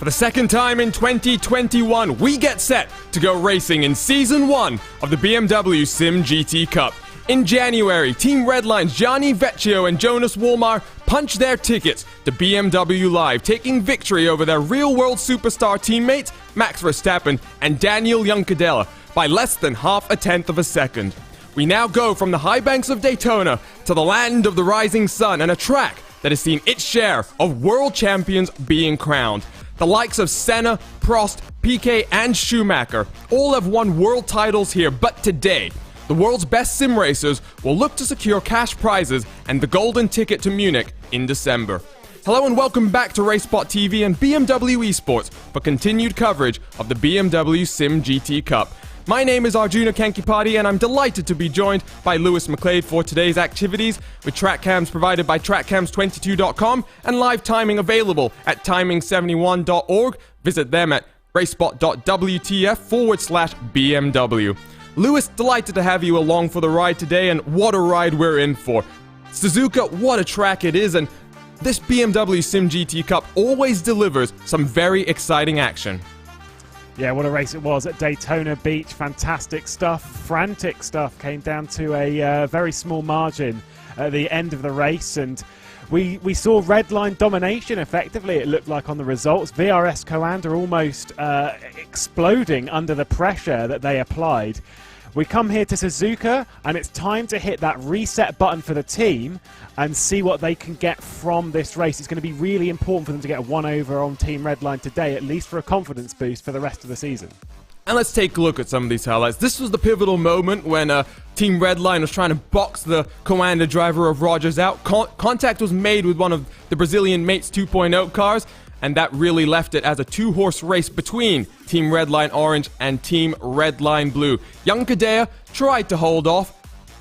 the second time in 2021, we get set to go racing in Season 1 of the BMW SIM GT Cup. In January, Team Redline's Gianni Vecchio and Jonas Wolmar punched their tickets to BMW Live, taking victory over their real-world superstar teammates Max Verstappen and Daniel Juncadella by less than half a tenth of a second. We now go from the high banks of Daytona to the land of the rising sun and a track that has seen its share of world champions being crowned. The likes of Senna, Prost, Piquet, and Schumacher all have won world titles here, but today, the world's best sim racers will look to secure cash prizes and the golden ticket to Munich in December. Hello and welcome back to RaceSpotTV and BMW Esports for continued coverage of the BMW SIM GT Cup. My name is Arjuna Kankipati and I'm delighted to be joined by Lewis McLeod for today's activities, with track cams provided by trackcams22.com and live timing available at timing71.org. Visit them at racespot.wtf/BMW. Lewis, delighted to have you along for the ride today, and what a ride we're in for. Suzuka, what a track it is, and this BMW SIM GT Cup always delivers some very exciting action. Yeah, what a race it was at Daytona Beach. Fantastic stuff, frantic stuff. Came down to a very small margin at the end of the race, and we saw Redline domination effectively, it looked like, on the results. VRS Coanda almost exploding under the pressure that they applied. We come here to Suzuka, and it's time to hit that reset button for the team and see what they can get from this race. It's going to be really important for them to get a 1-over on Team Redline today, at least for a confidence boost for the rest of the season. And let's take a look at some of these highlights. This was the pivotal moment when Team Redline was trying to box the Coanda driver of Rogers out. Contact was made with one of the Brazilian Mates 2.0 cars, and that really left it as a two-horse race between Team Redline Orange and Team Redline Blue. Juncadella tried to hold off,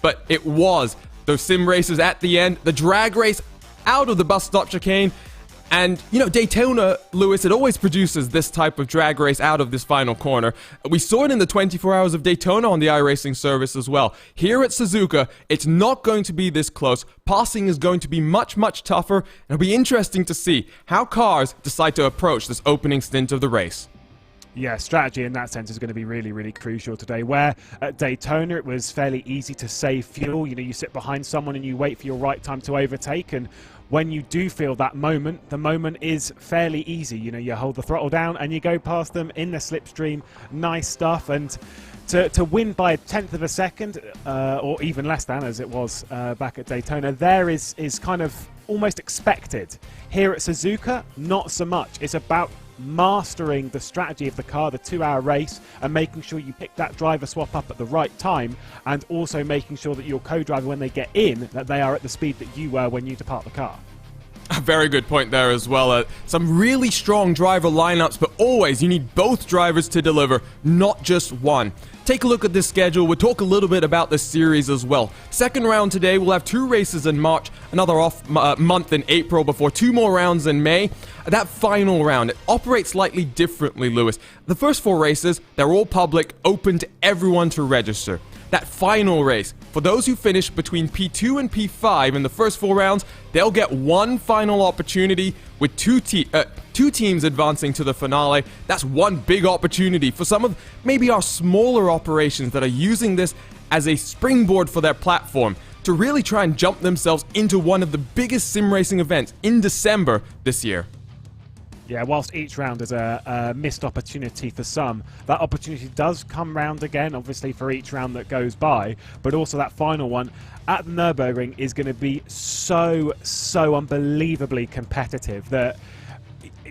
but it was those sim races at the end, the drag race out of the bus stop chicane. And, you know, Daytona, Lewis, it always produces this type of drag race out of this final corner. We saw it in the 24 Hours of Daytona on the iRacing service as well. Here at Suzuka, it's not going to be this close. Passing is going to be much, much tougher. And it'll be interesting to see how cars decide to approach this opening stint of the race. Yeah, strategy in that sense is going to be really, really crucial today. Where at Daytona it was fairly easy to save fuel. You know, you sit behind someone and you wait for your right time to overtake, and when you do feel that moment, the moment is fairly easy. You know, you hold the throttle down and you go past them in the slipstream. Nice stuff. And to win by a tenth of a second, or even less than, as it was back at Daytona, there is kind of almost expected. Here at Suzuka, not so much. It's about mastering the strategy of the car, the 2-hour race, and making sure you pick that driver swap up at the right time, and also making sure that your co-driver, when they get in, that they are at the speed that you were when you depart the car. A very good point there as well. Some really strong driver lineups, but always you need both drivers to deliver, not just one. Take a look at this schedule. We'll talk a little bit about this series as well. Second round today, we'll have 2 races in March, another off month in April before 2 more rounds in May. That final round, it operates slightly differently, Lewis. The first 4 races, they're all public, open to everyone to register. That final race, for those who finish between P2 and P5 in the first 4 rounds, they'll get one final opportunity with two teams advancing to the finale. That's one big opportunity for some of maybe our smaller operations that are using this as a springboard for their platform to really try and jump themselves into one of the biggest sim racing events in December this year. Yeah, whilst each round is a missed opportunity for some, that opportunity does come round again, obviously, for each round that goes by, but also that final one at the Nürburgring is going to be so unbelievably competitive that,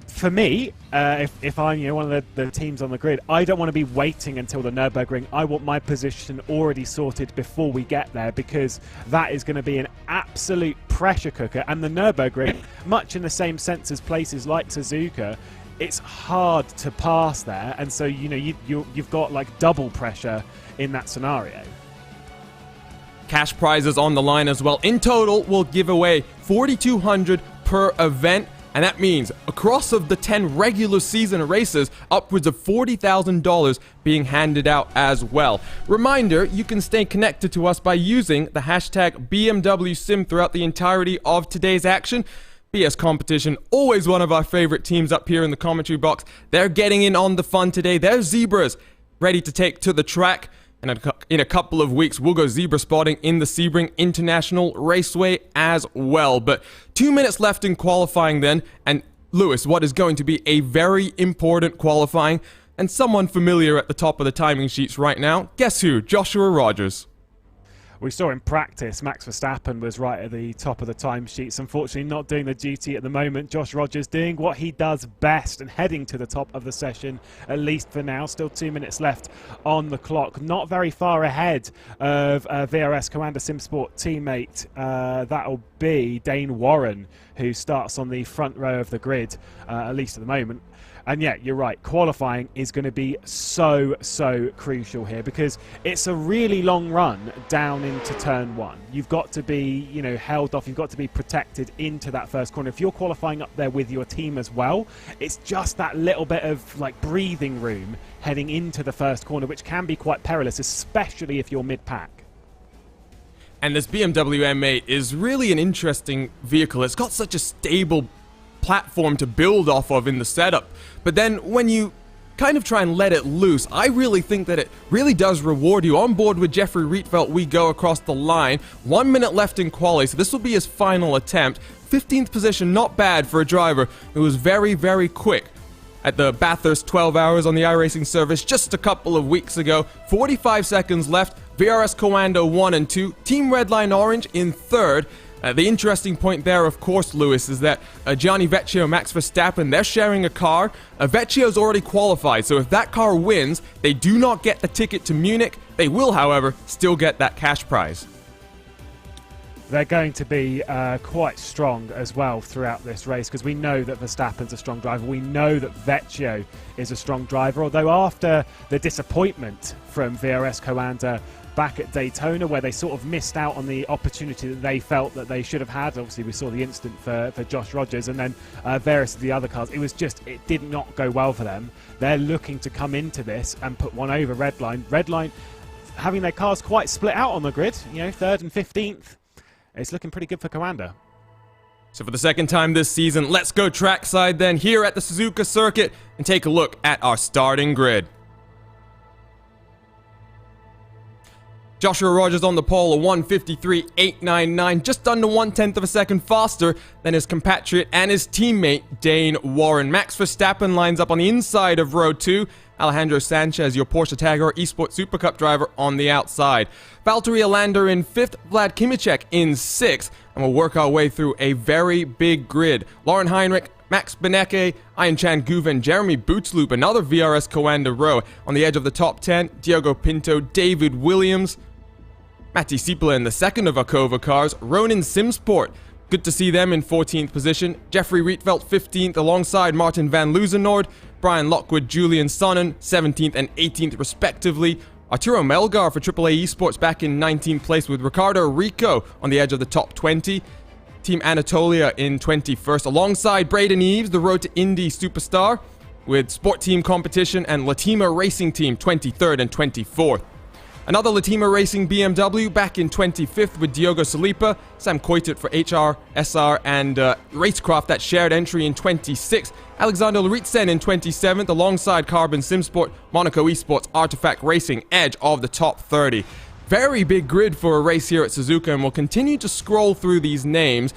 for me, if I'm one of the teams on the grid, I don't want to be waiting until the Nürburgring. I want my position already sorted before we get there, because that is going to be an absolute pressure cooker. And the Nürburgring, much in the same sense as places like Suzuka, it's hard to pass there, and so you've got like double pressure in that scenario. Cash prizes on the line as well. In total, we'll give away $4,200 per event. And that means across of the 10 regular season races, upwards of $40,000 being handed out as well. Reminder, you can stay connected to us by using the hashtag BMW Sim throughout the entirety of today's action. BS Competition, always one of our favorite teams up here in the commentary box. They're getting in on the fun today. They're Zebras, ready to take to the track. And in a couple of weeks, we'll go zebra spotting in the Sebring International Raceway as well. But 2 minutes left in qualifying then. And Lewis, what is going to be a very important qualifying, and someone familiar at the top of the timing sheets right now. Guess who? Joshua Rogers. We saw in practice, Max Verstappen was right at the top of the timesheets. Unfortunately, not doing the duty at the moment. Josh Rogers doing what he does best and heading to the top of the session, at least for now. Still 2 minutes left on the clock. Not very far ahead of VRS Coanda SimSport teammate. That'll be Dane Warren, who starts on the front row of the grid, at least at the moment. And yeah, you're right, qualifying is going to be so crucial here, because it's a really long run down into turn one. You've got to be, held off, you've got to be protected into that first corner. If you're qualifying up there with your team as well, it's just that little bit of like breathing room heading into the first corner, which can be quite perilous, especially if you're mid-pack. And this BMW M8 is really an interesting vehicle. It's got such a stable platform to build off of in the setup, but then when you kind of try and let it loose, I really think that it really does reward you. On board with Jeffrey Rietveld, we go across the line. 1 minute left in quali, so this will be his final attempt. 15th position, not bad for a driver who was very quick at the Bathurst 12 hours on the iRacing service just a couple of weeks ago. 45 seconds left. VRS Coanda 1 and 2, Team Redline Orange in third. The interesting point there, of course, Lewis, is that Gianni Vecchio and Max Verstappen, they're sharing a car. Vecchio's already qualified, so if that car wins, they do not get the ticket to Munich. They will, however, still get that cash prize. They're going to be quite strong as well throughout this race, because we know that Verstappen's a strong driver. We know that Vecchio is a strong driver, although after the disappointment from VRS Coanda back at Daytona, where they sort of missed out on the opportunity that they felt that they should have had. Obviously, we saw the incident for Josh Rogers, and then various of the other cars. It did not go well for them. They're looking to come into this and put one over Redline. Redline having their cars quite split out on the grid, 3rd and 15th. It's looking pretty good for Coanda. So for the second time this season, let's go trackside then here at the Suzuka circuit and take a look at our starting grid. Joshua Rogers on the pole, a 1:53.899, just under 1/10 of a second faster than his compatriot and his teammate Dane Warren. Max Verstappen lines up on the inside of row 2. Alejandro Sanchez, your Porsche Tagor Esport Super Cup driver, on the outside. Valtteri Alander in 5th, Vlad Kimicek in 6th, and we'll work our way through a very big grid. Lauren Heinrich, Max Benecke, Ian Chan Guven, Jeremy Bootsloop, another VRS Coanda row. On the edge of the top 10, Diogo Pinto, David Williams, Matti Sieppela in the second of Akova cars, Ronin Simsport. Good to see them in 14th position. Jeffrey Rietveld 15th alongside Martin van Luzenoord, Brian Lockwood, Julian Sonnen 17th and 18th respectively. Arturo Melgar for AAA Esports back in 19th place with Ricardo Rico on the edge of the top 20. Team Anatolia in 21st alongside Braden Eves, the Road to Indy superstar, with Sport Team Competition and Latima Racing Team 23rd and 24th. Another Latima Racing BMW back in 25th with Diogo Salipa, Sam Koitit for HR, SR, and Racecraft that shared entry in 26th. Alexander Luritsen in 27th alongside Carbon Simsport, Monaco Esports, Artifact Racing, edge of the top 30. Very big grid for a race here at Suzuka, and we'll continue to scroll through these names.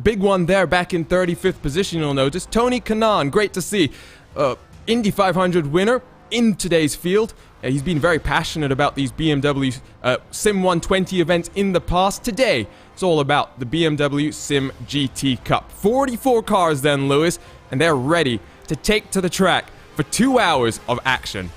Big one there back in 35th position, you'll notice. Tony Kanaan, great to see. Indy 500 winner in today's field. He's been very passionate about these BMW Sim 120 events in the past. Today, it's all about the BMW Sim GT Cup. 44 cars then, Lewis, and they're ready to take to the track for 2 hours of action.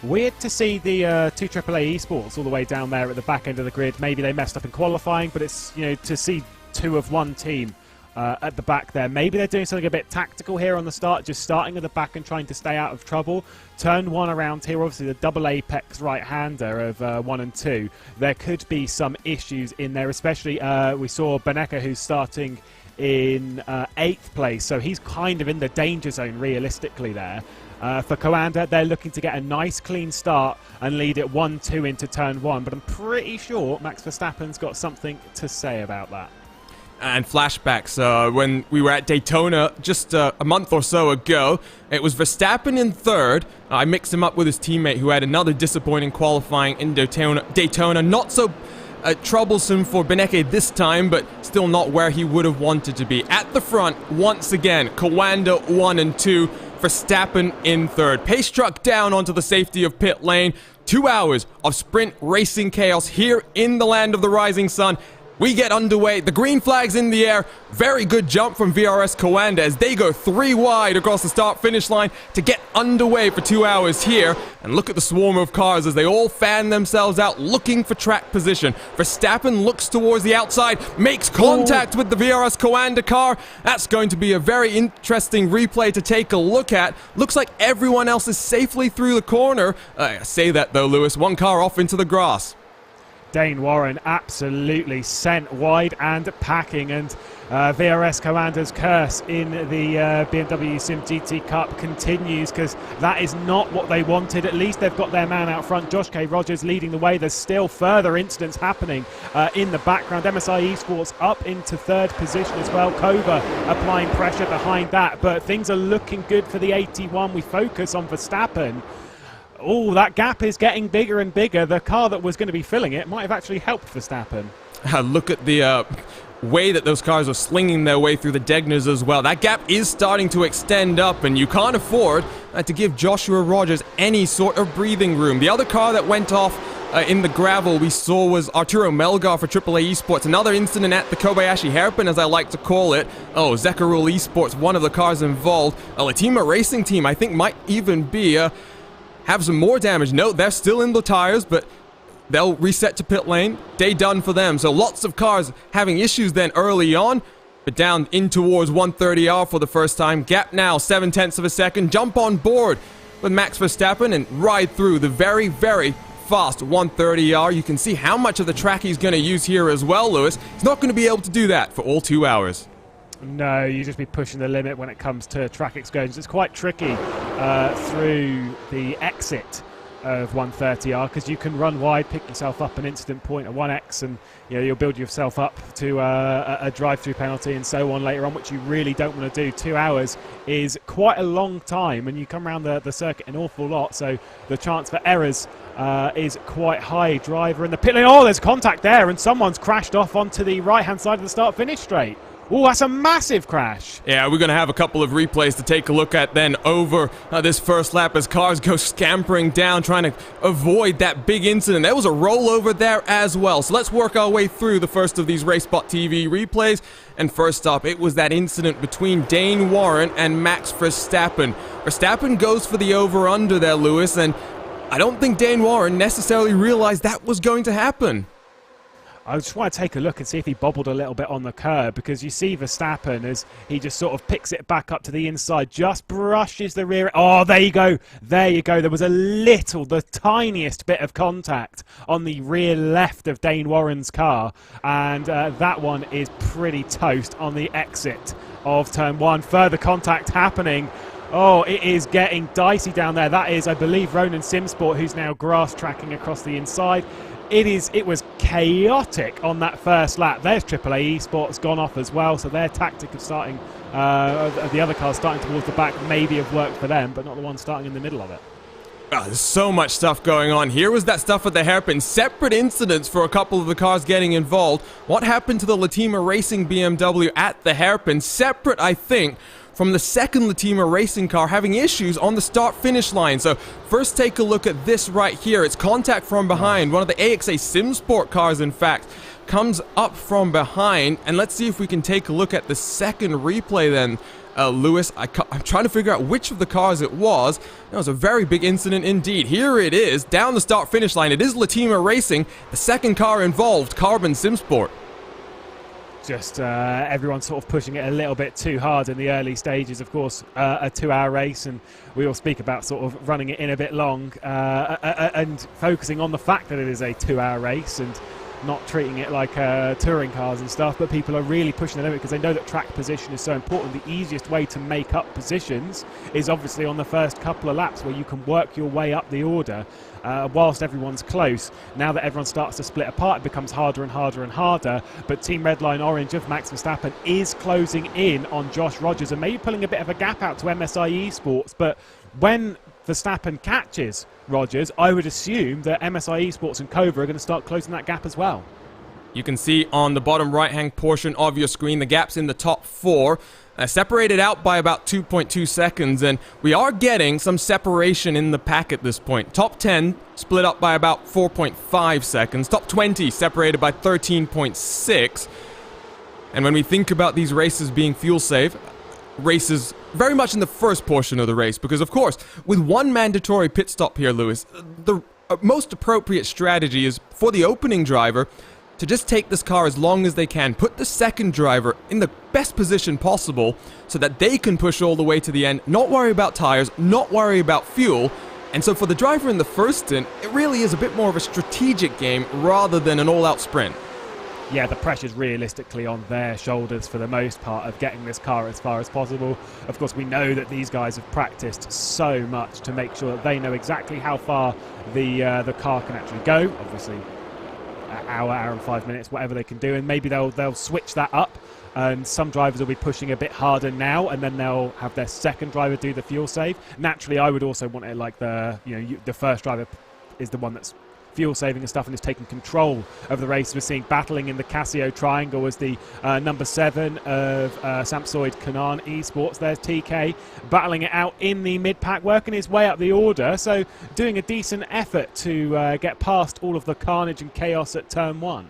Weird to see the two AAA Esports all the way down there at the back end of the grid. Maybe they messed up in qualifying, but it's, to see two of one team at the back there. Maybe they're doing something a bit tactical here on the start, just starting at the back and trying to stay out of trouble. Turn 1 around here, obviously the double apex right-hander of 1 and 2. There could be some issues in there, especially we saw Benecke, who's starting in 8th place, so he's kind of in the danger zone realistically there. For Coanda, they're looking to get a nice clean start and lead it 1-2 into turn 1, but I'm pretty sure Max Verstappen's got something to say about that. And flashbacks, when we were at Daytona just a month or so ago, it was Verstappen in third. I mixed him up with his teammate who had another disappointing qualifying in Daytona. Not so troublesome for Beneke this time, but still not where he would have wanted to be. At the front, once again, Kawanda 1 and 2, Verstappen in third. Pace truck down onto the safety of pit lane. 2 hours of sprint racing chaos here in the land of the rising sun. We get underway, the green flag's in the air, very good jump from VRS Kawanda as they go 3 wide across the start-finish line to get underway for 2 hours here. And look at the swarm of cars as they all fan themselves out looking for track position. Verstappen looks towards the outside, makes contact with the VRS Kawanda car. That's going to be a very interesting replay to take a look at. Looks like everyone else is safely through the corner. I say that though, Lewis, one car off into the grass. Dane Warren absolutely sent wide and packing, and VRS Kawanda's curse in the BMW SIM GT Cup continues, because that is not what they wanted. At least they've got their man out front, Josh K. Rogers leading the way. There's still further incidents happening in the background. MSI Esports up into third position as well. Kova applying pressure behind that, but things are looking good for the 81. We focus on Verstappen. Oh, that gap is getting bigger and bigger. The car that was going to be filling it might have actually helped Verstappen. Look at the way that those cars are slinging their way through the Degners as well. That gap is starting to extend up, and you can't afford to give Joshua Rogers any sort of breathing room. The other car that went off in the gravel we saw was Arturo Melgar for AAA Esports. Another incident at the Kobayashi hairpin, as I like to call it. Oh, Zekarul Esports, one of the cars involved. A Latima Racing Team, I think, might even be have some more damage. No, they're still in the tires, but they'll reset to pit lane. Day done for them. So lots of cars having issues then early on, but down in towards 130R for the first time. Gap now 0.7 of a second. Jump on board with Max Verstappen and ride through the very, very fast 130R. You can see how much of the track he's going to use here as well, Lewis. He's not going to be able to do that for all 2 hours. No, you just be pushing the limit when it comes to track excursions. It's quite tricky through the exit of 130R, because you can run wide, pick yourself up an incident point at 1x, and you'll build yourself up to a drive-through penalty and so on later on, which you really don't want to do. 2 hours is quite a long time, and you come around the circuit an awful lot, so the chance for errors is quite high. Driver in the pit lane. Oh, there's contact there, and someone's crashed off onto the right-hand side of the start-finish straight. Oh, that's a massive crash. Yeah, we're going to have a couple of replays to take a look at then over this first lap as cars go scampering down, trying to avoid that big incident. There was a rollover there as well. So let's work our way through the first of these RaceSpotTV replays. And first up, it was that incident between Dane Warren and Max Verstappen. Verstappen goes for the over-under there, Lewis, and I don't think Dane Warren necessarily realized that was going to happen. I just want to take a look and see if he bobbled a little bit on the curb, because you see Verstappen as he just sort of picks it back up to the inside, just brushes the rear. Oh, there you go. There you go. There was the tiniest bit of contact on the rear left of Dane Warren's car, and that one is pretty toast on the exit of turn 1. Further contact happening. Oh, it is getting dicey down there. That is, I believe, Ronan Simsport, who's now grass tracking across the inside. It was chaotic on that first lap. There's AAA Esports gone off as well, so their tactic of starting the other cars starting towards the back maybe have worked for them, but not the one starting in the middle of it. Oh, there's so much stuff going on. Here was that stuff at the hairpin. Separate incidents for a couple of the cars getting involved. What happened to the Latima Racing BMW at the hairpin? Separate, I think, from the second Latima Racing car having issues on the start-finish line. So first take a look at this right here. It's contact from behind. One of the AXA SimSport cars, in fact, comes up from behind. And let's see if we can take a look at the second replay then. Lewis, I'm trying to figure out which of the cars it was. That was a very big incident indeed. Here it is, down the start-finish line. It is Latima Racing, the second car involved, Carbon SimSport. Just everyone sort of pushing it a little bit too hard in the early stages. Of course, a 2-hour race, and we all speak about sort of running it in a bit long and focusing on the fact that it is a 2-hour race. And not treating it like touring cars and stuff, but people are really pushing the limit because they know that track position is so important. The easiest way to make up positions is obviously on the first couple of laps, where you can work your way up the order whilst everyone's close. Now that everyone starts to split apart, it becomes harder and harder and harder, but Team Redline Orange of Max Verstappen is closing in on Josh Rogers and maybe pulling a bit of a gap out to MSI Esports. But when Verstappen catches Rogers, I would assume that MSI Esports and Cova are going to start closing that gap as well. You can see on the bottom right-hand portion of your screen the gaps in the top 4. Separated out by about 2.2 seconds, and we are getting some separation in the pack at this point. Top 10 split up by about 4.5 seconds. Top 20 separated by 13.6. And when we think about these races being fuel safe, races very much in the first portion of the race, because of course, with one mandatory pit stop here, Lewis, the most appropriate strategy is for the opening driver to just take this car as long as they can, put the second driver in the best position possible so that they can push all the way to the end, not worry about tires, not worry about fuel. And so for the driver in the first stint, it really is a bit more of a strategic game rather than an all-out sprint. Yeah, the pressure's realistically on their shoulders for the most part of getting this car as far as possible. Of course, we know that these guys have practiced so much to make sure that they know exactly how far the car can actually go. Obviously, hour and 5 minutes, whatever they can do, and maybe they'll switch that up. And some drivers will be pushing a bit harder now, and then they'll have their second driver do the fuel save. Naturally, I would also want it like the first driver is the one that's fuel saving and stuff and is taking control of the race. We're seeing battling in the Casio triangle as the number 7 of Samsoid Kanan Esports. There's TK battling it out in the mid-pack, working his way up the order, so doing a decent effort to get past all of the carnage and chaos at turn 1.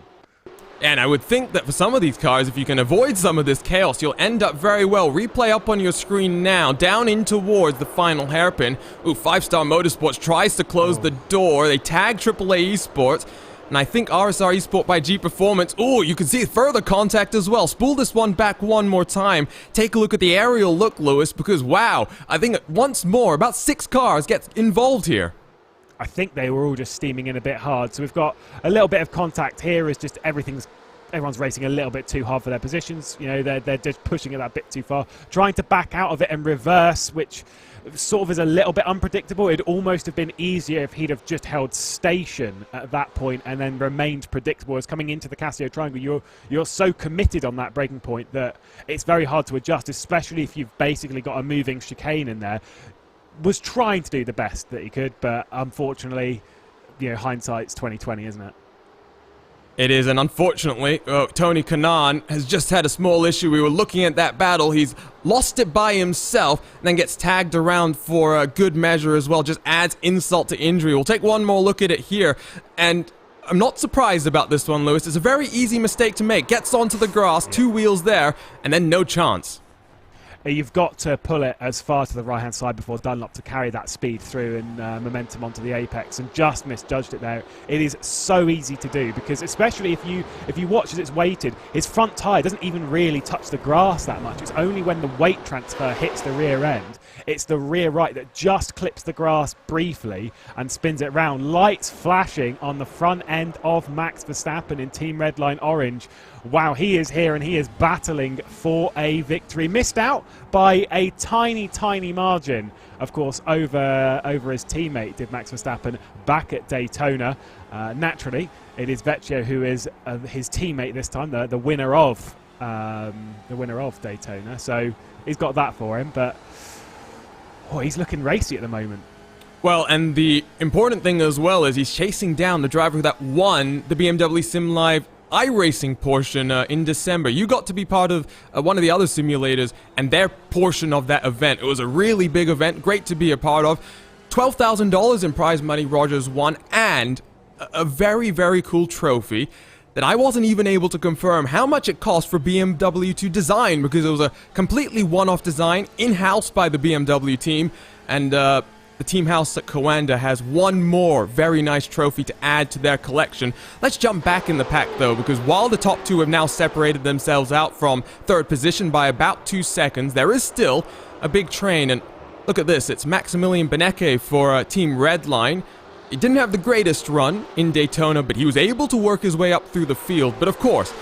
And I would think that for some of these cars, if you can avoid some of this chaos, you'll end up very well. Replay up on your screen now, down in towards the final hairpin. Ooh, 5-Star Motorsports tries to close the door. They tag AAA Esports. And I think RSR Esport by G Performance. Ooh, you can see further contact as well. Spool this one back one more time. Take a look at the aerial look, Lewis, because wow, I think once more, about 6 cars get involved here. I think they were all just steaming in a bit hard. So we've got a little bit of contact here. Is just everyone's racing a little bit too hard for their positions. You know, they're just pushing it that bit too far, trying to back out of it and reverse, which sort of is a little bit unpredictable. It'd almost have been easier if he'd have just held station at that point and then remained predictable. As coming into the Casio triangle, you're so committed on that braking point that it's very hard to adjust, especially if you've basically got a moving chicane in there. Was trying to do the best that he could, but unfortunately, hindsight's 20/20, isn't it? It is, and unfortunately, Tony Kanaan has just had a small issue. We were looking at that battle. He's lost it by himself, and then gets tagged around for a good measure as well. Just adds insult to injury. We'll take one more look at it here, and I'm not surprised about this one, Lewis. It's a very easy mistake to make. Gets onto the grass, 2 wheels there, and then no chance. You've got to pull it as far to the right-hand side before Dunlop to carry that speed through and momentum onto the apex, and just misjudged it there. It is so easy to do because, especially if you watch as it's weighted, his front tyre doesn't even really touch the grass that much. It's only when the weight transfer hits the rear end, it's the rear right that just clips the grass briefly and spins it round. Lights flashing on the front end of Max Verstappen in Team Redline Orange. Wow, he is here and he is battling for a victory. Missed out by a tiny, tiny margin, of course, over his teammate, did Max Verstappen, back at Daytona. Naturally, it is Vecchio who is his teammate this time, the winner of Daytona. So he's got that for him, but he's looking racy at the moment. Well, and the important thing as well is he's chasing down the driver that won the BMW Sim Live iRacing portion in December. You got to be part of one of the other simulators and their portion of that event. It was a really big event, great to be a part of. $12,000 in prize money Rogers won, and a very, very cool trophy that I wasn't even able to confirm how much it cost for BMW to design, because it was a completely one-off design in-house by the BMW team, and the team house at Coanda has one more very nice trophy to add to their collection. Let's jump back in the pack though, because while the top 2 have now separated themselves out from 3rd position by about 2 seconds, there is still a big train. And look at this, it's Maximilian Benecke for Team Redline. He didn't have the greatest run in Daytona, but he was able to work his way up through the field. But of course,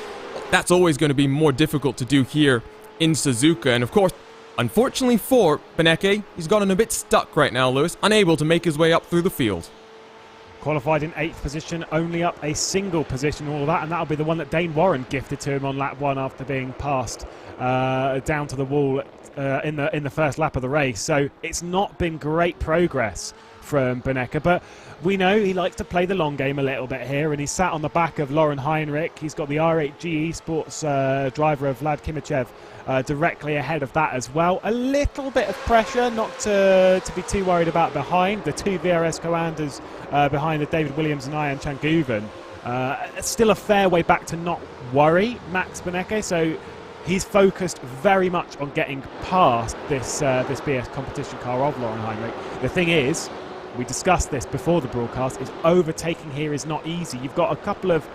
that's always going to be more difficult to do here in Suzuka. And of course, unfortunately for Beneke, he's gotten a bit stuck right now, Lewis, unable to make his way up through the field. Qualified in 8th position, only up a single position, all of that, and that'll be the one that Dane Warren gifted to him on lap 1 after being passed down to the wall in the first lap of the race. So it's not been great progress from Beneke, but we know he likes to play the long game a little bit here, and he's sat on the back of Lauren Heinrich. He's got the R8 GE Sports driver of Vlad Kimichev directly ahead of that as well. A little bit of pressure, not to be too worried about behind. The 2 VRS commanders behind the David Williams and Ian Changuven. Still a fair way back to not worry Max Beneke, so he's focused very much on getting past this BS competition car of Lauren Heinrich. The thing is, we discussed this before the broadcast, is overtaking here is not easy. You've got a couple of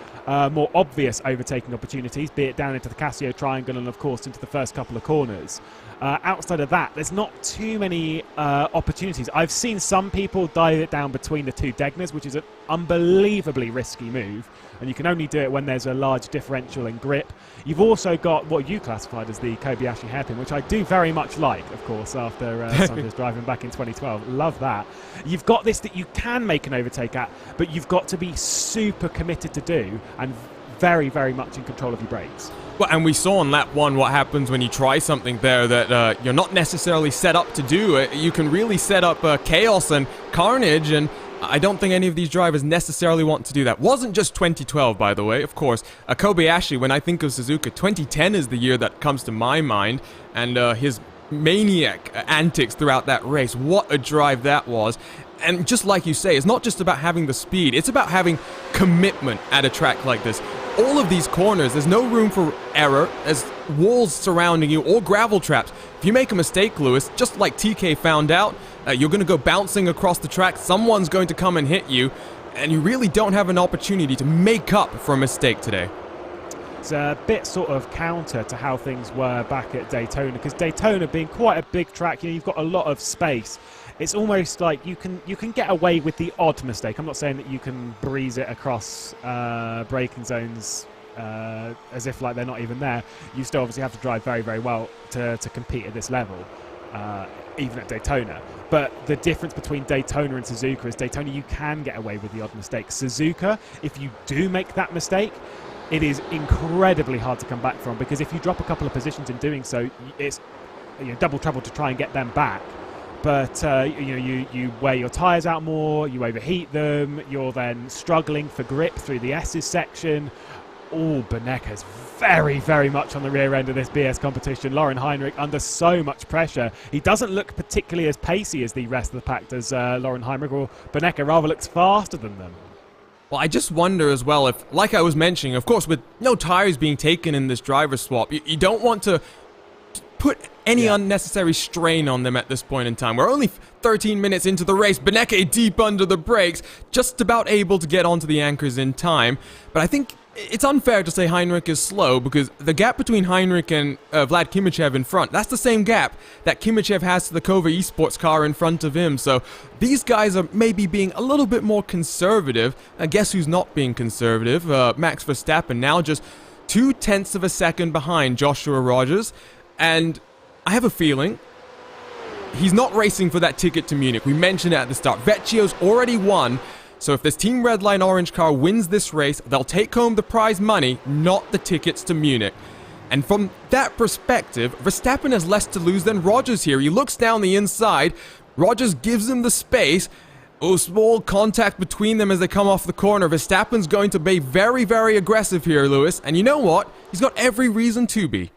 more obvious overtaking opportunities, be it down into the Casio Triangle and of course into the first couple of corners. Outside of that, there's not too many opportunities. I've seen some people dive it down between the 2 Degners, which is an unbelievably risky move, and you can only do it when there's a large differential in grip. You've also got what you classified as the Kobayashi hairpin, which I do very much like, of course, after Sanders driving back in 2012. Love that. You've got this that you can make an overtake at, but you've got to be super committed to do and very, very much in control of your brakes. Well, and we saw on lap 1 what happens when you try something there that you're not necessarily set up to do. You can really set up chaos and carnage, and I don't think any of these drivers necessarily want to do that. Wasn't just 2012, by the way, of course. Kobayashi, when I think of Suzuka, 2010 is the year that comes to my mind, and his maniac antics throughout that race. What a drive that was. And just like you say, it's not just about having the speed, it's about having commitment at a track like this. All of these corners, there's no room for error. There's walls surrounding you or gravel traps. If you make a mistake, Lewis, just like TK found out, you're going to go bouncing across the track. Someone's going to come and hit you, and you really don't have an opportunity to make up for a mistake today. It's a bit sort of counter to how things were back at Daytona, because Daytona being quite a big track, you've got a lot of space. It's almost like you can get away with the odd mistake. I'm not saying that you can breeze it across braking zones as if like they're not even there. You still obviously have to drive very, very well to compete at this level, even at Daytona. But the difference between Daytona and Suzuka is Daytona you can get away with the odd mistake. Suzuka, if you do make that mistake, it is incredibly hard to come back from, because if you drop a couple of positions in doing so, it's double trouble to try and get them back. But you wear your tyres out more, you overheat them, you're then struggling for grip through the S's section. Oh, Beneke's very, very much on the rear end of this BS competition. Lauren Heinrich under so much pressure. He doesn't look particularly as pacey as the rest of the pack does, Lauren Heinrich, or Beneke rather looks faster than them. Well, I just wonder as well if, like I was mentioning, of course, with no tires being taken in this driver swap, you don't want to put any unnecessary strain on them at this point in time. We're only 13 minutes into the race. Beneke deep under the brakes, just about able to get onto the anchors in time. But I think it's unfair to say Heinrich is slow, because the gap between Heinrich and Vlad Kimichev in front, that's the same gap that Kimichev has to the Kova Esports car in front of him. So these guys are maybe being a little bit more conservative. I guess who's not being conservative? Max Verstappen now just 0.2 of a second behind Joshua Rogers. And I have a feeling he's not racing for that ticket to Munich. We mentioned it at the start. Vecchio's already won. So if this Team Redline Orange car wins this race, they'll take home the prize money, not the tickets to Munich. And from that perspective, Verstappen has less to lose than Rogers here. He looks down the inside. Rogers gives him the space. Oh, small contact between them as they come off the corner. Verstappen's going to be very, very aggressive here, Lewis. And you know what? He's got every reason to be.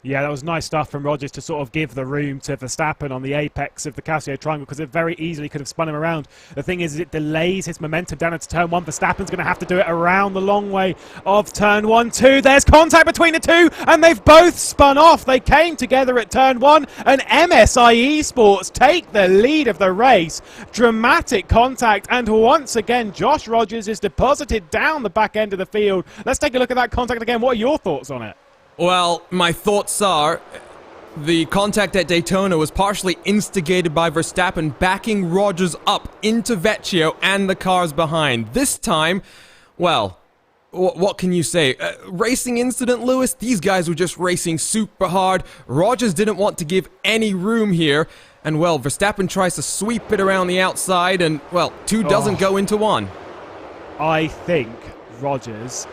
Yeah, that was nice stuff from Rogers to sort of give the room to Verstappen on the apex of the Casio Triangle, because it very easily could have spun him around. The thing is, it delays his momentum down into turn 1. Verstappen's going to have to do it around the long way of turn 1, 2. There's contact between the two, and they've both spun off. They came together at turn 1, and MSI Esports take the lead of the race. Dramatic contact, and once again, Josh Rogers is deposited down the back end of the field. Let's take a look at that contact again. What are your thoughts on it? Well, my thoughts are, The contact at Daytona was partially instigated by Verstappen backing Rogers up into Vecchio and the cars behind. This time, well, what can you say? Racing incident, Lewis? These guys were just racing super hard. Rogers didn't want to give any room here. And, well, Verstappen tries to sweep it around the outside and, well, two doesn't go into one. I think Rogers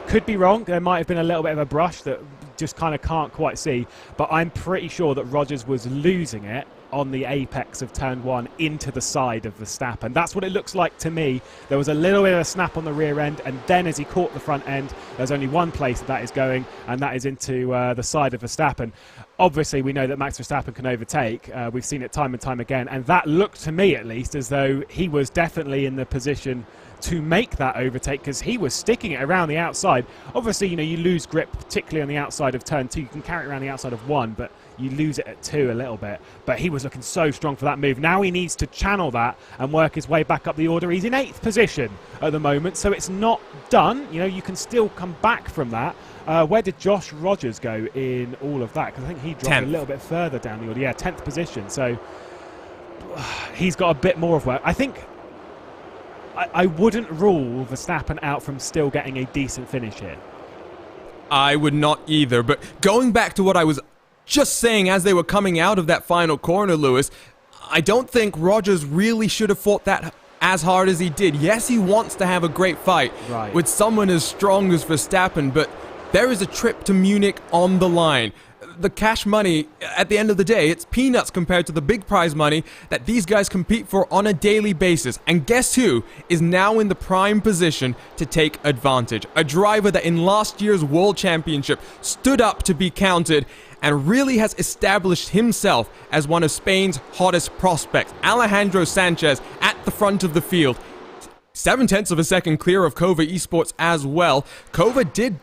could be wrong. There might have been a little bit of a brush that just kind of can't quite see. But I'm pretty sure that Rogers was losing it on the apex of turn one into the side of Verstappen. That's what it looks like to me. There was a little bit of a snap on the rear end, and then as he caught the front end, there's only one place that is going, and that is into the side of Verstappen. Obviously, we know that Max Verstappen can overtake. We've seen it time and time again, and that looked to me, at least, as though he was definitely in the position to make that overtake, because he was sticking it around the outside. Obviously, you know, you lose grip, particularly on the outside of turn two. You can carry it around the outside of one, but you lose it at two a little bit. But he was looking so strong for that move. Now he needs to channel that and work his way back up the order. He's in 8th position at the moment, so it's not done. You know, you can still come back from that. Where did Josh Rogers go in all of that? Because I think he dropped 10th. a little bit further down the order. Yeah, 10th position. So he's got a bit more of work. I think I wouldn't rule Verstappen out from still getting a decent finish here. I would not either, but going back to what I was just saying as they were coming out of that final corner, Lewis, I don't think Rogers really should have fought that as hard as he did. Yes, he wants to have a great fight with someone as strong as Verstappen, but there is a trip to Munich on the line. The cash money, at the end of the day, it's peanuts compared to the big prize money that these guys compete for on a daily basis. And guess who is now in the prime position to take advantage? A driver that in last year's World Championship stood up to be counted and really has established himself as one of Spain's hottest prospects. Alejandro Sanchez at the front of the field. 0.7 of a second clear of Kova Esports as well. Kova did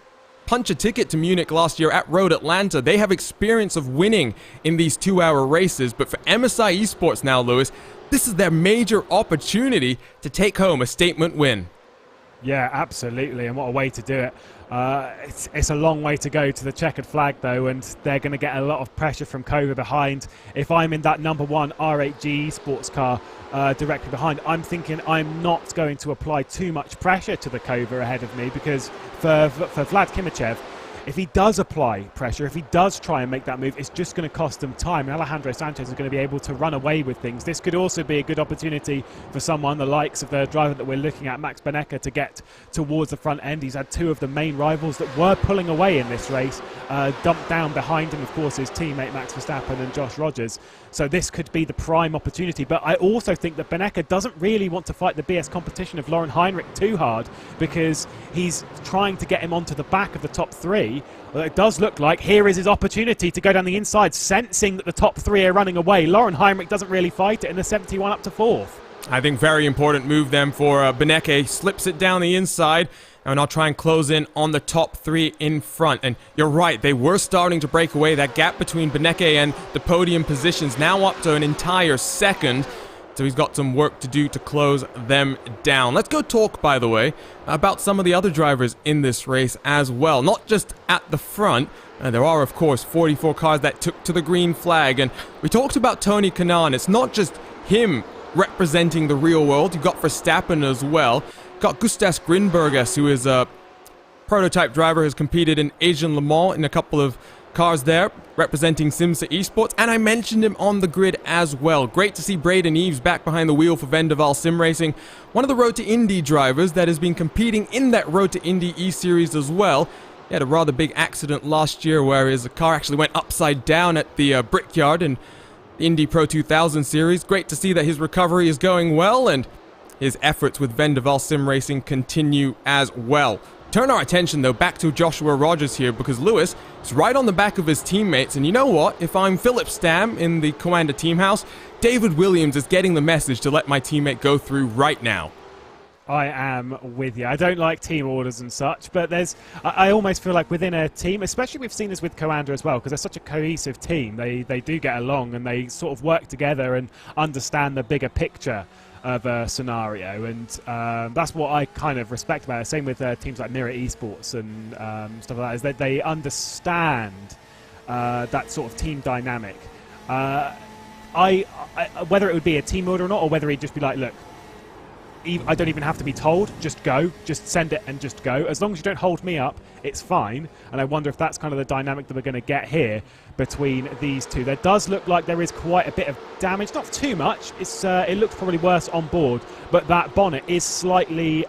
punch a ticket to Munich last year at Road Atlanta. They have experience of winning in these 2-hour races, but for MSI Esports now, Lewis, this is their major opportunity to take home a statement win. Yeah, absolutely, and what a way to do it. It's a long way to go to the checkered flag, though, and they're going to get a lot of pressure from Kova behind. If I'm in that number one R8G sports car directly behind, I'm thinking I'm not going to apply too much pressure to the Kova ahead of me, because for Vlad Kimichev, if he does apply pressure, if he does try and make that move, it's just going to cost him time. And Alejandro Sanchez is going to be able to run away with things. This could also be a good opportunity for someone, the likes of the driver that we're looking at, Max Benecker, to get towards the front end. He's had two of the main rivals that were pulling away in this race, dumped down behind him, of course, his teammate Max Verstappen and Josh Rogers. So this could be the prime opportunity. But I also think that Benecker doesn't really want to fight the BS competition of Lauren Heinrich too hard, because he's trying to get him onto the back of the top three. Well, it does look like here is his opportunity to go down the inside, sensing that the top three are running away. Lauren Heinrich doesn't really fight it in the 71 up to 4th. I think very important move then for Beneke. Slips it down the inside, and I'll try and close in on the top three in front. And you're right, they were starting to break away. That gap between Beneke and the podium positions now up to an entire second. So he's got some work to do to close them down. Let's go talk, by the way, about some of the other drivers in this race as well. Not just at the front. There are, of course, 44 cars that took to the green flag. And we talked about Tony Kanaan. It's not just him representing the real world. You've got Verstappen as well. Got Gustas Grinberges, who is a prototype driver, has competed in Asian Le Mans in a couple of cars there, representing Simsa Esports, and I mentioned him on the grid as well. Great to see Braden Eves back behind the wheel for Vendaval Sim Racing, one of the Road to Indy drivers that has been competing in that Road to Indy E-Series as well. He had a rather big accident last year where his car actually went upside down at the Brickyard in the Indy Pro 2000 Series. Great to see that his recovery is going well, and his efforts with Vendaval Sim Racing continue as well. Turn our attention, though, back to Joshua Rogers here, because Lewis is right on the back of his teammates. And you know what? If I'm Philip Stam in the Coanda team house, David Williams is getting the message to let my teammate go through right now. I am with you. I don't like team orders and such, but I almost feel like within a team, especially we've seen this with Coanda as well, because they're such a cohesive team. They do get along and they sort of work together and understand the bigger picture of a scenario, and that's what I kind of respect about it. Same with teams like Mirror Esports and stuff like that, is that they understand that sort of team dynamic. Whether it would be a team order or not, or whether he'd just be like, look, I don't even have to be told, just go, just send it and just go. As long as you don't hold me up, it's fine. And I wonder if that's kind of the dynamic that we're going to get here between these two. There does look like there is quite a bit of damage, not too much. It looks probably worse on board, but that bonnet is slightly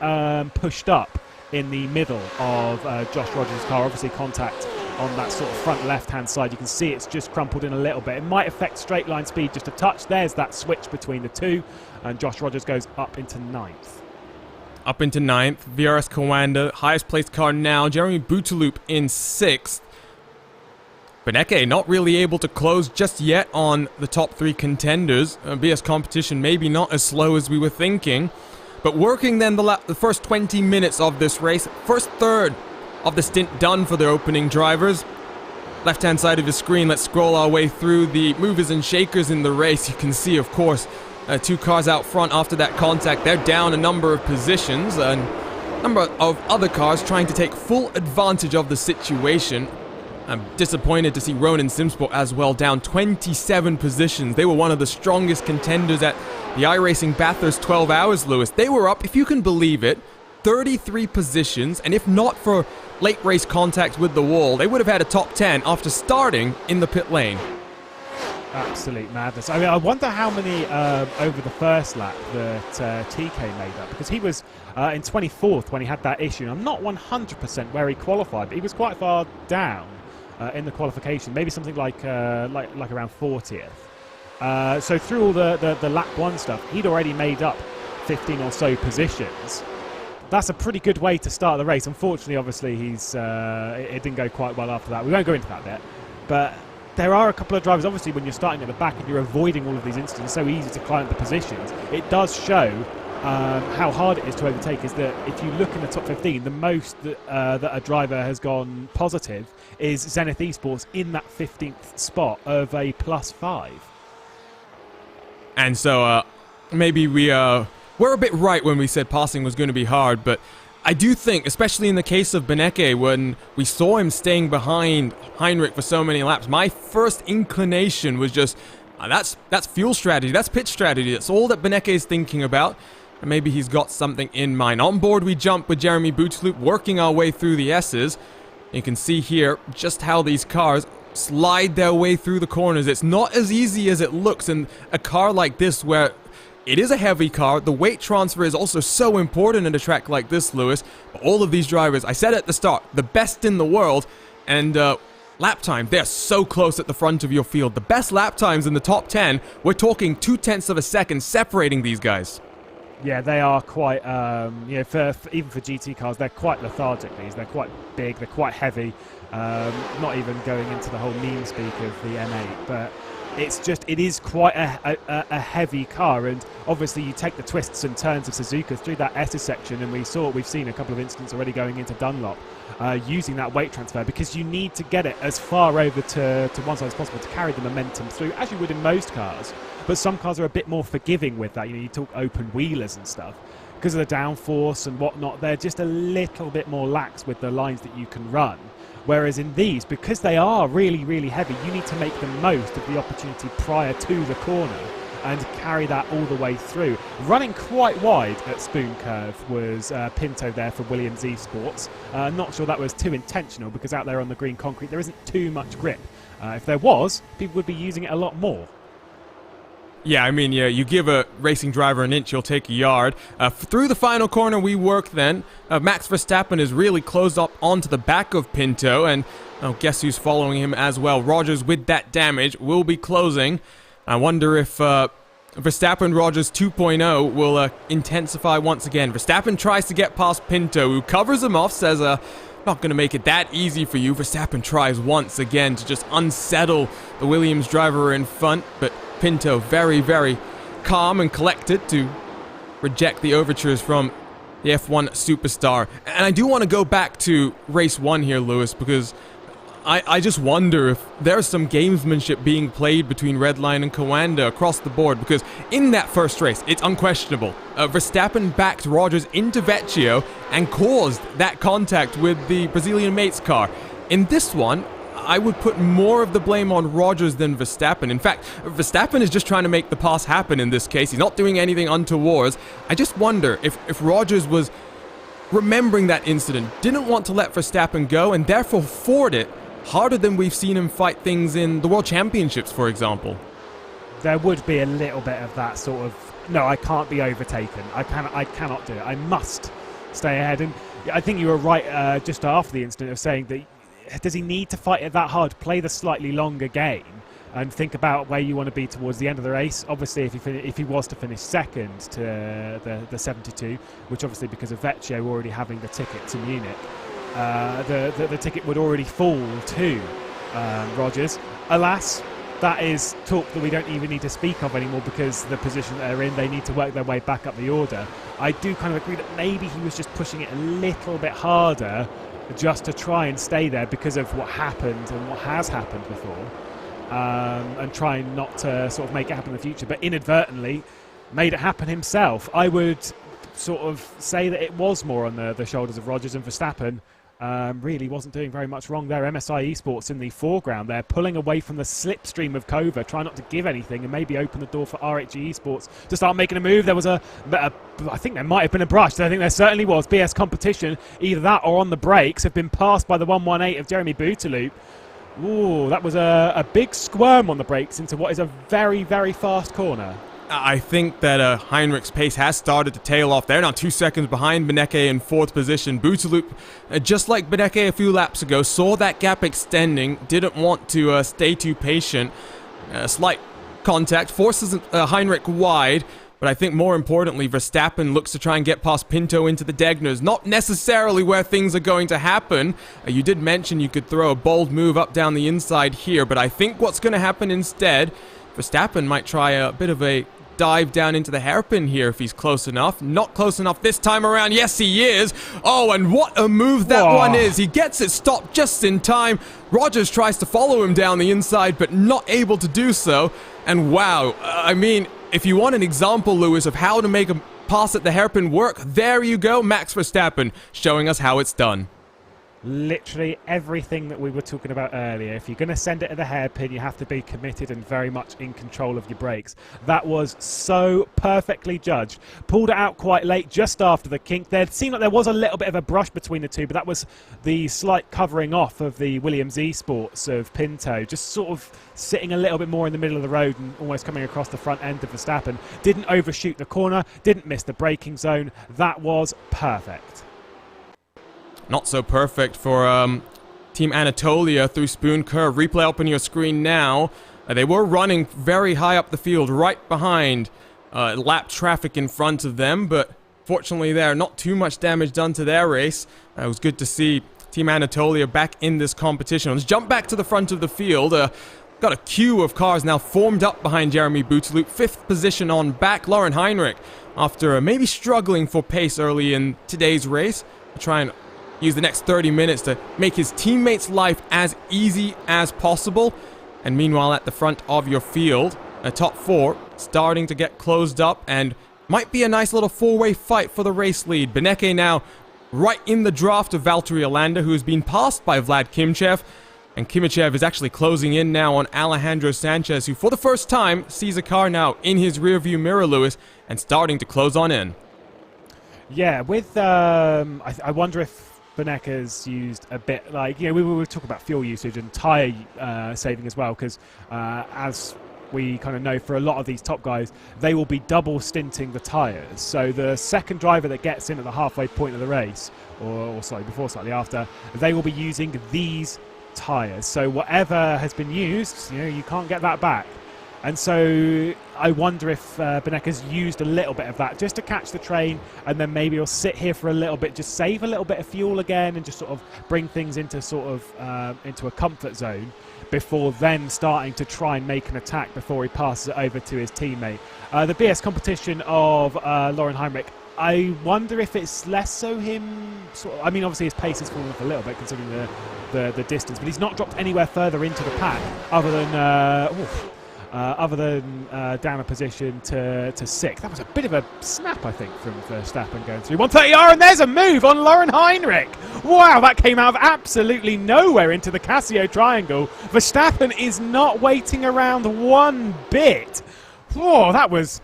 pushed up in the middle of Josh Rogers' car. Obviously contact on that sort of front left-hand side. You can see it's just crumpled in a little bit. It might affect straight line speed just a touch. There's that switch between the two, and Josh Rogers goes up into 9th. Up into 9th, VRS Coanda, highest placed car now. Jeremy Boutaloop in 6th. Beneke not really able to close just yet on the top 3 contenders. BS competition maybe not as slow as we were thinking, but working then the first 20 minutes of this race. First third of the stint done for the opening drivers. Left-hand side of the screen, let's scroll our way through the movers and shakers in the race. You can see, of course, 2 cars out front after that contact. They're down a number of positions. A number of other cars trying to take full advantage of the situation. I'm disappointed to see Ronin Simsport as well down 27 positions. They were one of the strongest contenders at the iRacing Bathurst 12 Hours, Lewis. They were up, if you can believe it, 33 positions, and if not for late race contact with the wall, they would have had a top 10 after starting in the pit lane. Absolute madness. I mean, I wonder how many over the first lap that TK made up, because he was in 24th when he had that issue. I'm not 100% where he qualified, but he was quite far down in the qualification, maybe something like around 40th. So through all the lap 1 stuff, he'd already made up 15 or so positions. That's a pretty good way to start the race. Unfortunately, obviously, it didn't go quite well after that. We won't go into that bit, but there are a couple of drivers, obviously, when you're starting at the back and you're avoiding all of these incidents, it's so easy to climb the positions. It does show how hard it is to overtake. Is that if you look in the top 15, the most that a driver has gone positive is Zenith Esports in that 15th spot of a +5. And so maybe we're a bit right when we said passing was going to be hard, but I do think, especially in the case of Beneke, when we saw him staying behind Heinrich for so many laps, my first inclination was just, that's fuel strategy, that's pit strategy, that's all that Beneke is thinking about, and maybe he's got something in mind. On board we jump with Jeremy Boutaloop, working our way through the S's. You can see here just how these cars slide their way through the corners. It's not as easy as it looks in a car like this, where it is a heavy car. The weight transfer is also so important in a track like this, Lewis. But all of these drivers, I said at the start, the best in the world, and lap time, they're so close at the front of your field. The best lap times in the top 10, we're talking 0.2 of a second separating these guys. Yeah, they are quite, even for GT cars, they're quite lethargic. They're quite big, they're quite heavy. Not even going into the whole meme speak of the M8, but it is quite a heavy car, and obviously you take the twists and turns of Suzuka through that S section, and we've seen a couple of incidents already going into Dunlop using that weight transfer, because you need to get it as far over to one side as possible to carry the momentum through, as you would in most cars. But some cars are a bit more forgiving with that. You talk open wheelers and stuff. Because of the downforce and whatnot, they're just a little bit more lax with the lines that you can run. Whereas in these, because they are really, really heavy, you need to make the most of the opportunity prior to the corner and carry that all the way through. Running quite wide at Spoon Curve was Pinto there for Williams Esports. Not sure that was too intentional, because out there on the green concrete there isn't too much grip. If there was, people would be using it a lot more. Yeah, I mean, yeah, you give a racing driver an inch, you'll take a yard. Through the final corner we work then. Max Verstappen is really closed up onto the back of Pinto, and guess who's following him as well? Rogers, with that damage, will be closing. I wonder if Verstappen Rogers 2.0 will intensify once again. Verstappen tries to get past Pinto, who covers him off, says, not going to make it that easy for you. Verstappen tries once again to just unsettle the Williams driver in front, but Pinto very, very calm and collected to reject the overtures from the F1 superstar. And I do want to go back to race 1 here, Lewis, because I just wonder if there's some gamesmanship being played between Redline and Coanda across the board, because in that first race, it's unquestionable. Verstappen backed Rogers into Vecchio and caused that contact with the Brazilian mate's car. In this one, I would put more of the blame on Rogers than Verstappen. In fact, Verstappen is just trying to make the pass happen in this case. He's not doing anything untoward. I just wonder if Rogers was remembering that incident, didn't want to let Verstappen go, and therefore fought it harder than we've seen him fight things in the World Championships, for example. There would be a little bit of that sort of, no, I can't be overtaken. I cannot do it. I must stay ahead. And I think you were right just after the incident of saying that, does he need to fight it that hard? Play the slightly longer game and think about where you want to be towards the end of the race. Obviously, if he was to finish second to the 72, which obviously because of Vecchio already having the ticket to Munich, the ticket would already fall to Rogers. Alas, that is talk that we don't even need to speak of anymore, because the position that they're in, they need to work their way back up the order. I do kind of agree that maybe he was just pushing it a little bit harder just to try and stay there because of what happened and what has happened before, and trying not to sort of make it happen in the future, but inadvertently made it happen himself. I would sort of say that it was more on the shoulders of Rogers, and Verstappen really wasn't doing very much wrong there. MSI Esports in the foreground there, pulling away from the slipstream of Kova, trying not to give anything and maybe open the door for RHG Esports to start making a move. There was I think there might have been a brush. I think there certainly was. BS Competition, either that or on the brakes, have been passed by the 118 of Jeremy Bouteloup. Ooh, that was a big squirm on the brakes into what is a very, very fast corner. I think that Heinrich's pace has started to tail off. They're now 2 seconds behind Beneke in 4th position. Bouteloup, just like Beneke a few laps ago, saw that gap extending, didn't want to stay too patient. Slight contact forces Heinrich wide, but I think more importantly, Verstappen looks to try and get past Pinto into the Degners. Not necessarily where things are going to happen. You did mention you could throw a bold move up down the inside here, but I think what's going to happen instead, Verstappen might try a bit of a dive down into the hairpin here if he's close enough. Not close enough this time around. Yes, he is. Oh, and what a move that one is. He gets it stopped just in time. Rogers tries to follow him down the inside, but not able to do so. And wow, I mean, if you want an example, Lewis, of how to make a pass at the hairpin work, there you go. Max Verstappen showing us how it's done. Literally everything that we were talking about earlier. If you're going to send it at the hairpin, you have to be committed and very much in control of your brakes. That was so perfectly judged. Pulled it out quite late, just after the kink. There seemed like there was a little bit of a brush between the two, but that was the slight covering off of the Williams Esports of Pinto, just sort of sitting a little bit more in the middle of the road and almost coming across the front end of Verstappen. Didn't overshoot the corner, didn't miss the braking zone. That was perfect. Not so perfect for Team Anatolia through Spoon Curve. Replay up on your screen now. They were running very high up the field, right behind lap traffic in front of them, but fortunately there, not too much damage done to their race. It was good to see Team Anatolia back in this competition. Let's jump back to the front of the field. Got a queue of cars now formed up behind Jeremy Bouteloup. 5th position on back. Lauren Heinrich, after maybe struggling for pace early in today's race, try and use the next 30 minutes to make his teammates' life as easy as possible. And meanwhile, at the front of your field, a top 4 starting to get closed up and might be a nice little 4-way fight for the race lead. Beneke now right in the draft of Valtteri Alander, who has been passed by Vlad Kimchev. And Kimchev is actually closing in now on Alejandro Sanchez, who for the first time sees a car now in his rearview mirror, Lewis, and starting to close on in. Yeah, with I wonder if Beneke's used a bit, like, you know, we were talking about fuel usage and tyre saving as well, because as we kind of know, for a lot of these top guys, they will be double stinting the tyres. So the second driver that gets in at the halfway point of the race, or slightly before, slightly after, they will be using these tyres. So whatever has been used, you know, you can't get that back. And so I wonder if Beneke's used a little bit of that just to catch the train, and then maybe he'll sit here for a little bit, just save a little bit of fuel again, and just sort of bring things into sort of into a comfort zone before then starting to try and make an attack before he passes it over to his teammate. The BS competition of Lauren Heinrich, I wonder if it's less so him sort of, I mean, obviously his pace has fallen off a little bit considering the distance, but he's not dropped anywhere further into the pack other than other than down a position to 6th. That was a bit of a snap, I think, from Verstappen going through 130R, and there's a move on Lauren Heinrich. Wow, that came out of absolutely nowhere into the Casio triangle. Verstappen is not waiting around one bit. Whoa, that was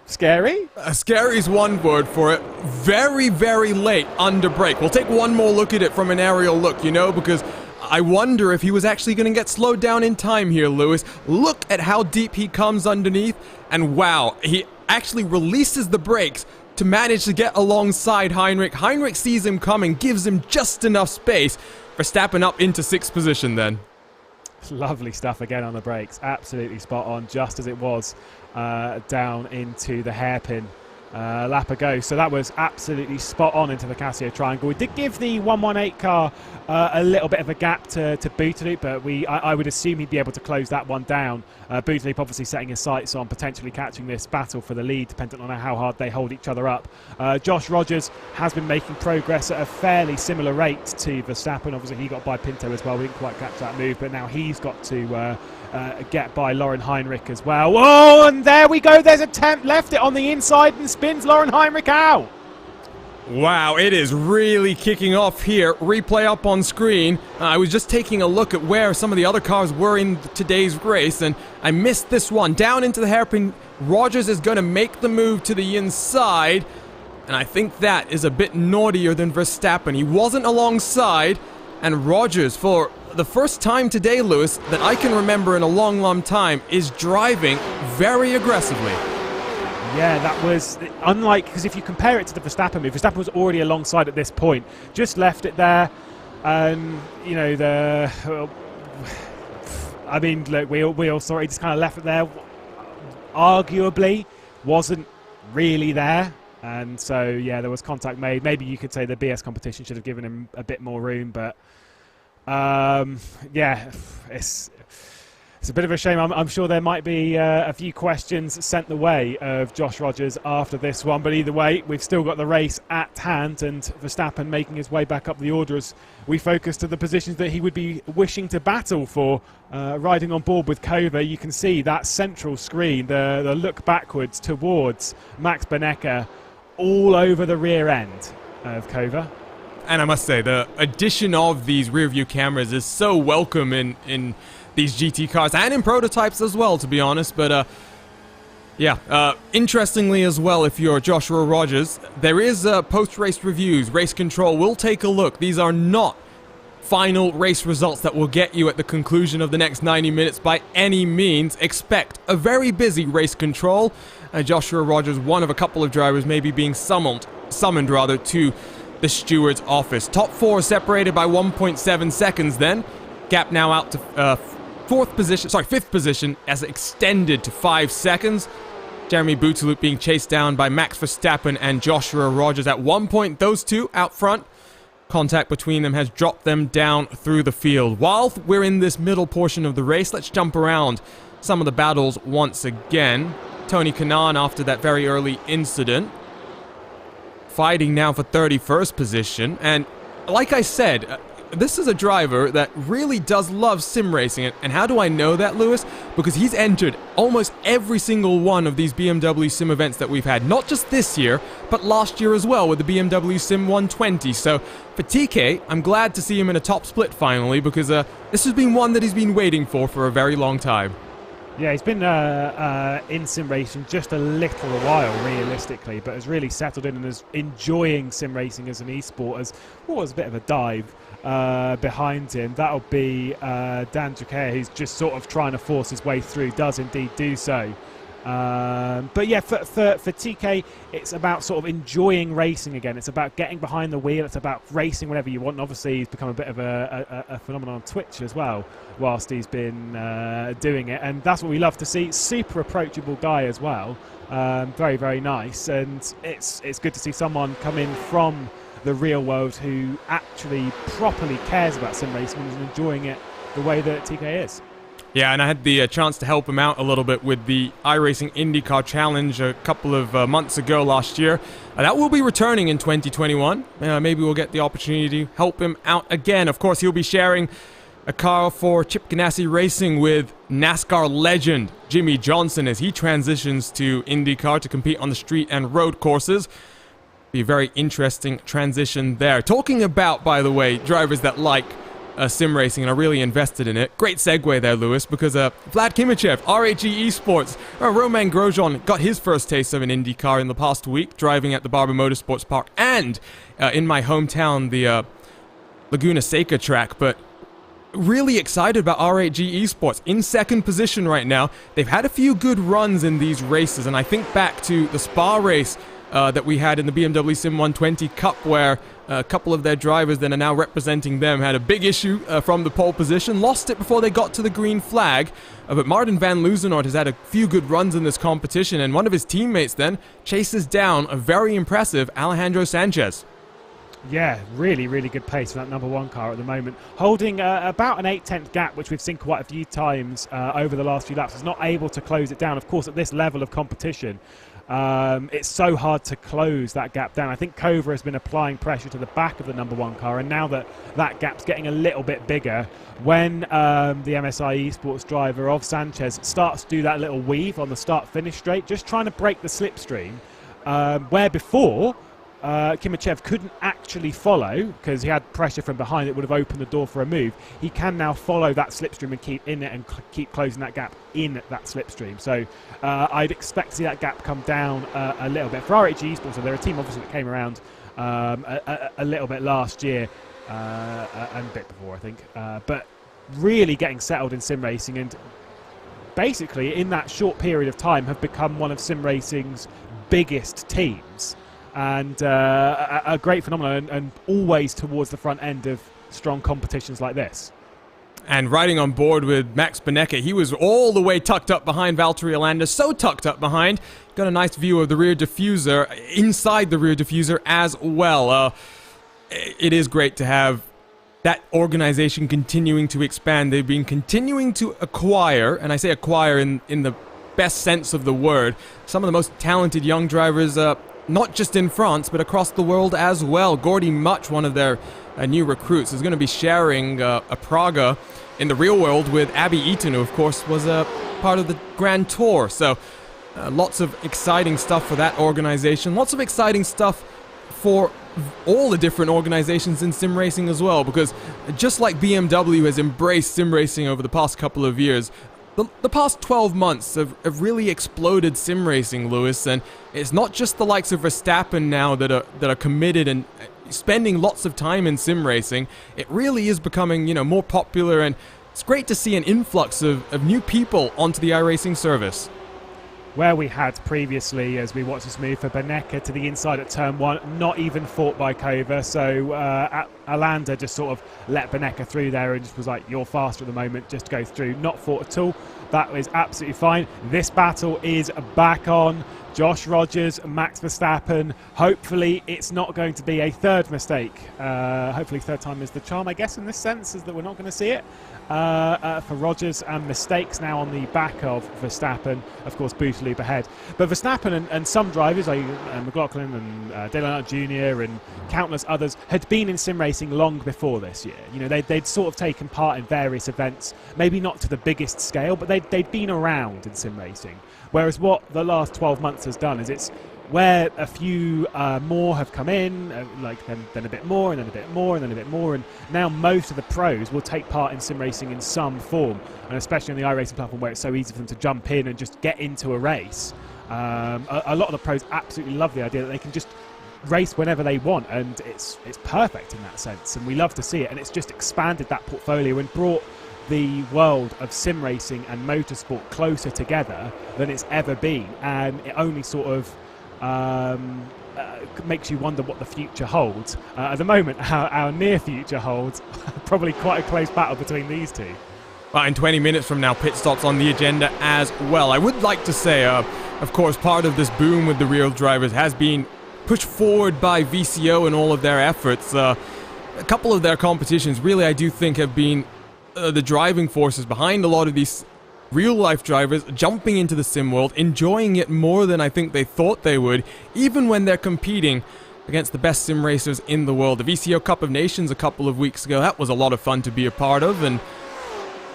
scary. Scary is one word for it. Very, very late under brake. We'll take one more look at it from an aerial look, you know, because I wonder if he was actually going to get slowed down in time here, Lewis. Look at how deep he comes underneath, and wow, he actually releases the brakes to manage to get alongside Heinrich. Heinrich sees him coming, gives him just enough space. Verstappen up into 6th position then. Lovely stuff again on the brakes. Absolutely spot on, just as it was down into the hairpin lap ago. So that was absolutely spot on into the Casio triangle. We did give the 118 car a little bit of a gap to Butaloop, but I would assume he'd be able to close that one down. Butaloop obviously setting his sights on potentially catching this battle for the lead, dependent on how hard they hold each other up. Josh Rogers has been making progress at a fairly similar rate to Verstappen. Obviously he got by Pinto as well. We didn't quite catch that move, but now he's got to get by Lauren Heinrich as well. Oh, and there we go. There's a temp, left it on the inside and spins Lauren Heinrich out. Wow, it is really kicking off here. Replay up on screen. I was just taking a look at where some of the other cars were in today's race, and I missed this one. Down into the hairpin, Rogers is going to make the move to the inside, and I think that is a bit naughtier than Verstappen. He wasn't alongside, and Rogers, for the first time today, Lewis, that I can remember in a long, long time, is driving very aggressively. Yeah, that was unlike, because if you compare it to the Verstappen move, Verstappen was already alongside at this point, just left it there, and you know I mean, look, we all saw it. He just kind of left it there. Arguably, wasn't really there, and so yeah, there was contact made. Maybe you could say the BS competition should have given him a bit more room, but yeah, it's a bit of a shame. I'm sure there might be a few questions sent the way of Josh Rogers after this one, but either way, we've still got the race at hand, and Verstappen making his way back up the order as we focus to the positions that he would be wishing to battle for. Riding on board with Kova, you can see that central screen, the look backwards towards Max Bonecker, all over the rear end of Kova. And I must say, the addition of these rear view cameras is so welcome in these GT cars and in prototypes as well, to be honest. But yeah, interestingly as well, if you're Joshua Rogers, there is post-race reviews. Race Control will take a look. These are not final race results that will get you at the conclusion of the next 90 minutes by any means. Expect a very busy Race Control. Joshua Rogers, one of a couple of drivers maybe being summoned to the steward's office. Top 4 separated by 1.7 seconds then. Gap now out to fifth position as extended to 5 seconds. Jeremy Butaloop being chased down by Max Verstappen and Joshua Rogers. At one point, those two out front, contact between them has dropped them down through the field. While we're in this middle portion of the race, let's jump around some of the battles once again. Tony Kanaan, after that very early incident, fighting now for 31st position. And like I said, this is a driver that really does love sim racing. And how do I know that, Lewis? Because he's entered almost every single one of these BMW sim events that we've had. Not just this year, but last year as well with the BMW Sim 120. So for TK, I'm glad to see him in a top split finally, because this has been one that he's been waiting for a very long time. Yeah, he's been in sim racing just a little while, realistically, but has really settled in and is enjoying sim racing as an esport. As what was a bit of a dive behind him. That'll be Dan Jacquet, who's just sort of trying to force his way through, does indeed do so. But yeah, for TK, it's about sort of enjoying racing again. It's about getting behind the wheel. It's about racing whenever you want. And obviously, he's become a bit of a phenomenon on Twitch as well, whilst he's been doing it. And that's what we love to see. Super approachable guy as well. Very, very nice. And it's good to see someone come in from the real world who actually properly cares about sim racing and is enjoying it the way that TK is. Yeah, and I had the chance to help him out a little bit with the iRacing IndyCar Challenge a couple of months ago last year. That will be returning in 2021. Maybe we'll get the opportunity to help him out again. Of course, he'll be sharing a car for Chip Ganassi Racing with NASCAR legend Jimmy Johnson as he transitions to IndyCar to compete on the street and road courses. Be a very interesting transition there. Talking about, by the way, drivers that like sim racing and are really invested in it. Great segue there, Lewis, because Vlad Kimachev, RAG Esports, Romain Grosjean got his first taste of an IndyCar in the past week, driving at the Barber Motorsports Park and in my hometown, the Laguna Seca track, but really excited about RAG Esports. In second position right now. They've had a few good runs in these races, and I think back to the Spa race that we had in the BMW SIM 120 Cup, where a couple of their drivers that are now representing them had a big issue from the pole position, lost it before they got to the green flag, but Martin van Luzenoord has had a few good runs in this competition, and one of his teammates then chases down a very impressive Alejandro Sanchez. Yeah, really, really good pace for that number one car at the moment. Holding about an 8/10 gap, which we've seen quite a few times over the last few laps. Is not able to close it down. Of course, at this level of competition, it's so hard to close that gap down. I think Kova has been applying pressure to the back of the number one car, and now that that gap's getting a little bit bigger, when the MSI Esports driver of Sanchez starts to do that little weave on the start-finish straight, just trying to break the slipstream, where before Kimachev couldn't actually follow because he had pressure from behind that would have opened the door for a move. He can now follow that slipstream and keep in it and keep closing that gap in that slipstream. So I'd expect to see that gap come down a little bit. For RAG Esports, so they're a team obviously that came around a little bit last year and a bit before, I think. But really getting settled in sim racing, and basically in that short period of time have become one of sim racing's biggest teams. And a great phenomenon, and always towards the front end of strong competitions like this. And riding on board with Max Benecke, he was all the way tucked up behind Valtteri Alander, so tucked up behind. Got a nice view of the rear diffuser, inside the rear diffuser as well. It is great to have that organization continuing to expand. They've been continuing to acquire, and I say acquire in the best sense of the word, some of the most talented young drivers, not just in France, but across the world as well. Gordy Much, one of their new recruits, is going to be sharing a Praga in the real world with Abby Eaton, who, of course, was a part of the Grand Tour. So lots of exciting stuff for that organization. Lots of exciting stuff for all the different organizations in sim racing as well, because just like BMW has embraced sim racing over the past couple of years, the past 12 months have really exploded sim racing, Lewis, and it's not just the likes of Verstappen now that are committed and spending lots of time in sim racing. It really is becoming, more popular, and it's great to see an influx of new people onto the iRacing service. Where we had previously, as we watched this move for Benecke to the inside at turn one, not even fought by Kova, so Alander just sort of let Benecke through there and just was like, you're faster at the moment, just go through. Not fought at all. That was absolutely fine. This battle is back on. Josh Rogers, Max Verstappen. Hopefully it's not going to be a third mistake. Hopefully third time is the charm, I guess, in this sense, is that we're not going to see it. For Rogers, and mistakes now on the back of Verstappen, of course, boot loop ahead. But Verstappen and some drivers, like McLaughlin and Dale Earnhardt Jr. and countless others, had been in sim racing long before this year. They'd sort of taken part in various events, maybe not to the biggest scale, but they'd been around in sim racing. Whereas what the last 12 months has done is it's where a few more have come in, then a bit more, and then a bit more, and then a bit more, and now most of the pros will take part in sim racing in some form, and especially on the iRacing platform where it's so easy for them to jump in and just get into a race. A lot of the pros absolutely love the idea that they can just race whenever they want, and it's perfect in that sense, and we love to see it, and it's just expanded that portfolio and brought the world of sim racing and motorsport closer together than it's ever been, and it only sort of makes you wonder what the future holds. At the moment, our near future holds probably quite a close battle between these two. Well, in 20 minutes from now, pit stops on the agenda as well. I would like to say, of course, part of this boom with the real drivers has been pushed forward by VCO and all of their efforts. A couple of their competitions really, I do think, have been the driving forces behind a lot of these real-life drivers jumping into the sim world, enjoying it more than I think they thought they would, even when they're competing against the best sim racers in the world. The VCO Cup of Nations a couple of weeks ago, that was a lot of fun to be a part of, and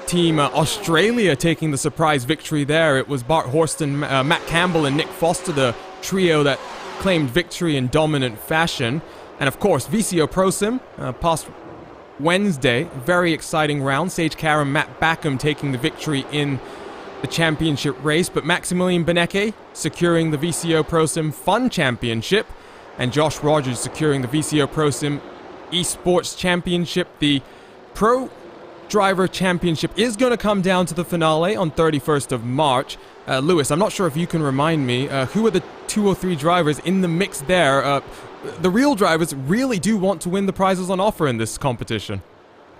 Team Australia taking the surprise victory there. It was Bart Horston, Matt Campbell and Nick Foster, the trio that claimed victory in dominant fashion. And of course, VCO Pro Sim, past Wednesday, very exciting round. Sage Karam, Matt Backham taking the victory in the championship race, but Maximilian Beneke securing the VCO Pro Sim Fun Championship, and Josh Rogers securing the VCO Pro Sim Esports Championship. The Pro Driver Championship is going to come down to the finale on 31st of March. Lewis, I'm not sure if you can remind me, who are the 2 or 3 drivers in the mix there? The real drivers really do want to win the prizes on offer in this competition.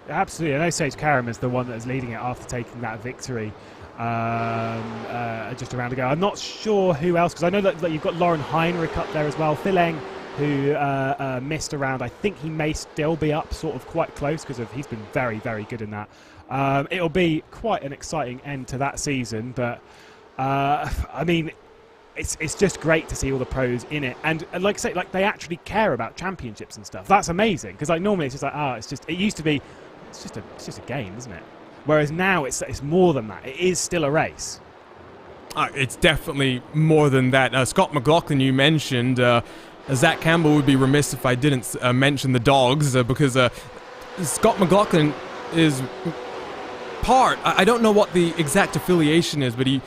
Absolutely. I know Sage Karam is the one that is leading it after taking that victory just a round ago. I'm not sure who else, because I know that you've got Lauren Heinrich up there as well. Phil Eng, who missed a round. I think he may still be up sort of quite close because he's been very, very good in that. It'll be quite an exciting end to that season, but I mean, it's just great to see all the pros in it, and like I say, like they actually care about championships and stuff. That's amazing, because like normally it's just like it used to be it's just a game, isn't it? Whereas now it's more than that. It is still a race. It's definitely more than that. Scott McLaughlin, you mentioned. Zach Campbell would be remiss if I didn't mention the dogs, because Scott McLaughlin is part, I don't know what the exact affiliation is, but he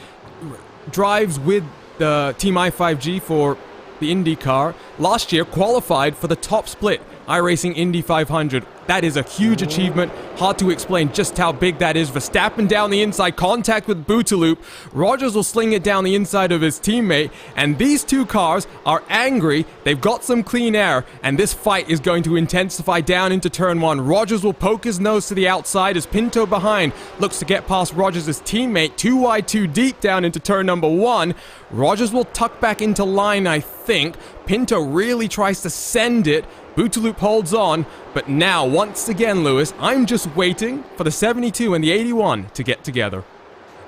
drives with the Team i5G for the IndyCar. Last year qualified for the top split iRacing Indy 500. That is a huge achievement. Hard to explain just how big that is. Verstappen down the inside, contact with Booteloop. Rogers will sling it down the inside of his teammate, and these two cars are angry. They've got some clean air, and this fight is going to intensify down into turn 1. Rogers will poke his nose to the outside as Pinto behind looks to get past Rogers' teammate. Too wide, too deep down into turn number 1. Rogers will tuck back into line, I think. Pinto really tries to send it. Booteloop holds on, but now, once again, Lewis, I'm just waiting for the 72 and the 81 to get together.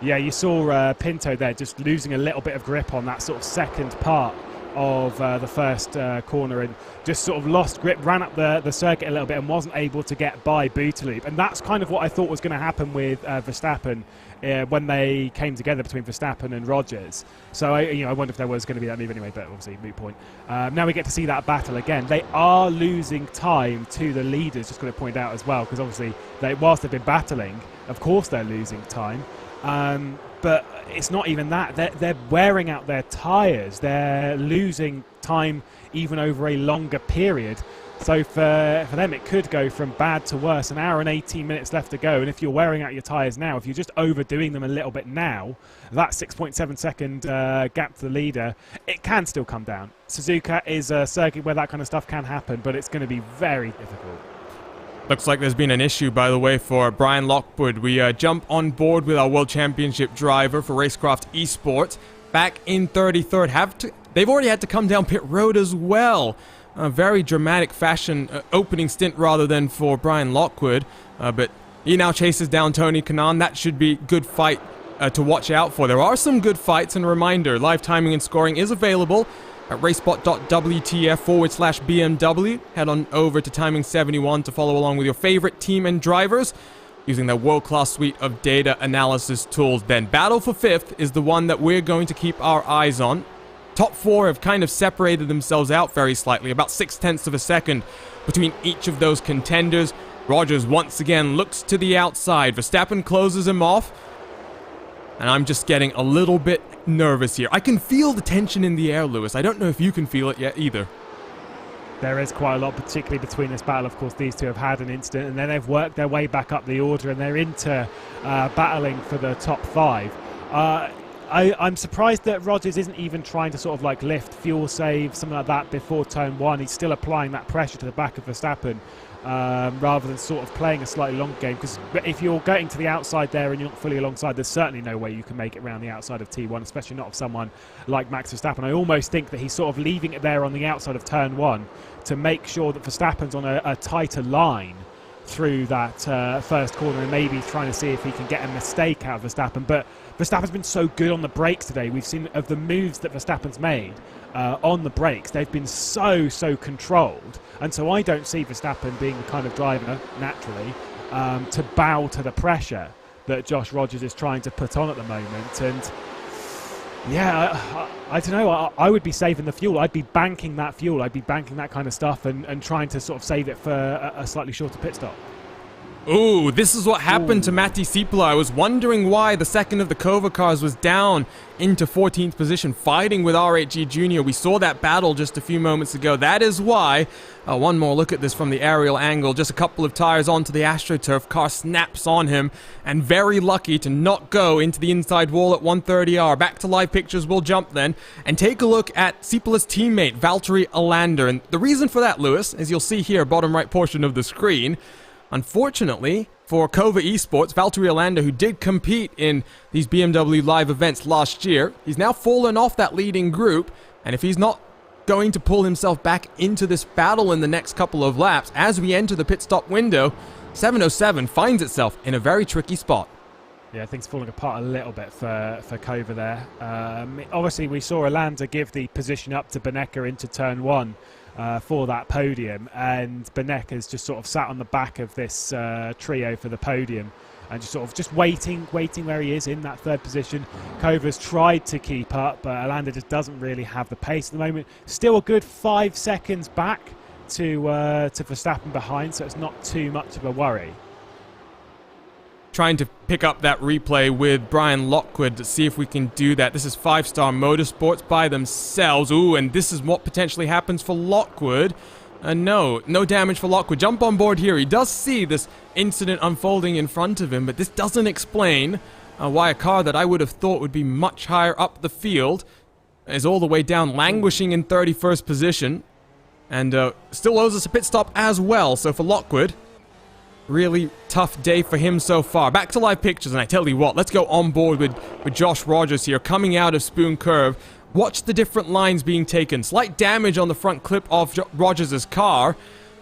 Yeah, you saw Pinto there just losing a little bit of grip on that sort of second part of the first corner, and just sort of lost grip, ran up the circuit a little bit and wasn't able to get by Booteloop. And that's kind of what I thought was going to happen with Verstappen when they came together between Verstappen and Rogers. So I wonder if there was going to be that move anyway, but obviously moot point. Now we get to see that battle again. They are losing time to the leaders, just going to point out as well, because obviously whilst they've been battling, of course they're losing time. But it's not even that. They're wearing out their tyres. They're losing time even over a longer period. So for them, it could go from bad to worse. An hour and 18 minutes left to go. And if you're wearing out your tyres now, if you're just overdoing them a little bit now, that 6.7 second gap to the leader, it can still come down. Suzuka is a circuit where that kind of stuff can happen, but it's going to be very difficult. Looks like there's been an issue, by the way, for Brian Lockwood. We jump on board with our World Championship driver for Racecraft Esports. Back in 33rd. They've already had to come down pit road as well. A very dramatic fashion opening stint rather than for Brian Lockwood. But he now chases down Tony Kanaan. That should be good fight to watch out for. There are some good fights, and a reminder, live timing and scoring is available at RaceSpot.WTF/BMW. Head on over to Timing 71 to follow along with your favorite team and drivers using their world-class suite of data analysis tools. Then Battle for 5th is the one that we're going to keep our eyes on. Top 4 have kind of separated themselves out very slightly, about 0.6 of a second between each of those contenders. Rogers once again looks to the outside. Verstappen closes him off, and I'm just getting a little bit nervous here. I can feel the tension in the air, Lewis. I don't know if you can feel it yet either. There is quite a lot, particularly between this battle. Of course, these two have had an incident, and then they've worked their way back up the order, and they're into battling for the top 5. I'm surprised that Rogers isn't even trying to sort of like lift, fuel save, something like that before turn 1. He's still applying that pressure to the back of Verstappen rather than sort of playing a slightly longer game. Because if you're getting to the outside there and you're not fully alongside, there's certainly no way you can make it around the outside of T1, especially not of someone like Max Verstappen. I almost think that he's sort of leaving it there on the outside of turn 1 to make sure that Verstappen's on a tighter line through that first corner and maybe trying to see if he can get a mistake out of Verstappen. But Verstappen's been so good on the brakes today. We've seen of the moves that Verstappen's made on the brakes, they've been so controlled. And so I don't see Verstappen being the kind of driver, naturally, to bow to the pressure that Josh Rogers is trying to put on at the moment. And yeah, I don't know. I would be saving the fuel. I'd be banking that fuel. I'd be banking that kind of stuff and trying to sort of save it for a slightly shorter pit stop. Ooh, this is what happened to Matti Sipula. I was wondering why the second of the Kova cars was down into 14th position, fighting with R8G Jr. We saw that battle just a few moments ago. That is why, one more look at this from the aerial angle, just a couple of tires onto the AstroTurf, car snaps on him, and very lucky to not go into the inside wall at 130R. Back to live pictures, we'll jump then, and take a look at Sipula's teammate, Valtteri Alander. And the reason for that, Lewis, as you'll see here, bottom right portion of the screen, unfortunately, for Kova Esports, Valtteri Alander, who did compete in these BMW Live events last year, he's now fallen off that leading group, and if he's not going to pull himself back into this battle in the next couple of laps, as we enter the pit stop window, 707 finds itself in a very tricky spot. Yeah, things falling apart a little bit for Kova there. Obviously, we saw Alander give the position up to Benecca into turn one for that podium, and Benecca's just sort of sat on the back of this trio for the podium and just waiting where he is in that third position. Kova's tried to keep up, but Alander just doesn't really have the pace at the moment. Still a good 5 seconds back to Verstappen behind, so it's not too much of a worry. Trying to pick up that replay with Brian Lockwood to see if we can do that. This is 5-Star Motorsports by themselves. Ooh, and this is what potentially happens for Lockwood. No damage for Lockwood. Jump on board here. He does see this incident unfolding in front of him, but this doesn't explain why a car that I would have thought would be much higher up the field is all the way down, languishing in 31st position, and still owes us a pit stop as well. So for Lockwood, really tough day for him so far. Back to live pictures, and I tell you what, let's go on board with Josh Rogers here, coming out of Spoon Curve. Watch the different lines being taken. Slight damage on the front clip of Rogers' car.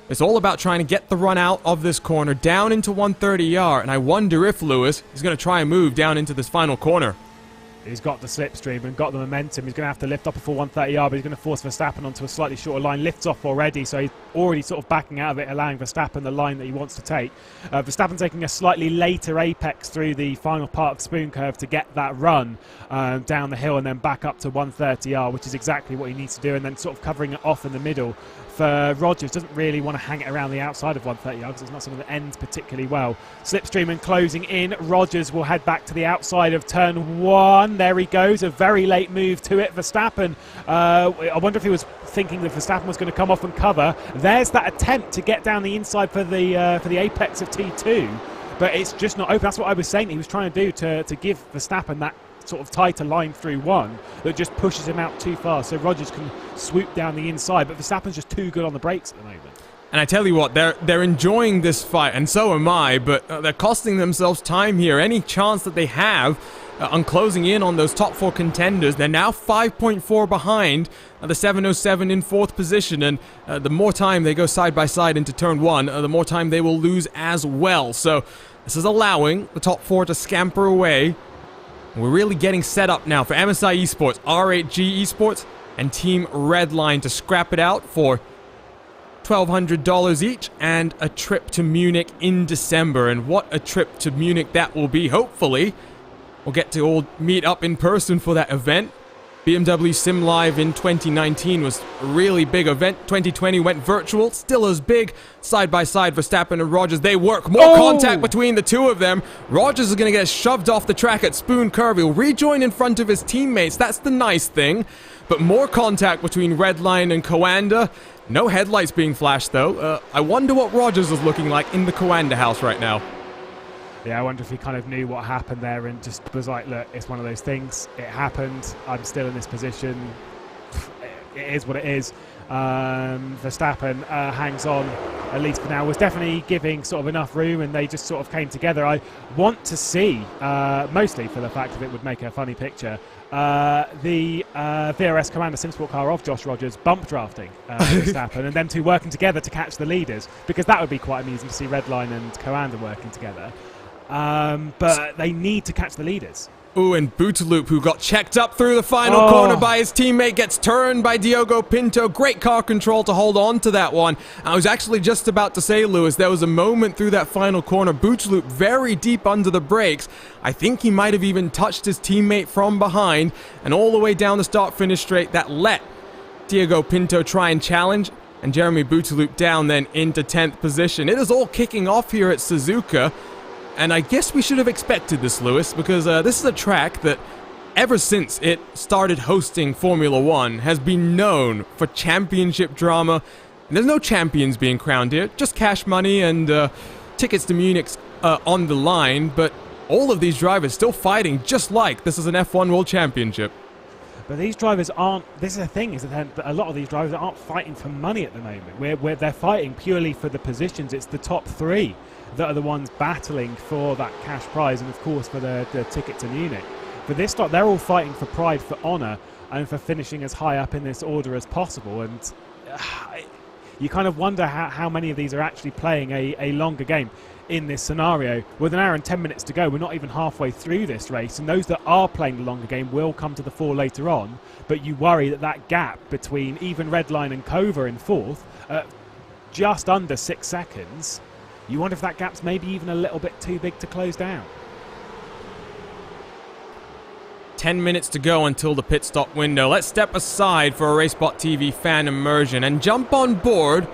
It's all about trying to get the run out of this corner, down into 130R, and I wonder if Lewis is going to try and move down into this final corner. He's got the slipstream and got the momentum. He's going to have to lift up a full 130R, but he's going to force Verstappen onto a slightly shorter line. Lifts off already, so he's already sort of backing out of it, allowing Verstappen the line that he wants to take. Verstappen taking a slightly later apex through the final part of Spoon Curve to get that run down the hill and then back up to 130R, which is exactly what he needs to do, and then sort of covering it off in the middle. For Rogers, doesn't really want to hang it around the outside of 130R because it's not something that ends particularly well. Slipstream and closing in. Rogers will head back to the outside of turn one. There he goes, a very late move to it. Verstappen, I wonder if he was thinking that Verstappen was going to come off and cover. There's that attempt to get down the inside for the apex of T2, but it's just not open. That's what I was saying that he was trying to do to give Verstappen that sort of tighter line through one that just pushes him out too far, so Rogers can swoop down the inside, but Verstappen's just too good on the brakes at the moment. And I tell you what, they're enjoying this fight, and so am I, but they're costing themselves time here. Any chance that they have on closing in on those top four contenders, they're now 5.4 behind the 707 in fourth position, and the more time they go side by side into turn one, the more time they will lose as well. So this is allowing the top four to scamper away. We're really getting set up now for MSI Esports, R8G Esports, and Team Redline to scrap it out for $1,200 each and a trip to Munich in December. And what a trip to Munich that will be. Hopefully, we'll get to all meet up in person for that event. BMW Sim Live in 2019 was a really big event. 2020 went virtual, still as big. Side by side, Verstappen and Rogers, they work. More contact between the two of them. Rogers is going to get shoved off the track at Spoon Curve. He'll rejoin in front of his teammates. That's the nice thing. But more contact between Redline and Coanda. No headlights being flashed, though. I wonder what Rogers is looking like in the Coanda house right now. Yeah, I wonder if he kind of knew what happened there and just was like, look, it's one of those things. It happened. I'm still in this position. It is what it is. Verstappen hangs on at least for now, was definitely giving sort of enough room, and they just sort of came together. I want to see, mostly for the fact that it would make a funny picture, the VRS Commander Simsport car of Josh Rogers bump drafting Verstappen, and them two working together to catch the leaders, because that would be quite amusing to see Redline and Commander working together. But they need to catch the leaders. Ooh, and Boutaloop, who got checked up through the final corner by his teammate, gets turned by Diogo Pinto. Great car control to hold on to that one. I was actually just about to say, Lewis, there was a moment through that final corner, Boutaloop very deep under the brakes. I think he might have even touched his teammate from behind, and all the way down the start-finish straight, that let Diogo Pinto try and challenge, and Jeremy Boutaloop down then into 10th position. It is all kicking off here at Suzuka. And I guess we should have expected this, Lewis, because this is a track that, ever since it started hosting Formula One, has been known for championship drama. And there's no champions being crowned here, just cash money and tickets to Munich on the line. But all of these drivers still fighting just like this is an F1 World Championship. But these drivers aren't, this is the thing, is that a lot of these drivers aren't fighting for money at the moment. Where they're fighting purely for the positions. It's the top three that are the ones battling for that cash prize, and of course for the ticket to Munich. For this start, they're all fighting for pride, for honour, and for finishing as high up in this order as possible. And you kind of wonder how many of these are actually playing a longer game in this scenario. With an hour and 10 minutes to go, we're not even halfway through this race, and those that are playing the longer game will come to the fore later on. But you worry that that gap between even Redline and Kova in fourth, just under 6 seconds, you wonder if that gap's maybe even a little bit too big to close down. 10 minutes to go until the pit stop window. Let's step aside for a RaceSpotTV fan immersion and jump on board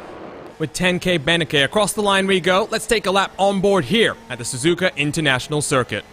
with 10K Beneke. Across the line we go. Let's take a lap on board here at the Suzuka International Circuit.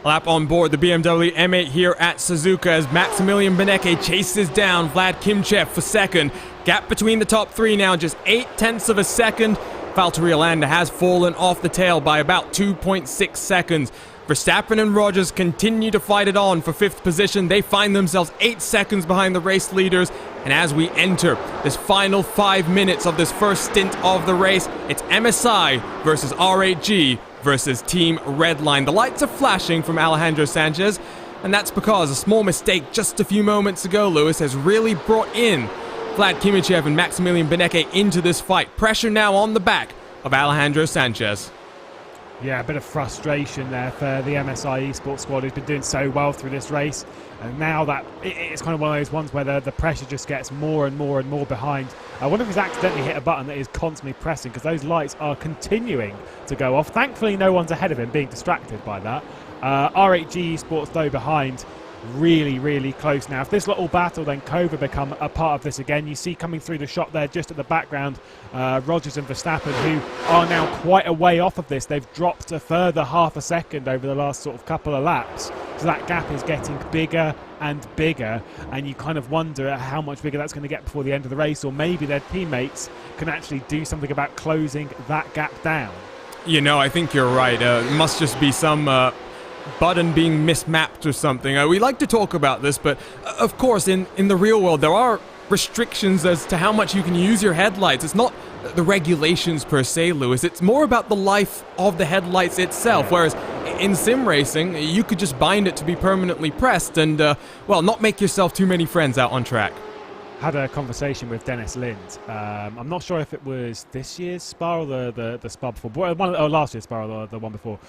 Lap on board the BMW M8 here at Suzuka as Maximilian Beneke chases down Vlad Kimchev for second. Gap between the top three now just 0.8 of a second. Valtteri Alander has fallen off the tail by about 2.6 seconds. Verstappen and Rogers continue to fight it on for fifth position. They find themselves 8 seconds behind the race leaders. And as we enter this final 5 minutes of this first stint of the race, it's MSI versus R8G versus Team Redline. The lights are flashing from Alejandro Sanchez, and that's because a small mistake just a few moments ago, Lewis, has really brought in Vlad Kimchev and Maximilian Beneke into this fight. Pressure now on the back of Alejandro Sanchez. Yeah, a bit of frustration there for the MSI esports squad, who's been doing so well through this race. And now that it's kind of one of those ones where the pressure just gets more and more and more behind. I wonder if he's accidentally hit a button that is constantly pressing, because those lights are continuing to go off. Thankfully, no one's ahead of him being distracted by that. R8G esports, though, behind really, really close now. If this little battle, then Kova become a part of this again. You see coming through the shot there, just at the background, Rogers and Verstappen, who are now quite a way off of this. They've dropped a further half a second over the last sort of couple of laps. So that gap is getting bigger and bigger, and you kind of wonder how much bigger that's going to get before the end of the race, or maybe their teammates can actually do something about closing that gap down. You know, I think you're right. It must just be some button being mismapped or something. We like to talk about this, but of course, in the real world, there are restrictions as to how much you can use your headlights. It's not the regulations per se, Lewis. It's more about the life of the headlights itself, whereas in sim racing, you could just bind it to be permanently pressed and, well, not make yourself too many friends out on track. Had a conversation with Dennis Lind. I'm not sure if it was this year's Spa or the Spa before. Last year's Spa or the one before.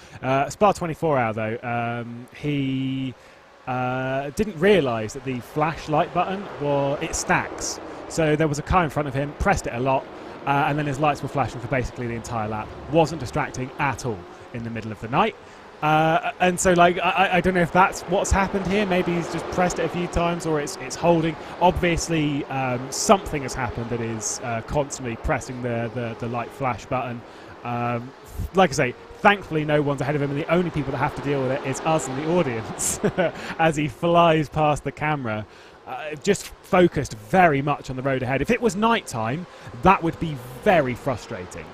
Spa 24 hour, though, he didn't realise that the flashlight button, it stacks. So there was a car in front of him, pressed it a lot, and then his lights were flashing for basically the entire lap. Wasn't distracting at all in the middle of the night. And so, like, I don't know if that's what's happened here. Maybe he's just pressed it a few times, or it's holding. Obviously, something has happened that is constantly pressing the light flash button. Like I say, thankfully no one's ahead of him, and the only people that have to deal with it is us and the audience as he flies past the camera. Just focused very much on the road ahead. If it was nighttime, that would be very frustrating.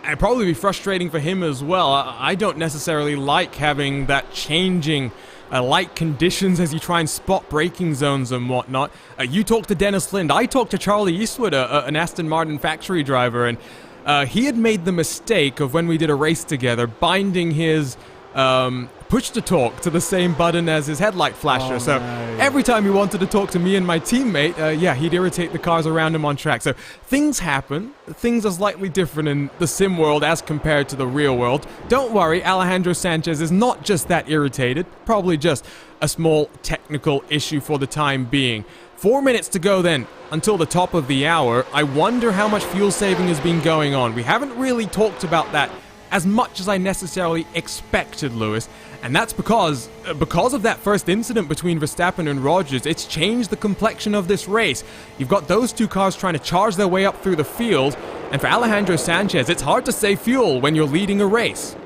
It'd probably be frustrating for him as well. I don't necessarily like having that changing light conditions as you try and spot braking zones and whatnot. You talked to Dennis Lind. I talked to Charlie Eastwood, an Aston Martin factory driver, and he had made the mistake of, when we did a race together, binding his push-to-talk to the same button as his headlight flasher. So every time he wanted to talk to me and my teammate, he'd irritate the cars around him on track. So things happen. Things are slightly different in the sim world as compared to the real world. Don't worry, Alejandro Sanchez is not just that irritated. Probably just a small technical issue for the time being. 4 minutes to go then until the top of the hour. I wonder how much fuel saving has been going on. We haven't really talked about that as much as I necessarily expected, Lewis. And that's because of that first incident between Verstappen and Rogers. It's changed the complexion of this race. You've got those two cars trying to charge their way up through the field, and for Alejandro Sanchez, it's hard to save fuel when you're leading a race.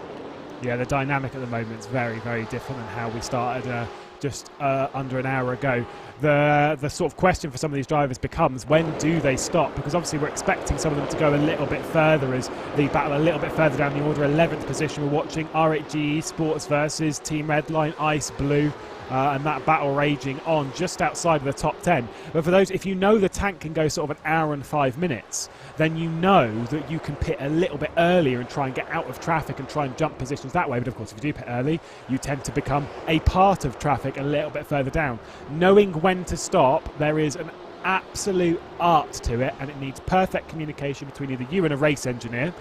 Yeah, the dynamic at the moment is very, very different than how we started just under an hour ago. The sort of question for some of these drivers becomes, when do they stop? Because obviously we're expecting some of them to go a little bit further as they battle a little bit further down the order. 11th position, we're watching R8 GE Sports versus Team Redline Ice Blue, and that battle raging on just outside of the top 10. But for those, if you know the tank can go sort of an hour and 5 minutes, then you know that you can pit a little bit earlier and try and get out of traffic and try and jump positions that way. But of course, if you do pit early, you tend to become a part of traffic a little bit further down. Knowing when to stop, there is an absolute art to it, and it needs perfect communication between either you and a race engineer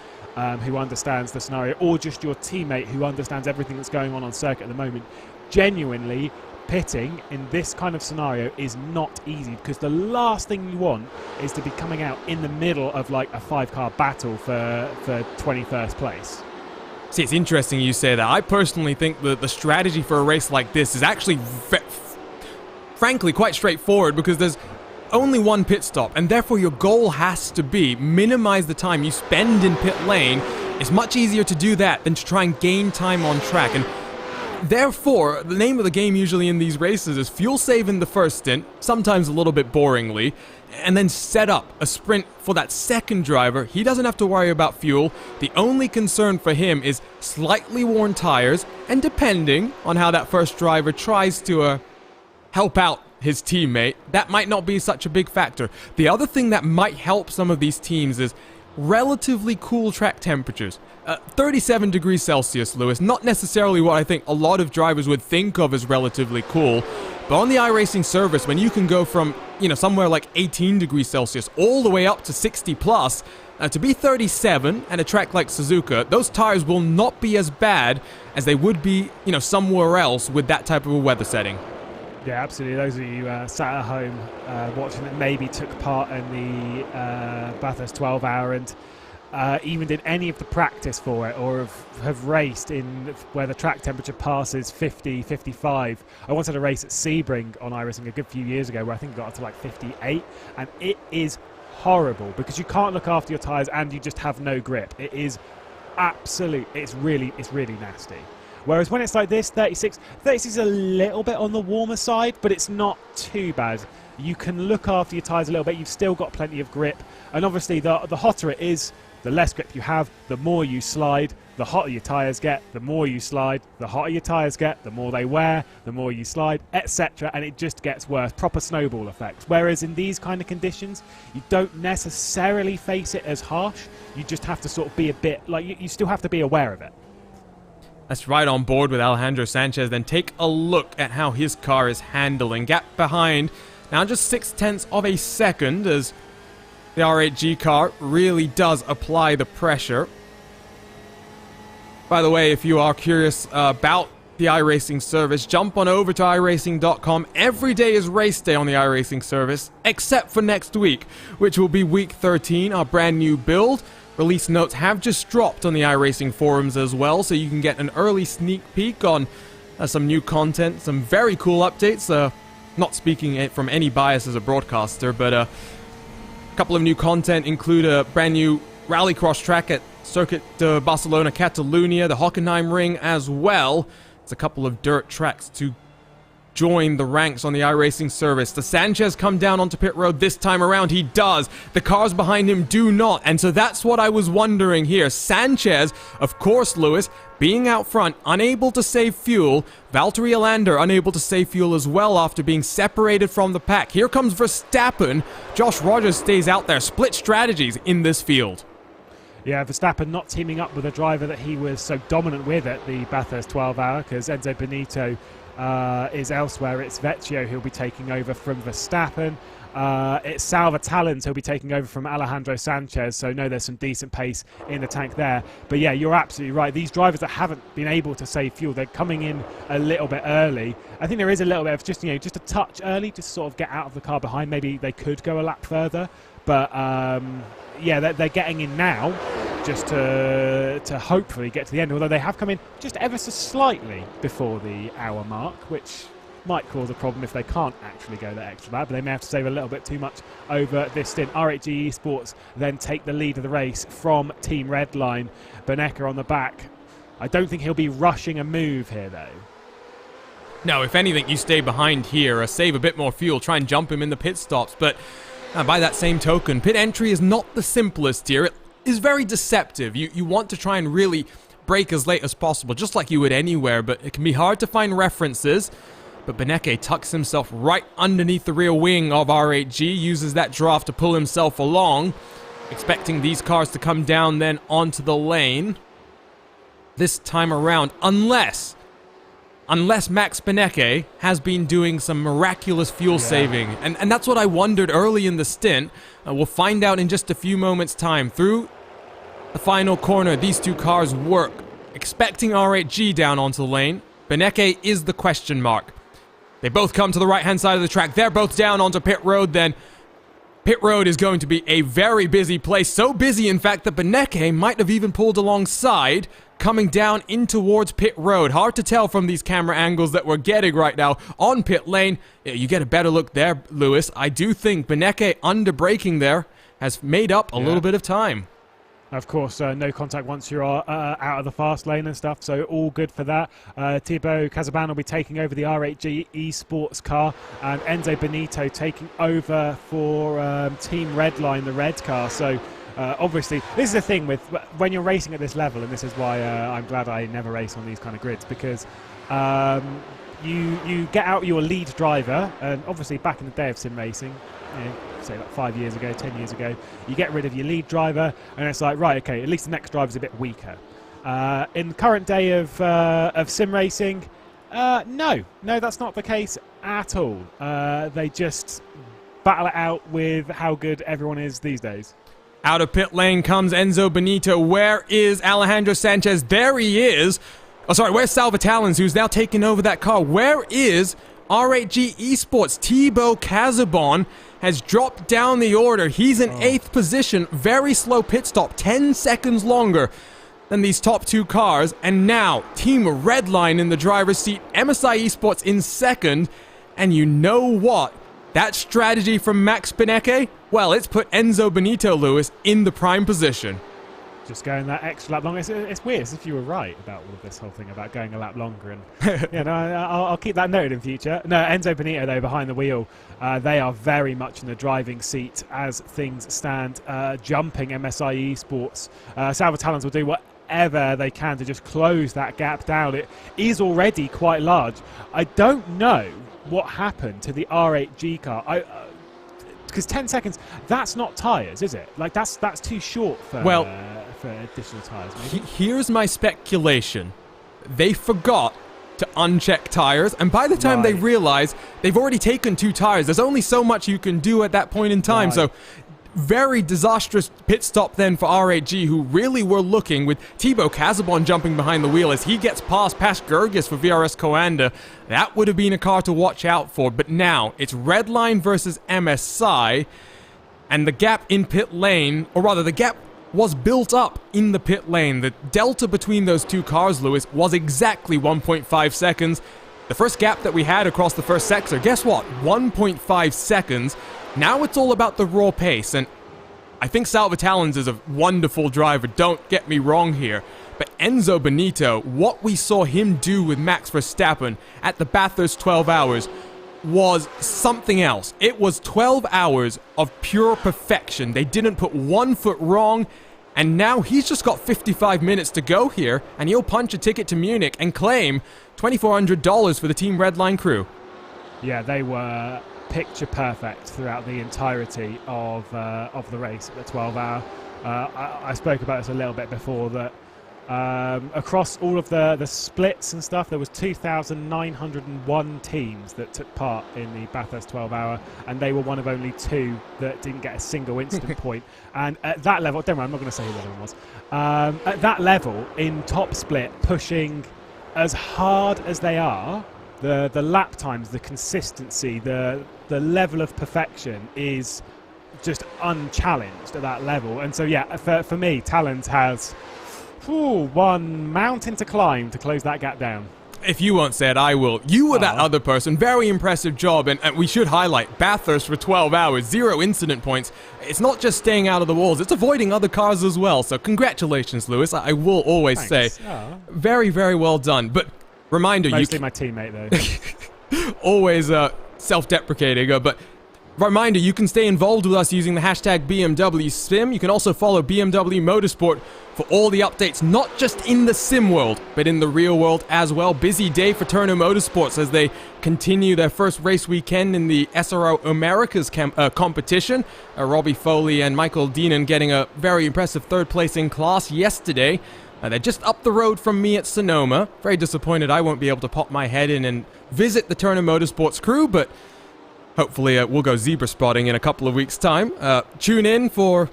who understands the scenario, or just your teammate who understands everything that's going on circuit at the moment. Genuinely, pitting in this kind of scenario is not easy, because the last thing you want is to be coming out in the middle of like a 5-car battle for 21st place. See, it's interesting you say that. I personally think that the strategy for a race like this is actually frankly quite straightforward, because there's only one pit stop, and therefore your goal has to be minimize the time you spend in pit lane. It's much easier to do that than to try and gain time on track, and therefore the name of the game usually in these races is fuel save in the first stint, sometimes a little bit boringly, and then set up a sprint for that second driver. He doesn't have to worry about fuel. The only concern for him is slightly worn tires, and depending on how that first driver tries to help out his teammate, that might not be such a big factor. The other thing that might help some of these teams is relatively cool track temperatures. 37 degrees Celsius, Lewis, not necessarily what I think a lot of drivers would think of as relatively cool, but on the iRacing service, when you can go from, somewhere like 18 degrees Celsius all the way up to 60 plus, to be 37 and a track like Suzuka, those tires will not be as bad as they would be, somewhere else with that type of a weather setting. Yeah, absolutely. Those of you sat at home watching that maybe took part in the Bathurst 12 hour, and even did any of the practice for it or have raced in where the track temperature passes 50, 55. I once had a race at Sebring on iRacing a good few years ago where I think it got up to like 58, and it is horrible because you can't look after your tyres and you just have no grip. It is it's really nasty. Whereas when it's like this, 36 is a little bit on the warmer side, but it's not too bad. You can look after your tyres a little bit. You've still got plenty of grip, and obviously the hotter it is, the less grip you have, the more you slide. The hotter your tyres get, the more you slide. The hotter your tyres get, the more they wear, the more you slide, etc. And it just gets worse. Proper snowball effect. Whereas in these kind of conditions, you don't necessarily face it as harsh. You just have to sort of be a bit, like, you still have to be aware of it. That's right on board with Alejandro Sanchez. Then take a look at how his car is handling. Gap behind, now just 0.6 of a second as the R8G car really does apply the pressure. By the way, if you are curious about the iRacing service, jump on over to iRacing.com. Every day is race day on the iRacing service, except for next week, which will be week 13, our brand new build. Release notes have just dropped on the iRacing forums as well, so you can get an early sneak peek on some new content, some very cool updates. Not speaking it from any bias as a broadcaster, but a couple of new content include a brand new rallycross track at Circuit de Barcelona Catalunya, the Hockenheim Ring as well. It's a couple of dirt tracks to join the ranks on the iRacing service. Does Sanchez come down onto pit road this time around? He does. The cars behind him do not. And so that's what I was wondering here. Sanchez, of course, Lewis, being out front, unable to save fuel. Valtteri Alander unable to save fuel as well after being separated from the pack. Here comes Verstappen. Josh Rogers stays out there. Split strategies in this field. Yeah, Verstappen not teaming up with a driver that he was so dominant with at the Bathurst 12 hour, because Enzo Benito is elsewhere. It's Vecchio who'll be taking over from Verstappen. It's Salva Talent who'll be taking over from Alejandro Sanchez, so no, there's some decent pace in the tank there. But yeah, you're absolutely right. These drivers that haven't been able to save fuel, they're coming in a little bit early. I think there is a little bit of just a touch early, just sort of get out of the car behind. Maybe they could go a lap further, but yeah, they're getting in now just to hopefully get to the end, although they have come in just ever so slightly before the hour mark, which might cause a problem if they can't actually go that extra lap, but they may have to save a little bit too much over this stint. R8G Esports then take the lead of the race from Team Redline. Benecker on the back. I don't think he'll be rushing a move here, though. No, if anything, you stay behind here, save a bit more fuel, try and jump him in the pit stops, but by that same token, pit entry is not the simplest here. It is very deceptive. You want to try and really brake as late as possible, just like you would anywhere, but it can be hard to find references. But Beneke tucks himself right underneath the rear wing of R8G, uses that draft to pull himself along, expecting these cars to come down then onto the lane. This time around, unless Max Beneke has been doing some miraculous fuel saving. And that's what I wondered early in the stint. We'll find out in just a few moments' time. Through the final corner, these two cars work, expecting R8G down onto the lane. Beneke is the question mark. They both come to the right-hand side of the track. They're both down onto pit road then. Pit road is going to be a very busy place. So busy, in fact, that Beneke might have even pulled alongside, coming down in towards pit road. Hard to tell from these camera angles that we're getting right now on pit lane. You get a better look there, Lewis. I do think Beneke under braking there has made up a little bit of time. Of course, no contact once you're out of the fast lane and stuff, so all good for that. Thibaut Casaban will be taking over the R8G Esports car, and Enzo Benito taking over for Team Redline, the red car. So obviously, this is the thing with when you're racing at this level, and this is why I'm glad I never race on these kind of grids, because you get out your lead driver, and obviously back in the day of sim racing, say like 5 years ago, 10 years ago, you get rid of your lead driver, and it's like, right, okay, at least the next driver's a bit weaker. In the current day of sim racing, no, that's not the case at all. They just battle it out with how good everyone is these days. Out of pit lane comes Enzo Benito. Where is Alejandro Sanchez? There he is. Oh, sorry, where's Salva Talens, who's now taken over that car? Where is R8G Esports? Thibaut Casabon has dropped down the order. He's in 8th position. Very slow pit stop, 10 seconds longer than these top 2 cars. And now, Team Redline in the driver's seat, MSI Esports in 2nd. And you know what? That strategy from Max Benecke, well, it's put Enzo Benito, Lewis, in the prime position. Just going that extra lap longer. It's weird, as if you were right about all of this whole thing about going a lap longer. And yeah, no, I'll keep that noted in future. No, Enzo Benito, though, behind the wheel, they are very much in the driving seat as things stand, jumping MSI Esports. Salva Talons will do whatever they can to just close that gap down. It is already quite large. I don't know what happened to the R8 G car. Because 10 seconds, that's not tyres, is it? Like, that's too short for additional tyres, maybe. Here's my speculation. They forgot to uncheck tyres, and by the time they realize they've already taken 2 tyres, there's only so much you can do at that point in time. So very disastrous pit stop then for R8G, who really were looking, with Thibaut Casabon jumping behind the wheel as he gets past Gergis for VRS Coanda. That would have been a car to watch out for, but now it's Redline versus MSI, and the gap in pit lane, or rather the gap was built up in the pit lane. The delta between those 2 cars, Lewis, was exactly 1.5 seconds. The first gap that we had across the first sector, guess what? 1.5 seconds. Now it's all about the raw pace, and I think Salva Talons is a wonderful driver, don't get me wrong here, but Enzo Benito, what we saw him do with Max Verstappen at the Bathurst 12 Hours was something else. It was 12 hours of pure perfection. They didn't put 1 foot wrong, and now he's just got 55 minutes to go here, and he'll punch a ticket to Munich and claim $2,400 for the Team Redline crew. Yeah, they were picture perfect throughout the entirety of the race at the 12-hour. I spoke about this a little bit before, that across all of the splits and stuff, there was 2,901 teams that took part in the Bathurst 12-hour, and they were one of only 2 that didn't get a single instant point. And at that level, don't worry, I'm not going to say who the other one was. At that level, in top split, pushing as hard as they are, the lap times, the consistency, the level of perfection is just unchallenged at that level. And so, yeah, for me, Talons has one mountain to climb to close that gap down. If you won't say it, I will. You were that other person. Very impressive job. And we should highlight Bathurst for 12 hours, 0 incident points. It's not just staying out of the walls, it's avoiding other cars as well. So congratulations, Lewis. I will always say. Very, very well done. But reminder, mostly my teammate, though. Always self-deprecating, but reminder, you can stay involved with us using the hashtag BMW Sim. You can also follow BMW Motorsport for all the updates, not just in the sim world, but in the real world as well. Busy day for Turner Motorsports as they continue their first race weekend in the SRO Americas competition. Robbie Foley and Michael Deenan getting a very impressive 3rd place in class yesterday. They're just up the road from me at Sonoma. Very disappointed I won't be able to pop my head in and visit the Turner Motorsports crew, but hopefully we'll go zebra spotting in a couple of weeks' time. Tune in for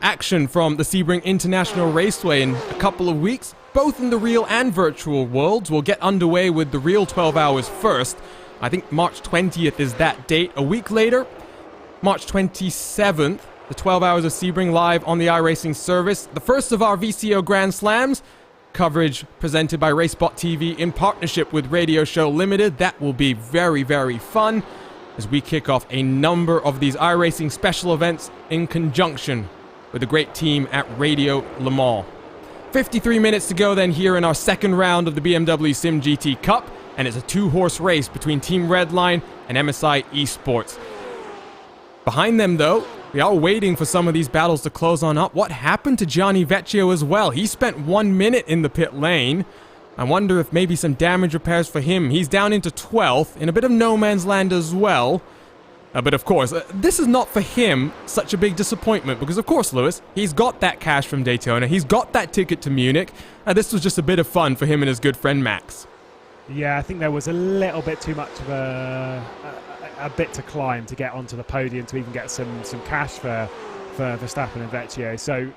action from the Sebring International Raceway in a couple of weeks, both in the real and virtual worlds. We'll get underway with the real 12 hours first. I think March 20th is that date. A week later, March 27th, the 12 hours of Sebring live on the iRacing service. The first of our VCO Grand Slams. Coverage presented by RaceSpotTV in partnership with Radio Show Limited. That will be very, very fun as we kick off a number of these iRacing special events in conjunction with a great team at Radio Le Mans. 53 minutes to go then here in our 2nd round of the BMW SIM GT Cup, and it's a 2-horse race between Team Redline and MSI Esports. Behind them, though, we are waiting for some of these battles to close on up. What happened to Gianni Vecchio as well? He spent 1 minute in the pit lane. I wonder if maybe some damage repairs for him. He's down into 12th, in a bit of no man's land as well. But of course, this is not for him such a big disappointment, because of course, Lewis, he's got that cash from Daytona. He's got that ticket to Munich. This was just a bit of fun for him and his good friend Max. Yeah, I think there was a little bit too much of a bit to climb to get onto the podium to even get some cash for Verstappen and Vecchio. So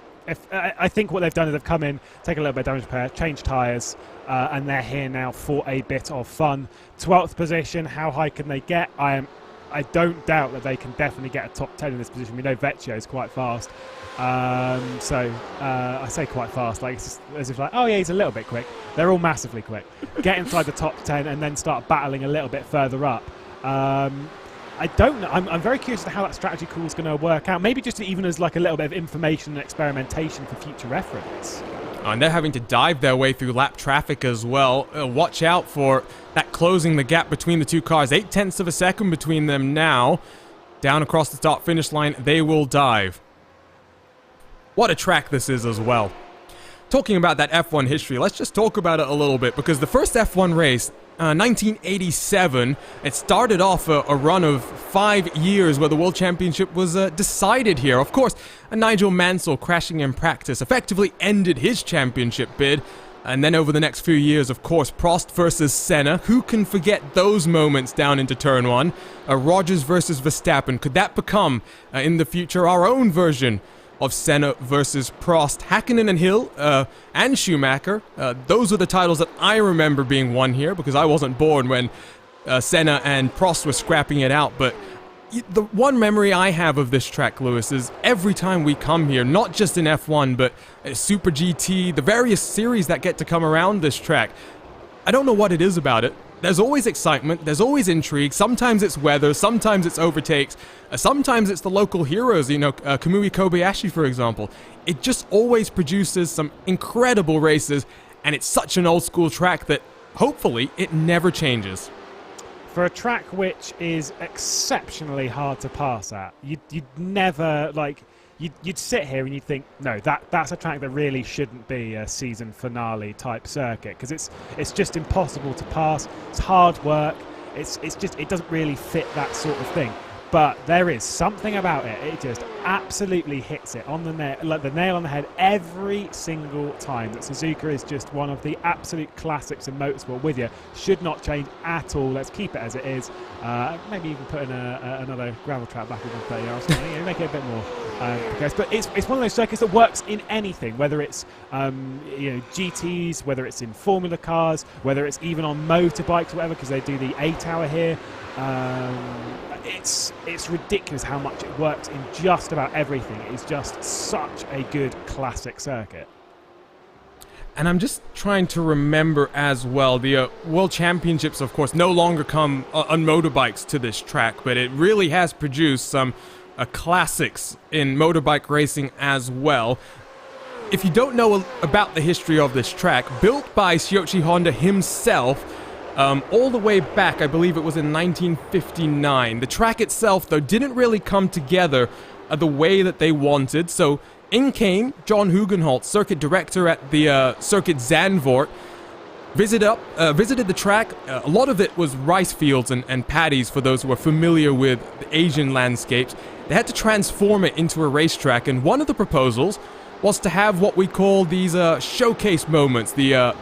I think what they've done is they've come in, taken a little bit of damage repair, changed tyres, and they're here now for a bit of fun. 12th position, how high can they get? I am I don't doubt that they can definitely get a top 10 in this position. We know Vecchio is quite fast. I say quite fast, like it's just as if like, oh yeah, he's a little bit quick. They're all massively quick. Get inside the top 10 and then start battling a little bit further up. I don't know. I'm very curious as to how that strategy call is going to work out. Maybe just even as like a little bit of information and experimentation for future reference. And they're having to dive their way through lap traffic as well. Watch out for that closing the gap between the two cars. 0.8 of a second between them now. Down across the start-finish line, they will dive. What a track this is as well. Talking about that F1 history, let's just talk about it a little bit, because the first F1 race, 1987, it started off a run of 5 years where the World Championship was decided here. Of course, Nigel Mansell crashing in practice effectively ended his championship bid. And then over the next few years, of course, Prost versus Senna. Who can forget those moments down into turn 1? Rogers versus Verstappen. Could that become, in the future, our own version of Senna versus Prost? Hakkinen and Hill and Schumacher, those are the titles that I remember being won here, because I wasn't born when Senna and Prost were scrapping it out. But the one memory I have of this track, Lewis, is every time we come here, not just in F1, but Super GT, the various series that get to come around this track, I don't know what it is about it. There's always excitement, there's always intrigue. Sometimes it's weather, sometimes it's overtakes, sometimes it's the local heroes, you know, Kamui Kobayashi, for example. It just always produces some incredible races, and it's such an old school track that hopefully it never changes. For a track which is exceptionally hard to pass at, you'd never, like, you'd sit here and you'd think, no, that's a track that really shouldn't be a season finale type circuit, because it's just impossible to pass. It's hard work. It's just, it doesn't really fit that sort of thing. But there is something about it. It just absolutely hits it on the like the nail on the head every single time. That Suzuka is just one of the absolute classics in motorsport. With you, should not change at all. Let's keep it as it is. Maybe even put in another gravel track back in the 30 or something. Make it a bit more. But it's one of those circuits that works in anything, whether it's GTs, whether it's in Formula cars, whether it's even on motorbikes, or whatever, because they do the 8-hour here. It's ridiculous how much it works in just about everything. It is just such a good classic circuit. And I'm just trying to remember as well, the World Championships, of course, no longer come on motorbikes to this track, but it really has produced some classics in motorbike racing as well. If you don't know about the history of this track, built by Shoichi Honda himself, all the way back, I believe it was in 1959. The track itself, though, didn't really come together the way that they wanted. So in came John Hugenholt, circuit director at the circuit Zandvoort, visited the track. A lot of it was rice fields and paddies for those who are familiar with the Asian landscapes. They had to transform it into a racetrack, and one of the proposals was to have what we call these showcase moments, the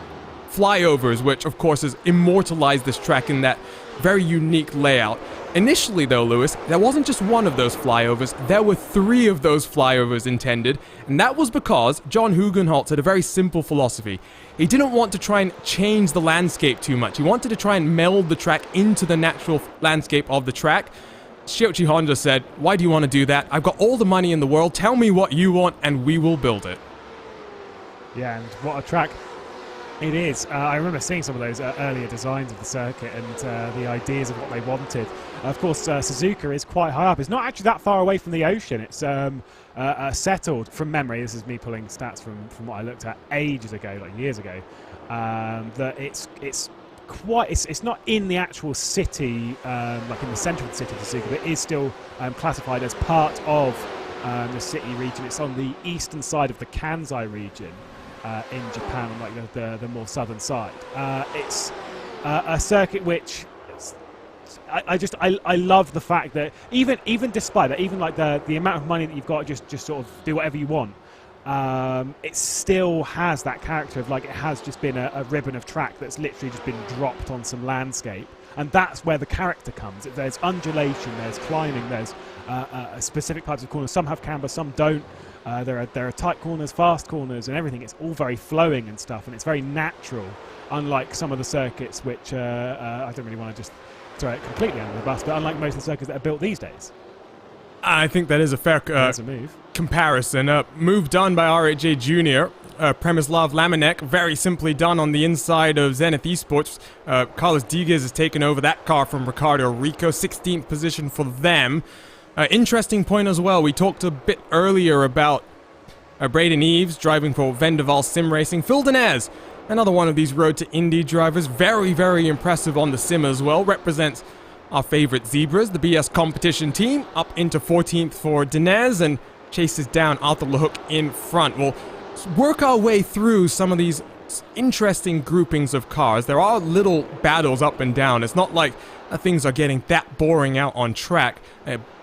flyovers, which of course has immortalized this track in that very unique layout. Initially though, Lewis, there wasn't just one of those flyovers, there were 3 of those flyovers intended, and that was because John Hugenholt had a very simple philosophy. He didn't want to try and change the landscape too much. He wanted to try and meld the track into the natural landscape of the track. Shoichi Honda said, "Why do you want to do that? I've got all the money in the world, tell me what you want and we will build it." Yeah, and what a track it is. I remember seeing some of those earlier designs of the circuit and the ideas of what they wanted. Of course, Suzuka is quite high up. It's not actually that far away from the ocean. It's settled from memory. This is me pulling stats from what I looked at ages ago, like years ago. That it's not in the actual city, like in the centre of the city of Suzuka, but it is still classified as part of the city region. It's on the eastern side of the Kansai region. In Japan, on like the more southern side. It's a circuit which I love the fact that even despite that, even like the amount of money that you've got, just sort of do whatever you want, it still has that character of like it has just been a ribbon of track that's literally just been dropped on some landscape, and that's where the character comes. There's undulation, there's climbing, there's specific types of corners. Some have camber, some don't. There are tight corners, fast corners, and everything. It's all very flowing and stuff, and it's very natural, unlike some of the circuits which I don't really want to just throw it completely under the bus, but unlike most of the circuits that are built these days. I think that is a fair That's a move. comparison. Move done by RHA Jr. Premislav Lamenek, very simply done on the inside of Zenith Esports. Carlos Diguez has taken over that car from Ricardo Rico, 16th position for them. Interesting point as well, we talked a bit earlier about Braden Eves driving for Vendaval Sim Racing. Phil Denez, another one of these Road to Indy drivers, very, very impressive on the sim as well, represents our favorite Zebras, the BS competition team, up into 14th for Denez and chases down Arthur LeHook in front. We'll work our way through some of these interesting groupings of cars. There are little battles up and down. It's not like things are getting that boring out on track.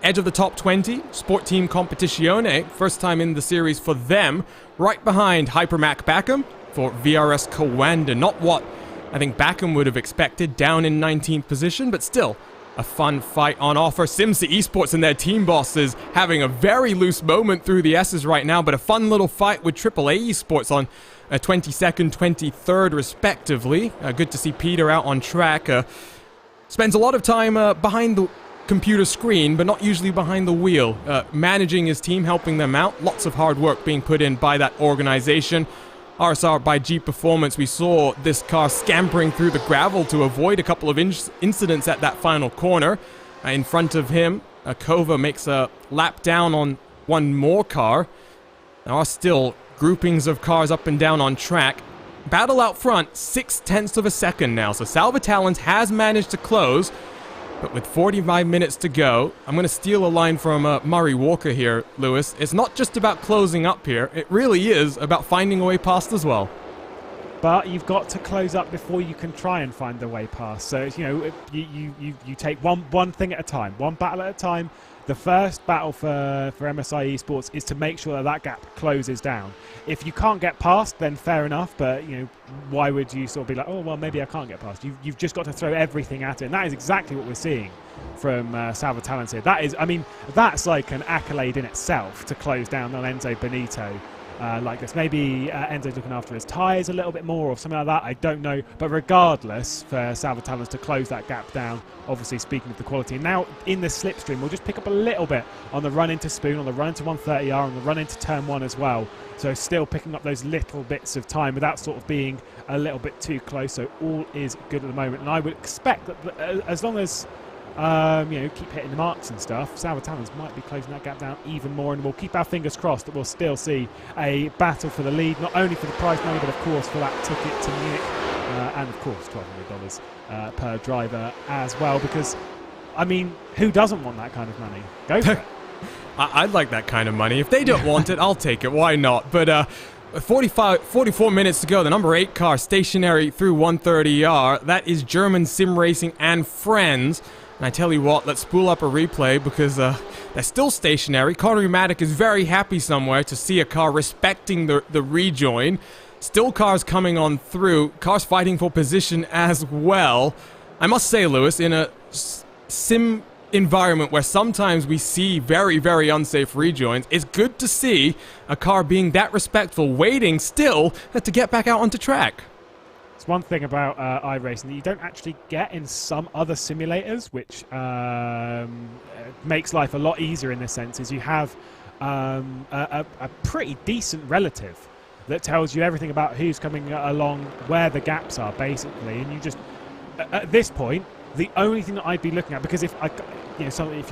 Edge of the top 20, Sport Team Competizione, first time in the series for them, right behind Hypermac Backham for VRS Coanda. Not what I think Backham would have expected, down in 19th position, but still a fun fight on offer. SimCity Esports and their team bosses having a very loose moment through the S's right now, but a fun little fight with AAA Esports on 22nd, 23rd respectively. Good to see Peter out on track. Spends a lot of time behind the computer screen, but not usually behind the wheel. Managing his team, helping them out. Lots of hard work being put in by that organization. RSR by G Performance, we saw this car scampering through the gravel to avoid a couple of incidents at that final corner. In front of him, Kova makes a lap down on one more car. There are still groupings of cars up and down on track. Battle out front, 0.6 of a second now. So Salvatalons has managed to close, but with 45 minutes to go, I'm going to steal a line from Murray Walker here, Lewis. It's not just about closing up here. It really is about finding a way past as well. But you've got to close up before you can try and find the way past. So, you know, you take one thing at a time, one battle at a time. The first battle for MSI Esports is to make sure that that gap closes down. If you can't get past, then fair enough, but, you know, why would you sort of be like, oh, well, maybe I can't get past? You've just got to throw everything at it, and that is exactly what we're seeing from Salvatalons here. That is, I mean, that's like an accolade in itself to close down Lorenzo Benito like this. Maybe Enzo's looking after his tyres a little bit more or something like that, I don't know. But regardless, for Salvatalons to close that gap down, obviously speaking of the quality. And now in the slipstream, we'll just pick up a little bit on the run into Spoon, on the run into 130R, on the run into turn 1 as well. So still picking up those little bits of time without sort of being a little bit too close. So all is good at the moment. And I would expect that as long as you know, keep hitting the marks and stuff, Salvatalons might be closing that gap down even more, and we'll keep our fingers crossed that we'll still see a battle for the lead, not only for the prize money, but of course for that ticket to Munich, and of course $1,200 per driver as well, because, I mean, who doesn't want that kind of money? Go for it. I'd like that kind of money. If they don't want it, I'll take it. Why not? But 44 minutes to go. The number 8 car stationary through 130R. That is German Sim Racing and Friends. And I tell you what, let's spool up a replay because they're still stationary. Connery Maddock is very happy somewhere to see a car respecting the rejoin. Still cars coming on through. Cars fighting for position as well. I must say, Lewis, in a sim environment where sometimes we see very, very unsafe rejoins, it's good to see a car being that respectful, waiting still to get back out onto track. It's one thing about iRacing that you don't actually get in some other simulators, which makes life a lot easier in this sense, is you have a pretty decent relative that tells you everything about who's coming along, where the gaps are, basically, and you just, at this point, the only thing that I'd be looking at, because if I, you know,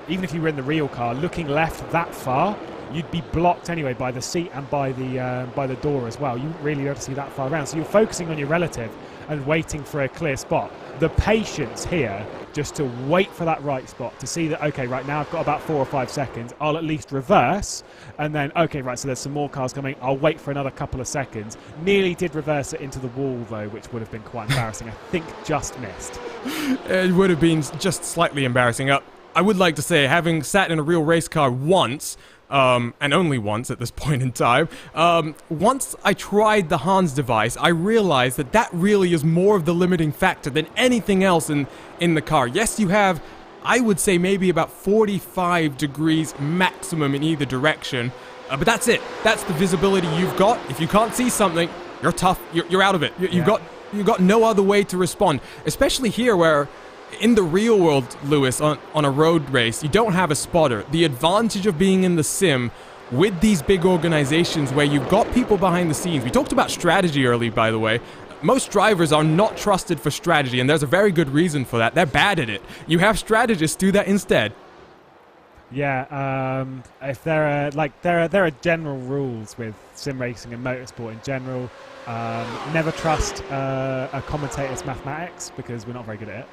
even if you were in the real car, looking left that far, you'd be blocked anyway by the seat and by the door as well. You wouldn't really be able to see that far around. So you're focusing on your relative and waiting for a clear spot. The patience here, just to wait for that right spot, to see that, okay, right now I've got about 4 or 5 seconds, I'll at least reverse, and then, okay, right, so there's some more cars coming, I'll wait for another couple of seconds. Nearly did reverse it into the wall, though, which would have been quite embarrassing. I think just missed. It would have been just slightly embarrassing. I would like to say, having sat in a real race car once, and only once at this point in time, once I tried the Hans device, I realized that that really is more of the limiting factor than anything else in the car. Yes, you have, I would say, maybe about 45 degrees maximum in either direction, but that's it. That's the visibility you've got. If you can't see something, you're tough. You're out of it. You've got no other way to respond, especially here where in the real world, Lewis, on a road race, you don't have a spotter. The advantage of being in the sim with these big organizations where you've got people behind the scenes. We talked about strategy early, by the way. Most drivers are not trusted for strategy, and there's a very good reason for that. They're bad at it. You have strategists do that instead. Yeah, if there are general rules with sim racing and motorsport in general. Never trust a commentator's mathematics because we're not very good at it.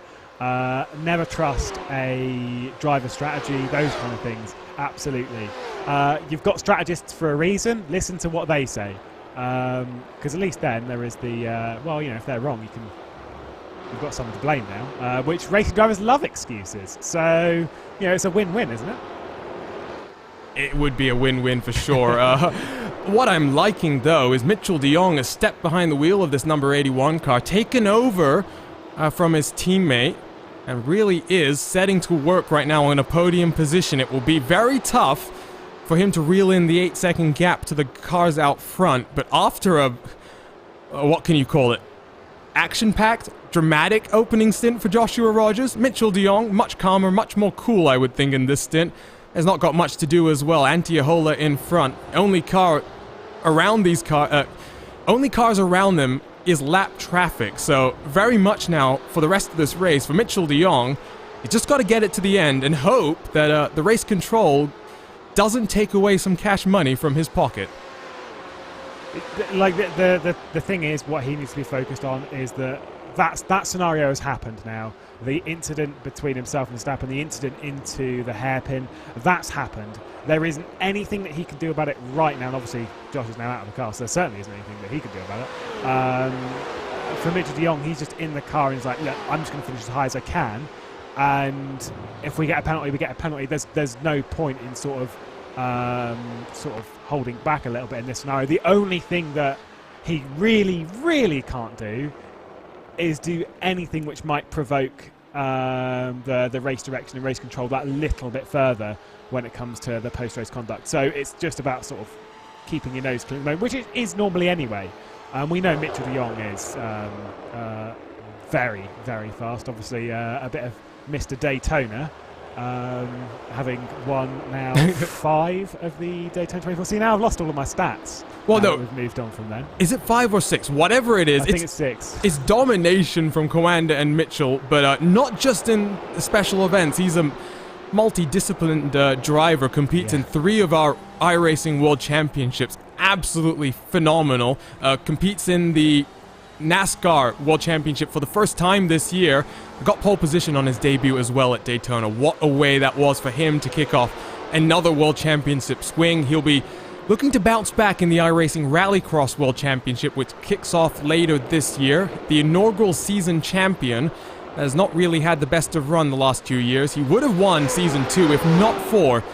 Never trust a driver strategy, those kind of things. Absolutely. You've got strategists for a reason. Listen to what they say, because at least then there is the well, you know, if they're wrong, you've got someone to blame now. Which racing drivers love excuses. So you know, it's a win-win, isn't it? It would be a win-win for sure. What I'm liking, though, is Mitchell de Jong has stepped behind the wheel of this number 81 car, taken over from his teammate, and really is setting to work right now in a podium position. It will be very tough for him to reel in the 8-second gap to the cars out front, but after a what can you call it? Action-packed, dramatic opening stint for Joshua Rogers. Mitchell de Jong, much calmer, much more cool, I would think, in this stint. Has not got much to do as well. Antiohola in front. Only cars around them is lap traffic. So very much now for the rest of this race for Mitchell de Jong, you just got to get it to the end and hope that the race control doesn't take away some cash money from his pocket. Like the thing is, what he needs to be focused on is that scenario has happened now. The incident between himself and Verstappen, the incident into the hairpin, that's happened. There isn't anything that he can do about it right now. And obviously, Josh is now out of the car, so there certainly isn't anything that he can do about it. For Mitchell de Jong, he's just in the car and he's like, look, I'm just going to finish as high as I can. And if we get a penalty, we get a penalty. There's no point in sort of holding back a little bit in this scenario. The only thing that he really, really can't do is do anything which might provoke the race direction and race control that little bit further when it comes to the post-race conduct. So it's just about sort of keeping your nose clean, which it is normally anyway. We know Mitchell de Jong is very, very fast. Obviously, a bit of Mr. Daytona, having won now 5 of the Daytona 24. See, now I've lost all of my stats. Well, no, we've moved on from then. Is it 5 or 6? Whatever it is, I think it's 6. It's domination from Coanda and Mitchell, but not just in special events. He's a multi-disciplined driver, competes in 3 of our iRacing World Championships. Absolutely phenomenal. Competes in the NASCAR World Championship for the first time this year. Got pole position on his debut as well at Daytona. What a way that was for him to kick off another World Championship swing. He'll be looking to bounce back in the iRacing Rallycross World Championship, which kicks off later this year. The inaugural season champion has not really had the best of run the last 2 years. He would have won season 2 if not for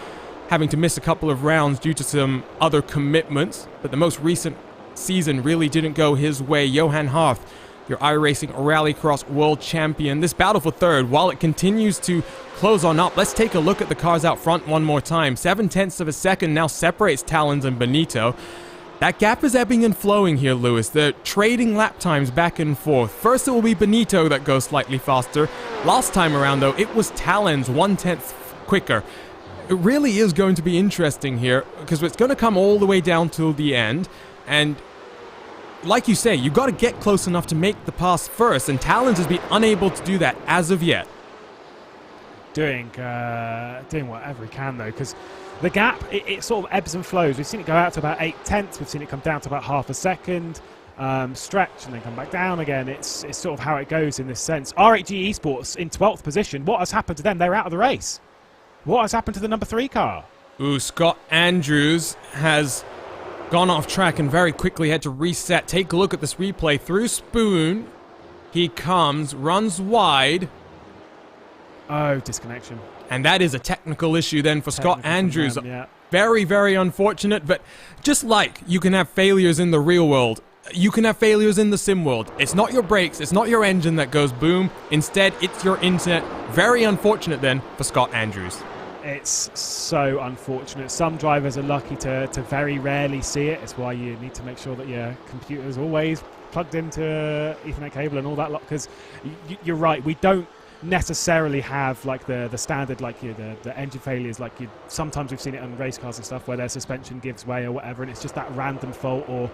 having to miss a couple of rounds due to some other commitments, but the most recent season really didn't go his way. Johan Harth, your iRacing Rallycross World Champion. This battle for third, while it continues to close on up, let's take a look at the cars out front one more time. 0.7 of a second now separates Talons and Benito. That gap is ebbing and flowing here, Lewis. They're trading lap times back and forth. First it will be Benito that goes slightly faster. Last time around, though, it was Talons 1/10 quicker. It really is going to be interesting here because it's going to come all the way down till the end. And like you say, you've got to get close enough to make the pass first, and Talons has been unable to do that as of yet. Doing whatever he can, though, because the gap, it sort of ebbs and flows. We've seen it go out to about 0.8. We've seen it come down to about half a second, stretch, and then come back down again. It's sort of how it goes in this sense. R8G Esports in 12th position. What has happened to them? They're out of the race. What has happened to the number 3 car? Ooh, Scott Andrews has gone off track and very quickly had to reset. Take a look at this replay. Through Spoon, he comes, runs wide. Oh, disconnection. And that is a technical issue then for Scott Andrews. Yeah. Very, very unfortunate, but just like you can have failures in the real world, you can have failures in the sim world. It's not your brakes, it's not your engine that goes boom. Instead, it's your internet. Very unfortunate then for Scott Andrews. It's so unfortunate. Some drivers are lucky to very rarely see it. It's why you need to make sure that your computer's always plugged into Ethernet cable and all that lot, because you're right, we don't necessarily have like the standard, like the engine failures, like sometimes we've seen it on race cars and stuff where their suspension gives way or whatever, and it's just that random fault or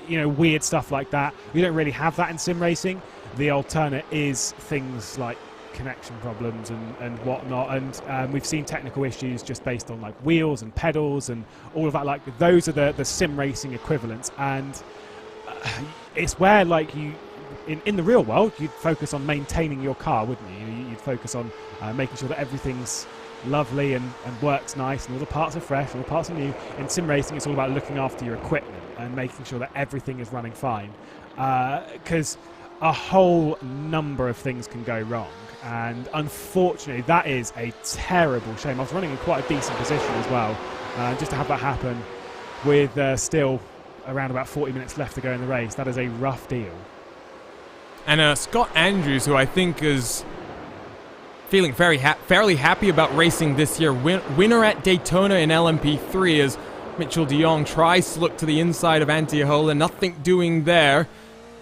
weird stuff like that. We don't really have that in sim racing. The alternate is things like connection problems and whatnot, and we've seen technical issues just based on like wheels and pedals and all of that. Like those are the sim racing equivalents, and it's where like you in the real world you'd focus on maintaining your car, wouldn't you? You'd focus on making sure that everything's lovely and works nice and all the parts are fresh, all the parts are new. In sim racing it's all about looking after your equipment and making sure that everything is running fine, because a whole number of things can go wrong, and unfortunately that is a terrible shame. I was running in quite a decent position as well, just to have that happen with still around about 40 minutes left to go in the race. That is a rough deal. And Scott Andrews, who I think is feeling fairly happy about racing this year, winner at Daytona in LMP3, as Mitchell de Jong tries to look to the inside of Antiola, nothing doing there.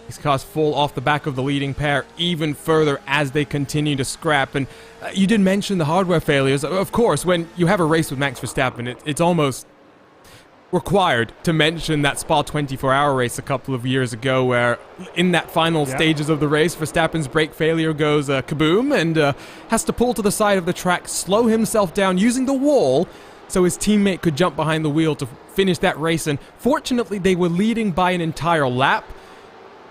These cars fall off the back of the leading pair even further as they continue to scrap. And you did mention the hardware failures. Of course, when you have a race with Max Verstappen, it's almost required to mention that Spa 24-hour race a couple of years ago, where in that final stages of the race, Verstappen's brake failure goes kaboom, and has to pull to the side of the track, slow himself down using the wall so his teammate could jump behind the wheel to finish that race. And fortunately, they were leading by an entire lap.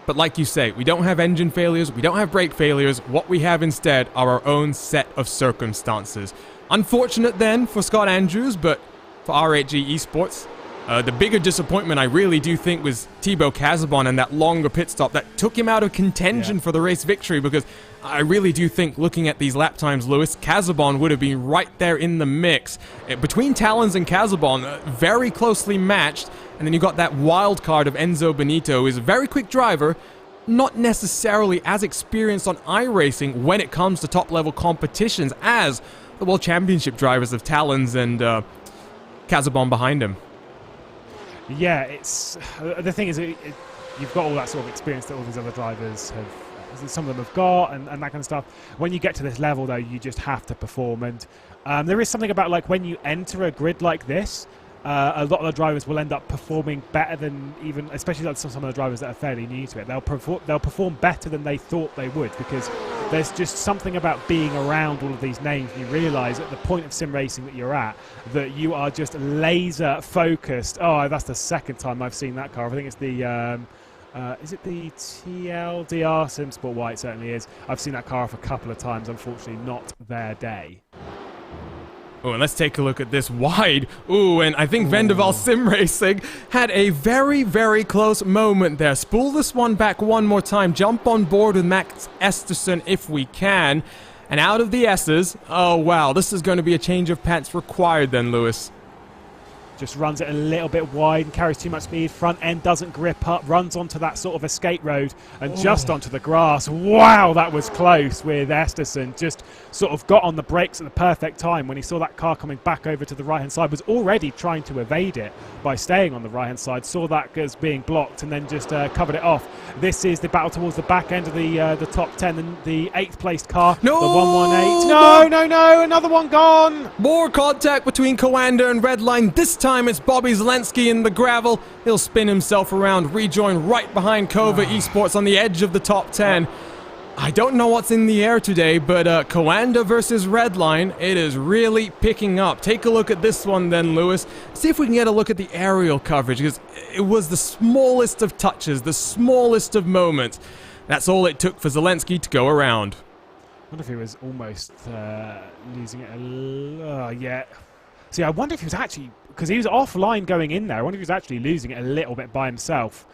But like you say, we don't have engine failures, we don't have brake failures. What we have instead are our own set of circumstances. Unfortunate then for Scott Andrews, but for R8G Esports, the bigger disappointment I really do think was Thibaut Casabon and that longer pit stop that took him out of contention for the race victory, because I really do think, looking at these lap times, Lewis, Casabon would have been right there in the mix. Between Talons and Casabon, very closely matched. And then you got that wild card of Enzo Benito, who is a very quick driver, not necessarily as experienced on iRacing when it comes to top-level competitions as the World Championship drivers of Talons and Casabon behind him. Yeah, it's the thing is, you've got all that sort of experience that all these other drivers have. Some of them have got, and that kind of stuff. When you get to this level, though, you just have to perform. And there is something about, like, when you enter a grid like this, a lot of the drivers will end up performing better than even, especially like some of the drivers that are fairly new to it. They'll perform better than they thought they would, because there's just something about being around all of these names. You realise at the point of sim racing that you're at, that you are just laser focused. Oh, that's the second time I've seen that car. I think it's the is it the TLDR Sim Sport Y? It certainly is. I've seen that car off a couple of times. Unfortunately, not their day. Oh, and let's take a look at this wide. Ooh, and I think Vendaval Sim Racing had a very, very close moment there. Spool this one back one more time. Jump on board with Max Esterson if we can. And out of the S's, oh wow, this is going to be a change of pants required then, Lewis. Just runs it a little bit wide and carries too much speed. Front end doesn't grip up, runs onto that sort of escape road and just onto the grass. Wow, that was close with Esterson. Just sort of got on the brakes at the perfect time when he saw that car coming back over to the right-hand side. Was already trying to evade it by staying on the right-hand side. Saw that as being blocked and then just covered it off. This is the battle towards the back end of the top 10. And the 8th placed car, no! The 118. No, another one gone. More contact between Coanda and Redline. This time it's Bobby Zelensky in the gravel. He'll spin himself around, rejoin right behind Kova Esports on the edge of the top 10. I don't know what's in the air today, but Coanda versus Redline, it is really picking up. Take a look at this one then, Lewis. See if we can get a look at the aerial coverage, because it was the smallest of touches, the smallest of moments. That's all it took for Zelensky to go around. I wonder if he was almost losing it. Yeah. See, I wonder if he was actually, because he was offline going in there, I wonder if he was actually losing it a little bit by himself.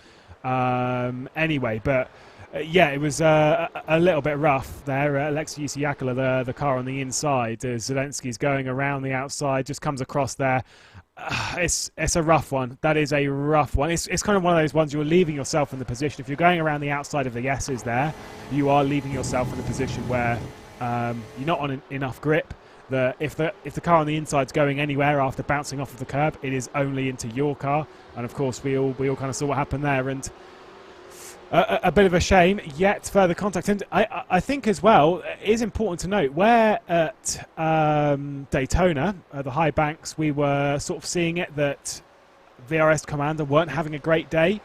Anyway, but yeah, it was a little bit rough there. Alexei Yakula, the car on the inside, Zelensky's going around the outside, just comes across there. It's a rough one. That is a rough one. It's kind of one of those ones you're leaving yourself in the position. If you're going around the outside of the S's there, you are leaving yourself in a position where you're not on enough grip. If the car on the inside's going anywhere after bouncing off of the curb, it is only into your car. And of course, we all kind of saw what happened there. And a bit of a shame, yet further contact. And I think as well, it is important to note, where at Daytona, the high banks, we were sort of seeing it that VRS Commander weren't having a great day.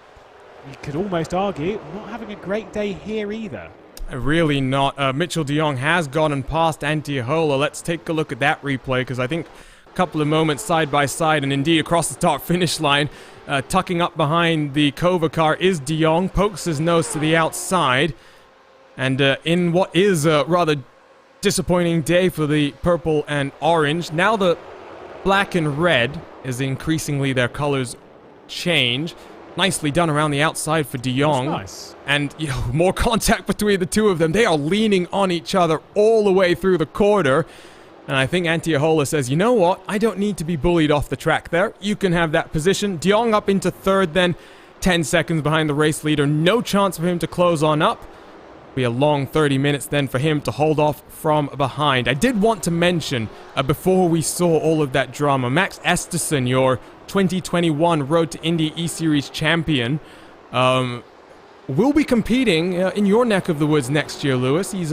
You could almost argue not having a great day here either. Really not. Mitchell de Jong has gotten past Antiola. Let's take a look at that replay, because I think a couple of moments side by side, and indeed across the start finish line, tucking up behind the Kova car is de Jong, pokes his nose to the outside, and in what is a rather disappointing day for the purple and orange, now the black and red is increasingly their colors change. Nicely done around the outside for de Jong. Nice. And more contact between the two of them. They are leaning on each other all the way through the quarter. And I think Antiola says, you know what? I don't need to be bullied off the track there. You can have that position. De Jong up into third then. 10 seconds behind the race leader. No chance for him to close on up. Be a long 30 minutes then for him to hold off from behind. I did want to mention, before we saw all of that drama, Max Esterson, your 2021 Road to Indy E-Series champion, will be competing in your neck of the woods next year, Lewis. He's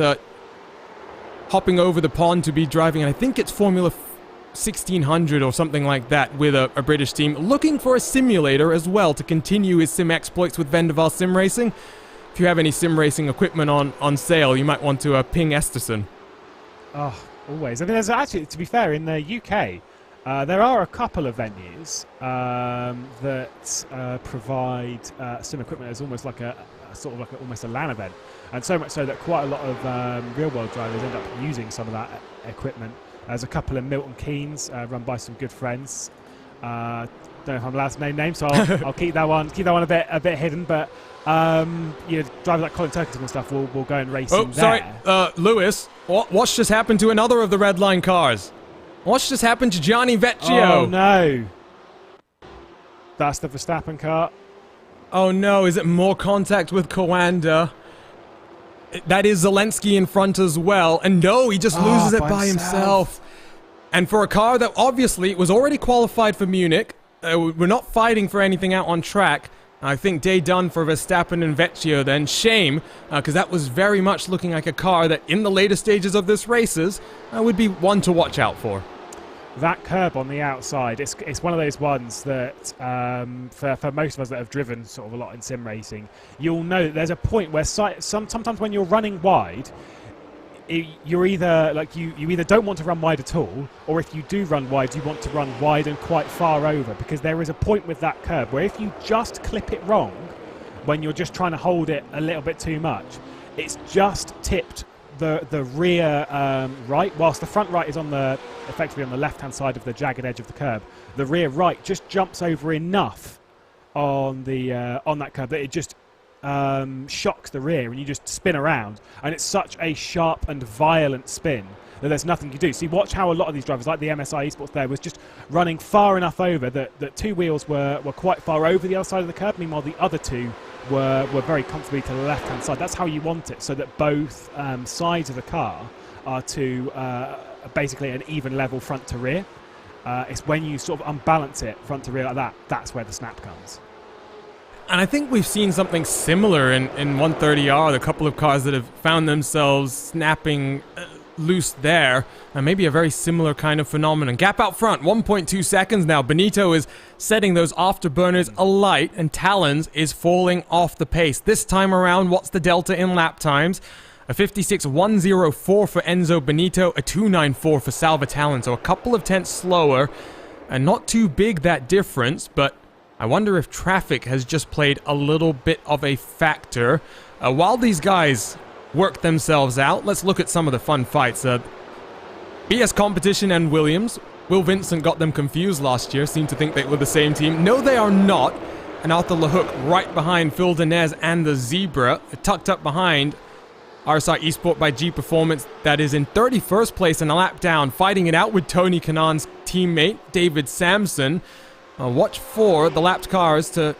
hopping over the pond to be driving, and I think it's Formula 1600 or something like that with a British team, looking for a simulator as well to continue his sim exploits with Vendaval Sim Racing. If you have any sim racing equipment on sale, you might want to ping Esterson. Oh, always. I mean, there's actually, to be fair, in the UK, there are a couple of venues that provide sim equipment as almost like almost a LAN event, and so much so that quite a lot of real-world drivers end up using some of that equipment. There's a couple in Milton Keynes, run by some good friends. Don't know if I'm allowed to name names, so I'll keep that one a bit hidden. But drivers like Colin Turkington and stuff will go and race. Oh, sorry, Lewis. What's just happened to another of the red line cars? What's just happened to Gianni Vecchio? Oh no, that's the Verstappen car. Oh no, is it more contact with Coanda? That is Zelensky in front as well. And no, he just loses it by himself. And for a car that obviously was already qualified for Munich, we're not fighting for anything out on track. I think day done for Verstappen and Vecchio then. Shame, because that was very much looking like a car that in the later stages of this races would be one to watch out for. That curb on the outside, it's one of those ones that for most of us that have driven sort of a lot in sim racing, you'll know that there's a point where sometimes when you're running wide, you're either like you either don't want to run wide at all, or if you do run wide, you want to run wide and quite far over, because there is a point with that curb where if you just clip it wrong when you're just trying to hold it a little bit too much, it's just tipped the rear right, whilst the front right is effectively on the left-hand side of the jagged edge of the curb. The rear right just jumps over enough on that curb that it just shocks the rear, and you just spin around, and it's such a sharp and violent spin that there's nothing you do. So you watch how a lot of these drivers, like the MSI Esports there, was just running far enough over that two wheels were quite far over the other side of the curb, meanwhile the other two were very comfortably to the left-hand side. That's how you want it, so that both sides of the car are to basically an even level front to rear. It's when you sort of unbalance it front to rear like that, that's where the snap comes. And I think we've seen something similar in 130R, the couple of cars that have found themselves snapping loose there, and maybe a very similar kind of phenomenon. Gap out front, 1.2 seconds now. Benito is setting those afterburners alight, and Talons is falling off the pace. This time around, what's the delta in lap times? A 56.104 for Enzo Benito, a 2.94 for Salva Talon, so a couple of tenths slower, and not too big that difference, but I wonder if traffic has just played a little bit of a factor. While these guys work themselves out, let's look at some of the fun fights. BS Competition and Williams. Will Vincent got them confused last year, seemed to think they were the same team. No, they are not. And Arthur Lehook right behind Phil Denez and the Zebra, tucked up behind RSI Esport by G Performance, that is in 31st place and a lap down, fighting it out with Tony Kanan's teammate, David Sampson. Watch for the lapped cars to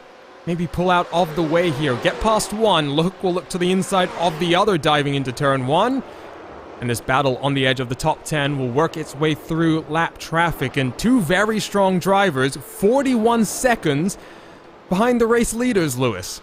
maybe pull out of the way here. Get past one. Lehook will look to the inside of the other, diving into turn one. And this battle on the edge of the top 10 will work its way through lap traffic. And two very strong drivers, 41 seconds behind the race leaders, Lewis.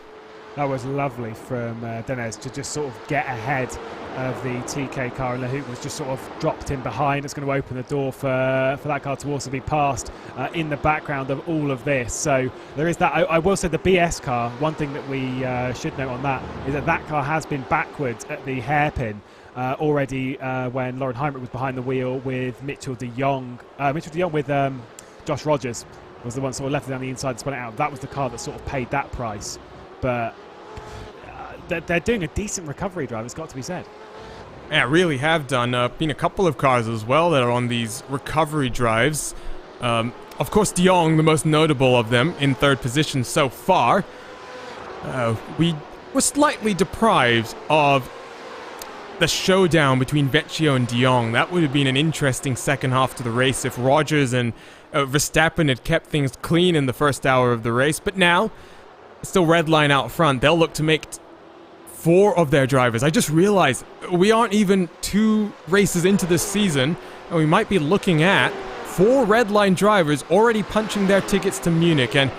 That was lovely from Denez to just sort of get ahead of the TK car, and Lahout was just sort of dropped in behind. It's going to open the door for that car to also be passed in the background of all of this. So there is that. I will say the BS car, one thing that we should note on that is that car has been backwards at the hairpin already when Lauren Heinrich was behind the wheel with Mitchell de Jong with Josh Rogers was the one sort of left it down the inside and spun it out. That was the car that sort of paid that price. But they're doing a decent recovery drive, it's got to be said. Yeah, really have done. Been a couple of cars as well that are on these recovery drives. Of course, de Jong, the most notable of them, in third position so far. We were slightly deprived of the showdown between Vecchio and de Jong. That would have been an interesting second half to the race if Rogers and Verstappen had kept things clean in the first hour of the race. But now, still Redline out front. They'll look to make 4 of their drivers. I just realized we aren't even 2 races into this season, and we might be looking at 4 Redline drivers already punching their tickets to Munich. And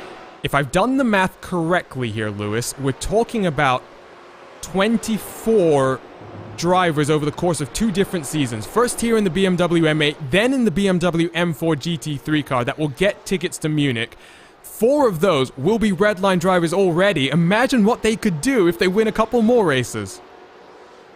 if I've done the math correctly here, Lewis, we're talking about 24 drivers over the course of 2 different seasons. First here in the BMW M8, then in the BMW M4 GT3 car that will get tickets to Munich. 4 of those will be Redline drivers already. Imagine what they could do if they win a couple more races.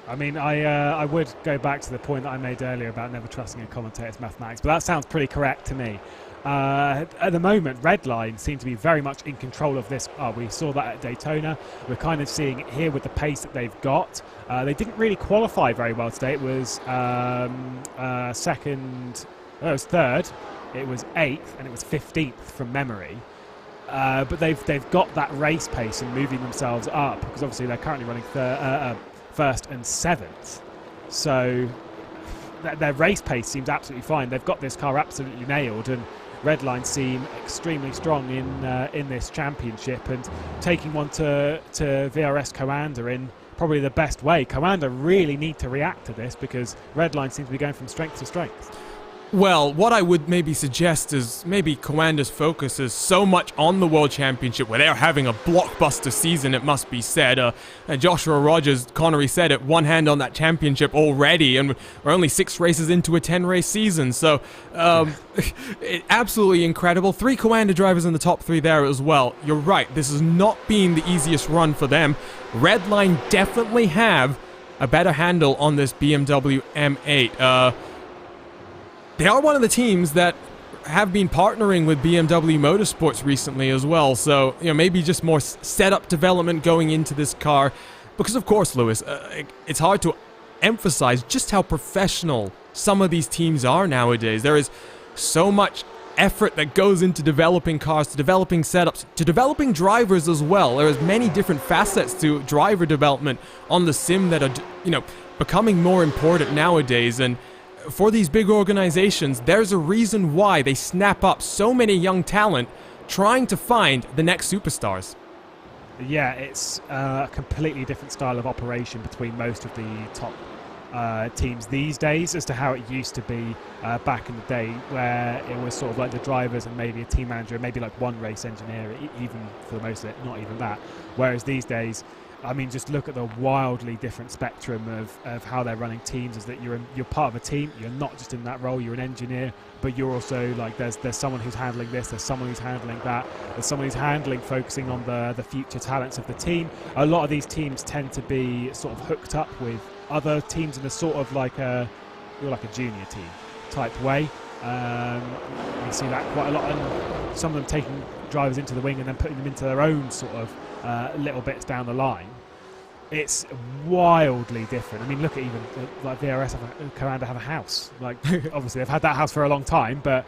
I mean, I would go back to the point that I made earlier about never trusting a commentator's mathematics, but that sounds pretty correct to me. At the moment, Redline seem to be very much in control of this. We saw that at Daytona. We're kind of seeing it here with the pace that they've got. They didn't really qualify very well today. It was second, it was third, it was 8th, and it was 15th from memory. But they've got that race pace and moving themselves up, because obviously they're currently running first and 7th. So their race pace seems absolutely fine. They've got this car absolutely nailed, and Redline seem extremely strong in this championship, and taking one to VRS Coanda in probably the best way. Coanda really need to react to this, because Redline seems to be going from strength to strength. Well, what I would maybe suggest is maybe Coanda's focus is so much on the World Championship, where they're having a blockbuster season, it must be said. Joshua Rogers, Connery said it, one hand on that championship already, and we're only 6 races into a 10-race season. So, absolutely incredible. 3 Coanda drivers in the top 3 there as well. You're right, this has not been the easiest run for them. Redline definitely have a better handle on this BMW M8. They are one of the teams that have been partnering with BMW Motorsports recently as well, so maybe just more setup development going into this car. Because of course, Lewis, it's hard to emphasize just how professional some of these teams are nowadays. There is so much effort that goes into developing cars, to developing setups, to developing drivers as well. There is many different facets to driver development on the sim that are, becoming more important nowadays. And for these big organizations, there's a reason why they snap up so many young talent trying to find the next superstars. Yeah, it's a completely different style of operation between most of the top teams these days as to how it used to be back in the day, where it was sort of like the drivers and maybe a team manager and maybe like one race engineer, even for the most of it, not even that. Whereas these days, I mean, just look at the wildly different spectrum of how they're running teams. Is that you're part of a team. You're not just in that role. You're an engineer, but you're also like there's someone who's handling this. There's someone who's handling that. There's someone who's focusing on the future talents of the team. A lot of these teams tend to be sort of hooked up with other teams in a sort of like a junior team type way. You see that quite a lot, and some of them taking drivers into the wing and then putting them into their own sort of little bits down the line. It's wildly different. I mean, look at even like VRS Coanda have a house. Like, obviously they've had that house for a long time, but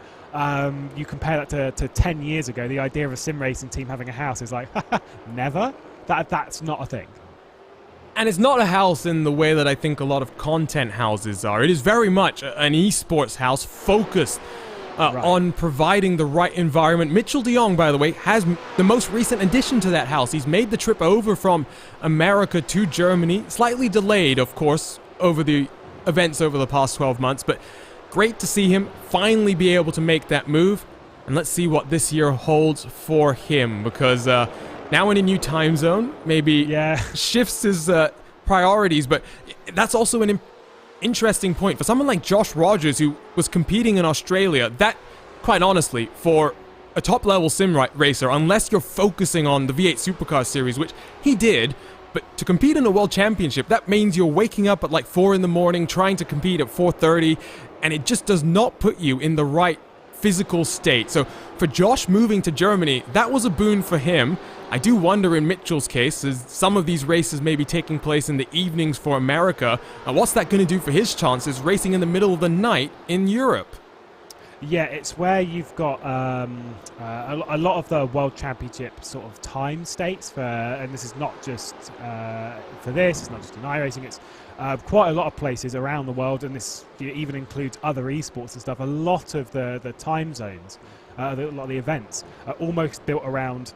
you compare that to 10 years ago, the idea of a sim racing team having a house is like, never. That's not a thing. And it's not a house in the way that I think a lot of content houses are. It is very much an esports house focused on providing the right environment. Mitchell de Jong, by the way, has the most recent addition to that house. He's made the trip over from America to Germany, slightly delayed, of course, over the events over the past 12 months, but great to see him finally be able to make that move. And let's see what this year holds for him, because now in a new time zone, maybe shifts his priorities. But that's also an interesting point. For someone like Josh Rogers, who was competing in Australia, that, quite honestly, for a top-level sim racer, unless you're focusing on the V8 Supercar Series, which he did, but to compete in a World Championship, that means you're waking up at like 4 in the morning, trying to compete at 4:30, and it just does not put you in the right physical state. So for Josh moving to Germany, that was a boon for him. I do wonder in Mitchell's case, as some of these races may be taking place in the evenings for America, what's that going to do for his chances racing in the middle of the night in Europe? Yeah, it's where you've got a lot of the World Championship sort of time states for, and this is not just for this, it's not just in iRacing, it's quite a lot of places around the world, and this even includes other esports and stuff. A lot of the time zones, a lot of the events are almost built around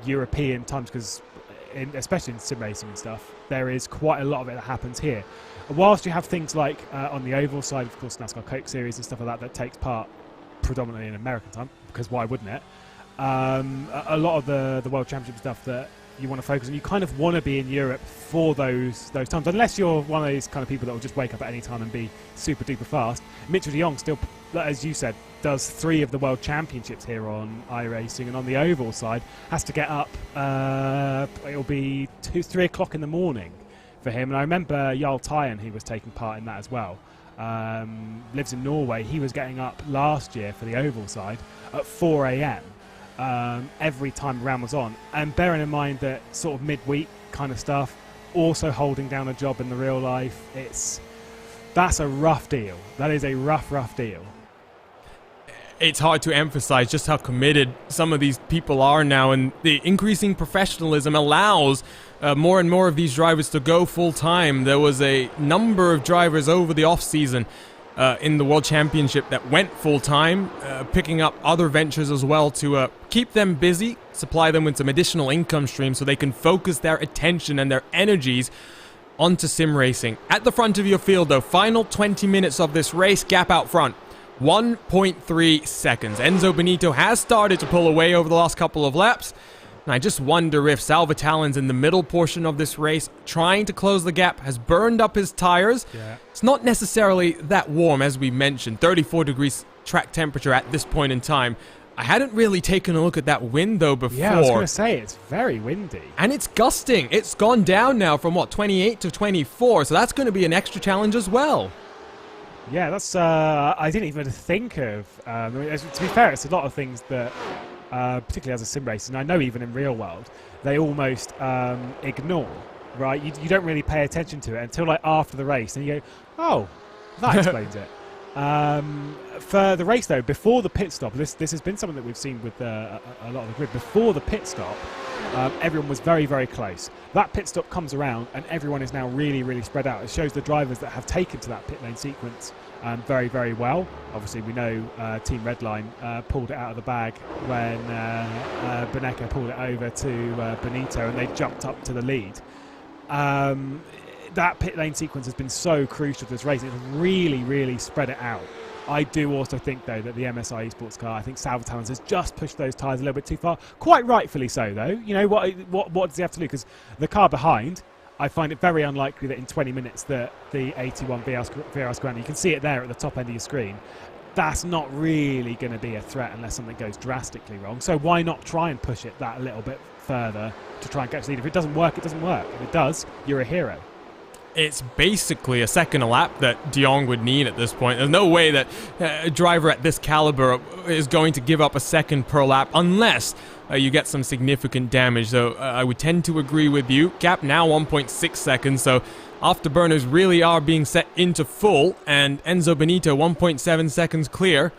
European times, because especially in sim racing and stuff, there is quite a lot of it that happens here. Whilst you have things like on the oval side, of course, NASCAR Coke Series and stuff like that, that takes part predominantly in American time, because why wouldn't it? A lot of the World Championship stuff that you want to focus on, you kind of want to be in Europe for those times, unless you're one of these kind of people that will just wake up at any time and be super duper fast. Mitchell de Jong still, as you said, does 3 of the World Championships here on iRacing, and on the oval side has to get up, it'll be 3 o'clock in the morning for him. And I remember Jarl Tyen, he was taking part in that as well, lives in Norway. He was getting up last year for the oval side at 4 a.m. Every time the round was on, and bearing in mind that sort of midweek kind of stuff, also holding down a job in the real life, that's a rough deal. That is a rough deal. It's hard to emphasize just how committed some of these people are now, and the increasing professionalism allows more and more of these drivers to go full-time. There was a number of drivers over the off-season in the World Championship that went full-time, picking up other ventures as well to keep them busy, supply them with some additional income streams so they can focus their attention and their energies onto sim racing. At the front of your field, though, final 20 minutes of this race, gap out front, 1.3 seconds. Enzo Benito has started to pull away over the last couple of laps. And I just wonder if Salvatallon's in the middle portion of this race, trying to close the gap, has burned up his tires. Yeah. It's not necessarily that warm, as we mentioned, 34 degrees track temperature at this point in time. I hadn't really taken a look at that wind, though, before. Yeah, I was going to say, it's very windy. And it's gusting. It's gone down now from, 28 to 24, so that's going to be an extra challenge as well. Yeah, that's, I didn't even think of, to be fair, it's a lot of things that, particularly as a sim racer, and I know even in real world, they almost ignore, right? You don't really pay attention to it until like after the race, and you go, oh, that explains it. For the race, though, before the pit stop, this has been something that we've seen with a lot of the grid. Before the pit stop, everyone was very, very close. That pit stop comes around, and everyone is now really, really spread out. It shows the drivers that have taken to that pit lane sequence very, very well. Obviously, we know Team Redline pulled it out of the bag when Beneca pulled it over to Benito, and they jumped up to the lead. That pit lane sequence has been so crucial to this race. It's really, really spread it out. I do also think, though, that the MSI esports car, I think Salvatallon's has just pushed those tyres a little bit too far. Quite rightfully so, though. You know, what does he have to do? Because the car behind, I find it very unlikely that in 20 minutes that the 81 VRS Grand, you can see it there at the top end of your screen, that's not really going to be a threat unless something goes drastically wrong. So why not try and push it that a little bit further to try and catch the lead? If it doesn't work, it doesn't work. If it does, you're a hero. It's basically a second a lap that de Jong would need at this point. There's no way that a driver at this caliber is going to give up a second per lap unless you get some significant damage. So I would tend to agree with you. Gap now 1.6 seconds, so afterburners really are being set into full, and Enzo Benito 1.7 seconds clear.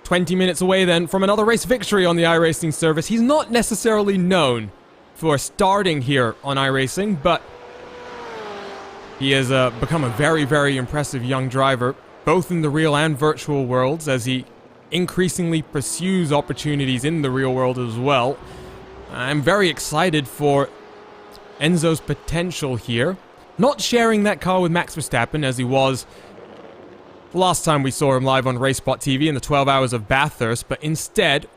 20 minutes away then from another race victory on the iRacing service. He's not necessarily known for starting here on iRacing, but he has become a very, very impressive young driver, both in the real and virtual worlds, as he increasingly pursues opportunities in the real world as well. I'm very excited for Enzo's potential here. Not sharing that car with Max Verstappen as he was the last time we saw him live on RaceSpotTV in the 12 hours of Bathurst, but instead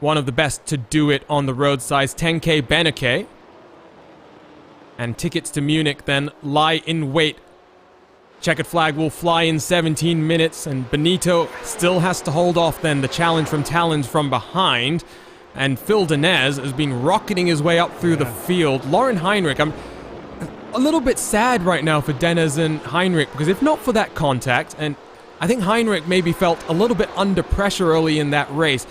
one of the best to do it on the road size 10K Beneke. And tickets to Munich then lie in wait. Checkered flag will fly in 17 minutes, and Benito still has to hold off then the challenge from Talons from behind. And Phil Denez has been rocketing his way up through the field. Lauren Heinrich, I'm a little bit sad right now for Denez and Heinrich, because if not for that contact, and I think Heinrich maybe felt a little bit under pressure early in that race,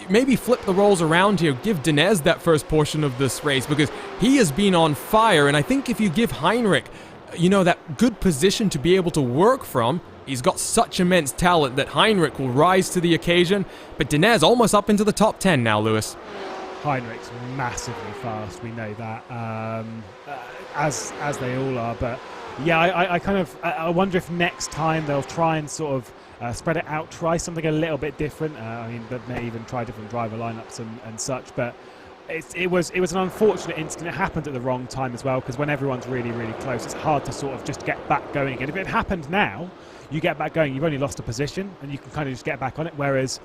maybe flip the roles around here, give Denez that first portion of this race, because he has been on fire. And I think if you give Heinrich, you know, that good position to be able to work from, he's got such immense talent that Heinrich will rise to the occasion. But Denez almost up into the top 10 now, Lewis. Heinrich's massively fast, we know that, as they all are. But yeah, I wonder if next time they'll try and sort of spread it out, try something a little bit different. I mean, they may even try different driver lineups and such. But it was an unfortunate incident. It happened at the wrong time as well, because when everyone's really, really close, it's hard to sort of just get back going again. If it happened now, you get back going, you've only lost a position, and you can kind of just get back on it. Whereas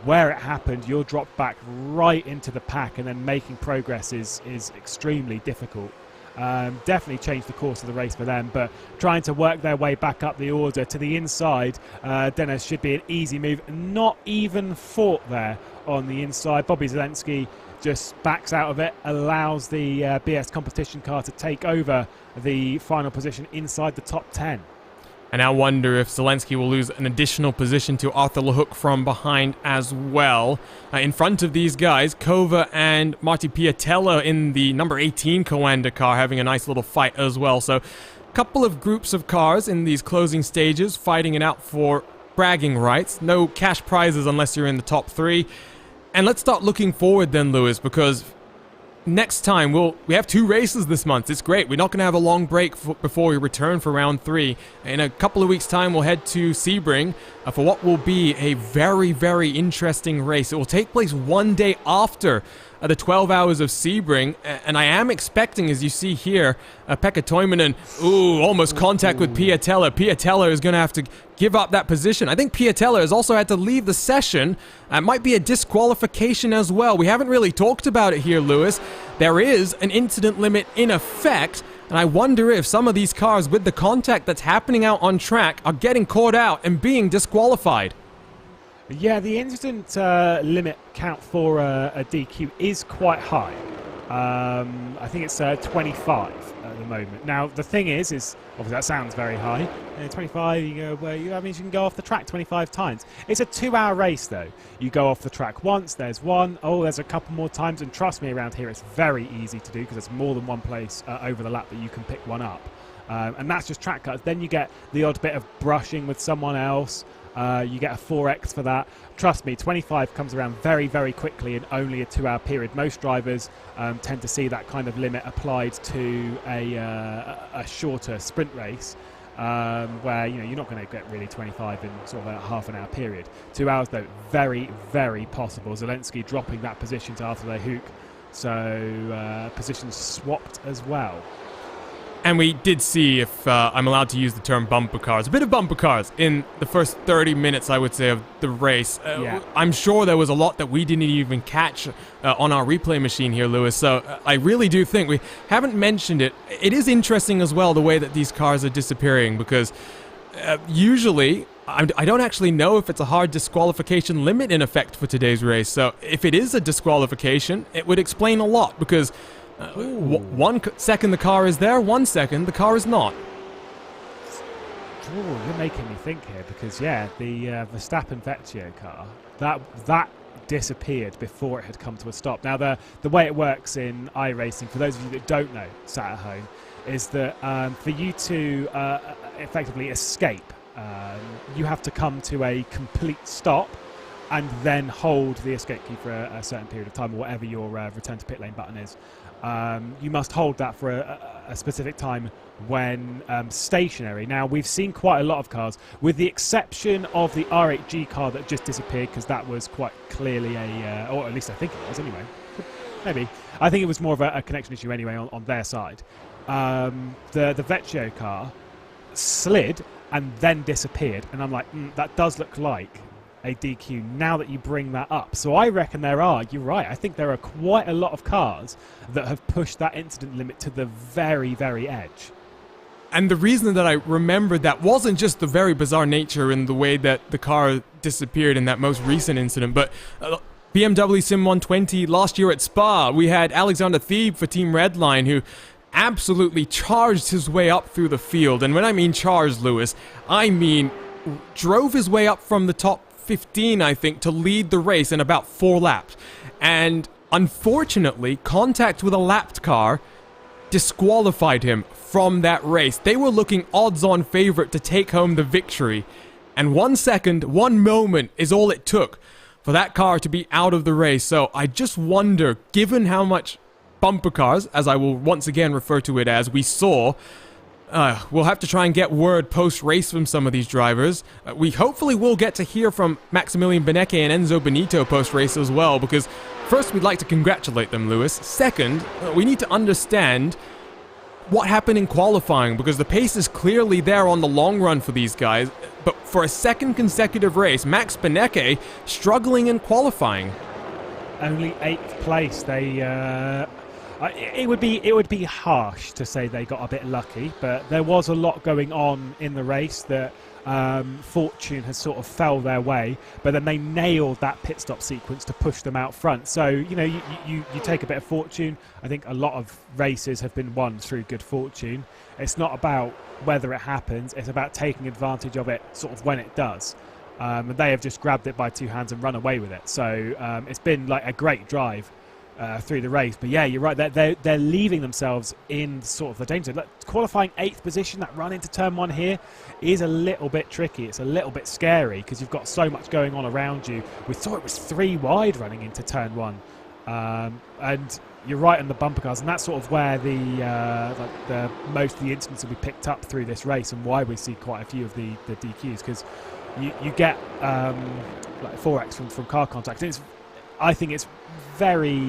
where it happened, you'll drop back right into the pack, and then making progress is extremely difficult. Definitely changed the course of the race for them, but trying to work their way back up the order to the inside, Denez should be an easy move. Not even fought there on the inside. Bobby Zelensky just backs out of it, allows the BS competition car to take over the final position inside the top 10. And I wonder if Zelensky will lose an additional position to Arthur LeHook from behind as well. In front of these guys, Kova and Marti Piatella in the number 18 Coanda car having a nice little fight as well. So a couple of groups of cars in these closing stages fighting it out for bragging rights. No cash prizes unless you're in the top 3. And let's start looking forward then, Lewis, because next time we have 2 races this month. It's great. We're not going to have a long break before we return for round 3. In a couple of weeks' time, we'll head to Sebring for what will be a very, very interesting race. It will take place one day after the 12 hours of Sebring, and I am expecting, as you see here, Pekka Toivonen, almost contact with Piatella. Piatella is going to have to give up that position. I think Piatella has also had to leave the session. Might be a disqualification as well. We haven't really talked about it here, Lewis. There is an incident limit in effect, and I wonder if some of these cars with the contact that's happening out on track are getting caught out and being disqualified. Yeah, the incident limit count for a DQ is quite high. I think it's 25 at the moment. Now, the thing is obviously that sounds very high. 25, you go, well, that means you can go off the track 25 times. It's a 2-hour race, though. You go off the track once, there's one, there's a couple more times, and trust me, around here it's very easy to do because there's more than one place over the lap that you can pick one up. And that's just track cuts. Then you get the odd bit of brushing with someone else. You get a 4x for that. Trust me, 25 comes around very, very quickly in only a 2-hour period. Most drivers tend to see that kind of limit applied to a shorter sprint race, where you're not going to get really 25 in sort of a half an hour period. 2 hours, though, very, very possible. Zelensky dropping that position to Arthur LeHook, so positions swapped as well. And we did see, if I'm allowed to use the term bumper cars, a bit of bumper cars in the first 30 minutes, I would say, of the race. I'm sure there was a lot that we didn't even catch on our replay machine here, Lewis. So I really do think we haven't mentioned it. It is interesting as well, the way that these cars are disappearing, because usually I don't actually know if it's a hard disqualification limit in effect for today's race. So if it is a disqualification, it would explain a lot, because 1 second the car is there, 1 second the car is not. You're making me think here, because the Verstappen Vecchio car that disappeared before it had come to a stop. Now the way it works in iRacing, for those of you that don't know, sat at home, is that for you to effectively escape, you have to come to a complete stop and then hold the escape key for a certain period of time, or whatever your return to pit lane button is. You must hold that for a specific time when stationary. Now, we've seen quite a lot of cars, with the exception of the R8G car that just disappeared, because that was quite clearly or at least I think it was anyway. Maybe. I think it was more of a connection issue anyway on their side. The Vecchio car slid and then disappeared, and I'm like, that does look like a DQ now that you bring that up. So I reckon you're right, I think there are quite a lot of cars that have pushed that incident limit to the very, very edge. And the reason that I remembered that wasn't just the very bizarre nature in the way that the car disappeared in that most recent incident, but BMW Sim 120 last year at Spa, we had Alexander Thieb for Team Redline, who absolutely charged his way up through the field. And when I mean charged, Lewis, I mean drove his way up from the top 15, I think, to lead the race in about 4 laps. And unfortunately, contact with a lapped car disqualified him from that race. They were looking odds-on favorite to take home the victory. And 1 second, 1 moment is all it took for that car to be out of the race. So I just wonder, given how much bumper cars, as I will once again refer to it as, we saw, we'll have to try and get word post-race from some of these drivers. We hopefully will get to hear from Maximilian Benecke and Enzo Benito post-race as well, because first, we'd like to congratulate them, Lewis. Second, we need to understand what happened in qualifying, because the pace is clearly there on the long run for these guys. But for a second consecutive race, Max Benecke struggling in qualifying. Only 8th place. It would be harsh to say they got a bit lucky, but there was a lot going on in the race that fortune has sort of fell their way, but then they nailed that pit stop sequence to push them out front. So, you know, you take a bit of fortune. I think a lot of races have been won through good fortune. It's not about whether it happens, it's about taking advantage of it sort of when it does. And they have just grabbed it by 2 hands and run away with it. So it's been like a great drive through the race. But yeah, you're right, they're leaving themselves in sort of the danger. Qualifying 8th position, that run into turn 1 here is a little bit tricky. It's a little bit scary because you've got so much going on around you. We thought it was 3 wide running into turn 1. And you're right on the bumper cars, and that's sort of where the most of the incidents will be picked up through this race, and why we see quite a few of the DQs, because you get like 4x from car contact. I think it's very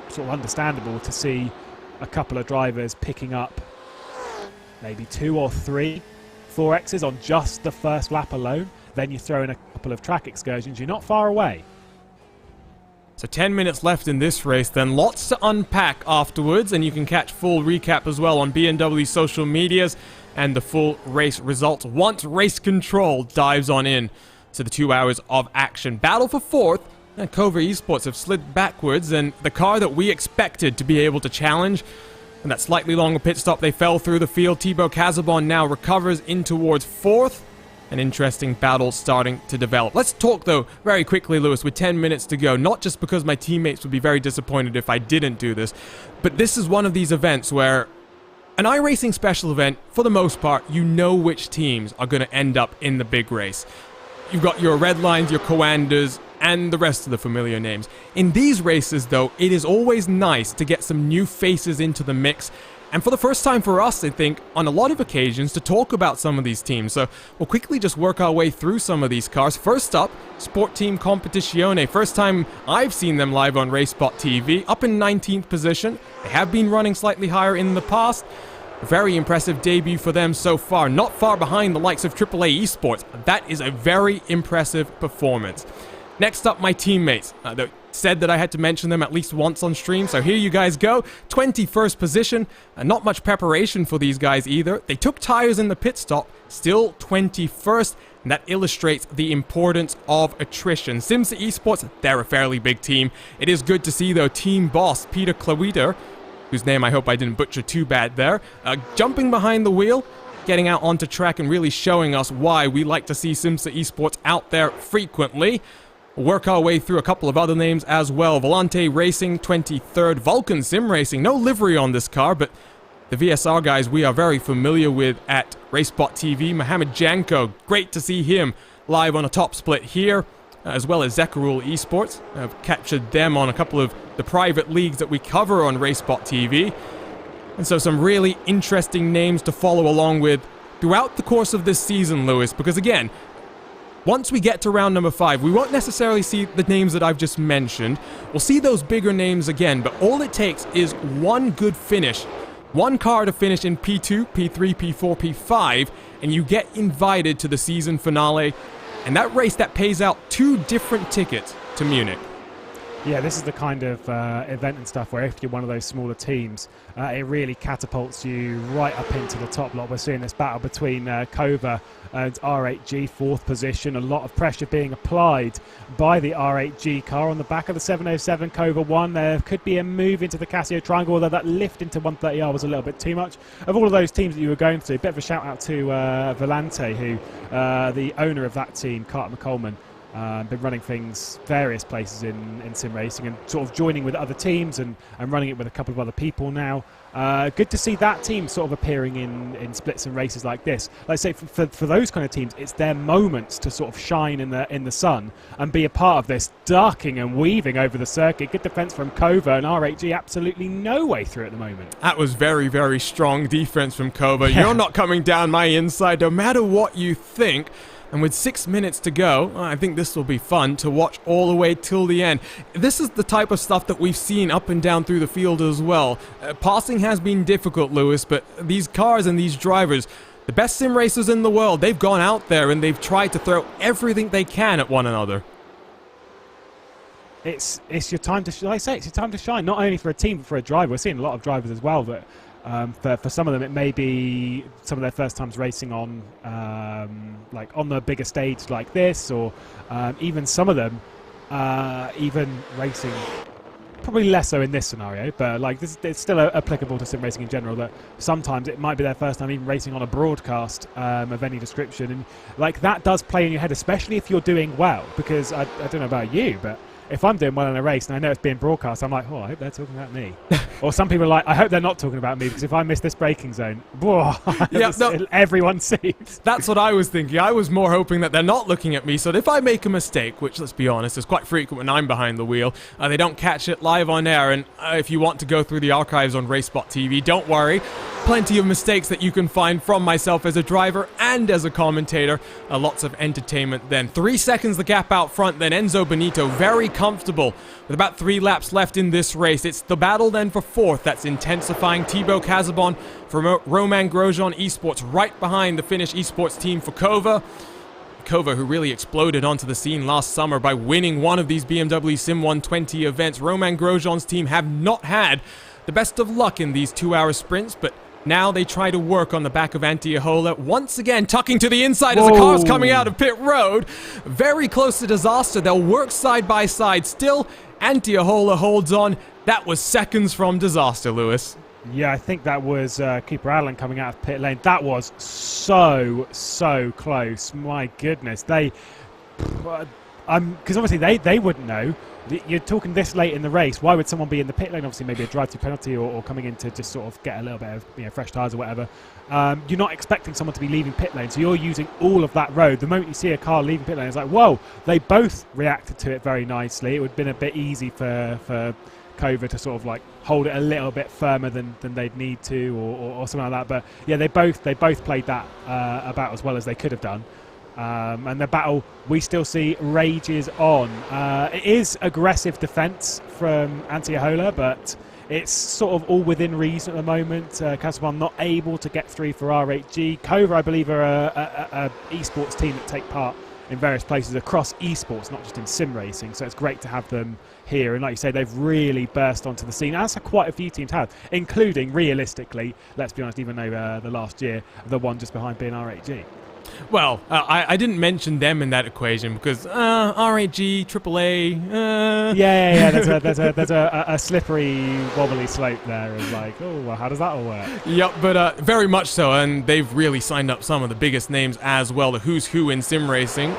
sort of understandable to see a couple of drivers picking up maybe 2 or 3 4x's on just the first lap alone. Then you throw in a couple of track excursions, you're not far away. So 10 minutes left in this race, then lots to unpack afterwards, and you can catch full recap as well on BMW social medias and the full race results once Race Control dives on in to the 2 hours of action. Battle for 4th, and Cobra Esports have slid backwards, and the car that we expected to be able to challenge, and that slightly longer pit stop, they fell through the field. Thibaut Casabon now recovers in towards 4th. An interesting battle starting to develop. Let's talk, though, very quickly, Lewis, with 10 minutes to go. Not just because my teammates would be very disappointed if I didn't do this, but this is one of these events where an iRacing special event, for the most part, you know which teams are going to end up in the big race. You've got your Redlines, your Coanders, and the rest of the familiar names. In these races, though, it is always nice to get some new faces into the mix. And for the first time for us, I think, on a lot of occasions, to talk about some of these teams. So we'll quickly just work our way through some of these cars. First up, Sport Team Competizione. First time I've seen them live on RaceSpotTV. Up in 19th position. They have been running slightly higher in the past. A very impressive debut for them so far. Not far behind the likes of AAA Esports. That is a very impressive performance. Next up, my teammates. They said that I had to mention them at least once on stream, so here you guys go. 21st position. Not much preparation for these guys either. They took tires in the pit stop, still 21st, and that illustrates the importance of attrition. Simsa Esports, they're a fairly big team. It is good to see, though, team boss Peter Klawiter, whose name I hope I didn't butcher too bad there, jumping behind the wheel, getting out onto track and really showing us why we like to see Simsa Esports out there frequently. Work our way through a couple of other names as well. Volante Racing, 23rd. Vulcan Sim Racing, no livery on this car, but the VSR guys we are very familiar with at RaceSpotTV. Mohamed Janko, great to see him live on a top split here, as well as Zekarul Esports. I've captured them on a couple of the private leagues that we cover on RaceSpotTV. And so some really interesting names to follow along with throughout the course of this season, Lewis, because again, once we get to round number 5, we won't necessarily see the names that I've just mentioned. We'll see those bigger names again, but all it takes is one good finish. One car to finish in P2, P3, P4, P5, and you get invited to the season finale and that race that pays out 2 different tickets to Munich. Yeah, this is the kind of event and stuff where if you're one of those smaller teams, it really catapults you right up into the top lot. We're seeing this battle between Kova and R8G, 4th position. A lot of pressure being applied by the R8G car on the back of the 707 Kova 1. There could be a move into the Casio Triangle, although that lift into 130R was a little bit too much. Of all of those teams that you were going through, a bit of a shout out to Volante, who the owner of that team, Carter McColeman, been running things various places in sim racing and sort of joining with other teams and running it with a couple of other people now. Good to see that team sort of appearing in splits and races like this. Like I say, for those kind of teams, it's their moments to sort of shine in the sun and be a part of this ducking and weaving over the circuit. Good defense from Kova, and R8G absolutely no way through at the moment. That was very, very strong defense from Kova. You're not coming down my inside no matter what you think. And with 6 minutes to go, I think this will be fun to watch all the way till the end. This is the type of stuff that we've seen up and down through the field as well. Passing has been difficult, Lewis, but these cars and these drivers, the best sim racers in the world, they've gone out there and they've tried to throw everything they can at one another. It's your time to, like I say, it's your time to shine, not only for a team but for a driver. We're seeing a lot of drivers as well that for some of them it may be some of their first times racing on like on the bigger stage like this, or even some of them even racing, probably less so in this scenario, but like this, it's still applicable to sim racing in general, that sometimes it might be their first time even racing on a broadcast of any description, and like that does play in your head, especially if you're doing well, because I don't know about you, but if I'm doing well in a race and I know it's being broadcast, I'm like, oh, I hope they're talking about me. Or some people are like, I hope they're not talking about me, because if I miss this braking zone, whoa, yeah, everyone sees. That's what I was thinking. I was more hoping that they're not looking at me, so that if I make a mistake, which, let's be honest, is quite frequent when I'm behind the wheel, they don't catch it live on air. And if you want to go through the archives on RaceSpotTV, don't worry. Plenty of mistakes that you can find from myself as a driver and as a commentator. Lots of entertainment then. 3 seconds the gap out front, then Enzo Benito very comfortable with about 3 laps left in this race. It's the battle then for 4th that's intensifying. Thibaut Casabon from Romain Grosjean Esports right behind the Finnish esports team for Kova. Kova, who really exploded onto the scene last summer by winning one of these BMW Sim 120 events. Romain Grosjean's team have not had the best of luck in these 2-hour sprints, but now they try to work on the back of Antiohola, once again tucking to the inside as the car's coming out of pit road. Very close to disaster. They'll work side by side still. Antiohola holds on. That was seconds from disaster, Lewis. Yeah, I think that was Cooper Allen coming out of pit lane. That was so close. My goodness. Because obviously they wouldn't know. You're talking this late in the race. Why would someone be in the pit lane? Obviously, maybe a drive-through penalty or coming in to just sort of get a little bit of fresh tyres or whatever. You're not expecting someone to be leaving pit lane, so you're using all of that road. The moment you see a car leaving pit lane, it's like, whoa! They both reacted to it very nicely. It would have been a bit easy for Kova to sort of like hold it a little bit firmer than they'd need to, or something like that. But yeah, they both played that about as well as they could have done. And the battle we still see rages on. It is aggressive defence from Antiohola, but it's sort of all within reason at the moment. Casabon not able to get through for R8G. Kova, I believe, are a esports team that take part in various places across esports, not just in sim racing. So it's great to have them here. And like you say, they've really burst onto the scene, as quite a few teams have, including, realistically, let's be honest, even though the last year, the one just behind being R8G. Well, I didn't mention them in that equation because R8G, AAA. Yeah. There's a slippery, wobbly slope there. Of like, oh, well, how does that all work? Yep, but very much so, and they've really signed up some of the biggest names as well. The who's who in sim racing.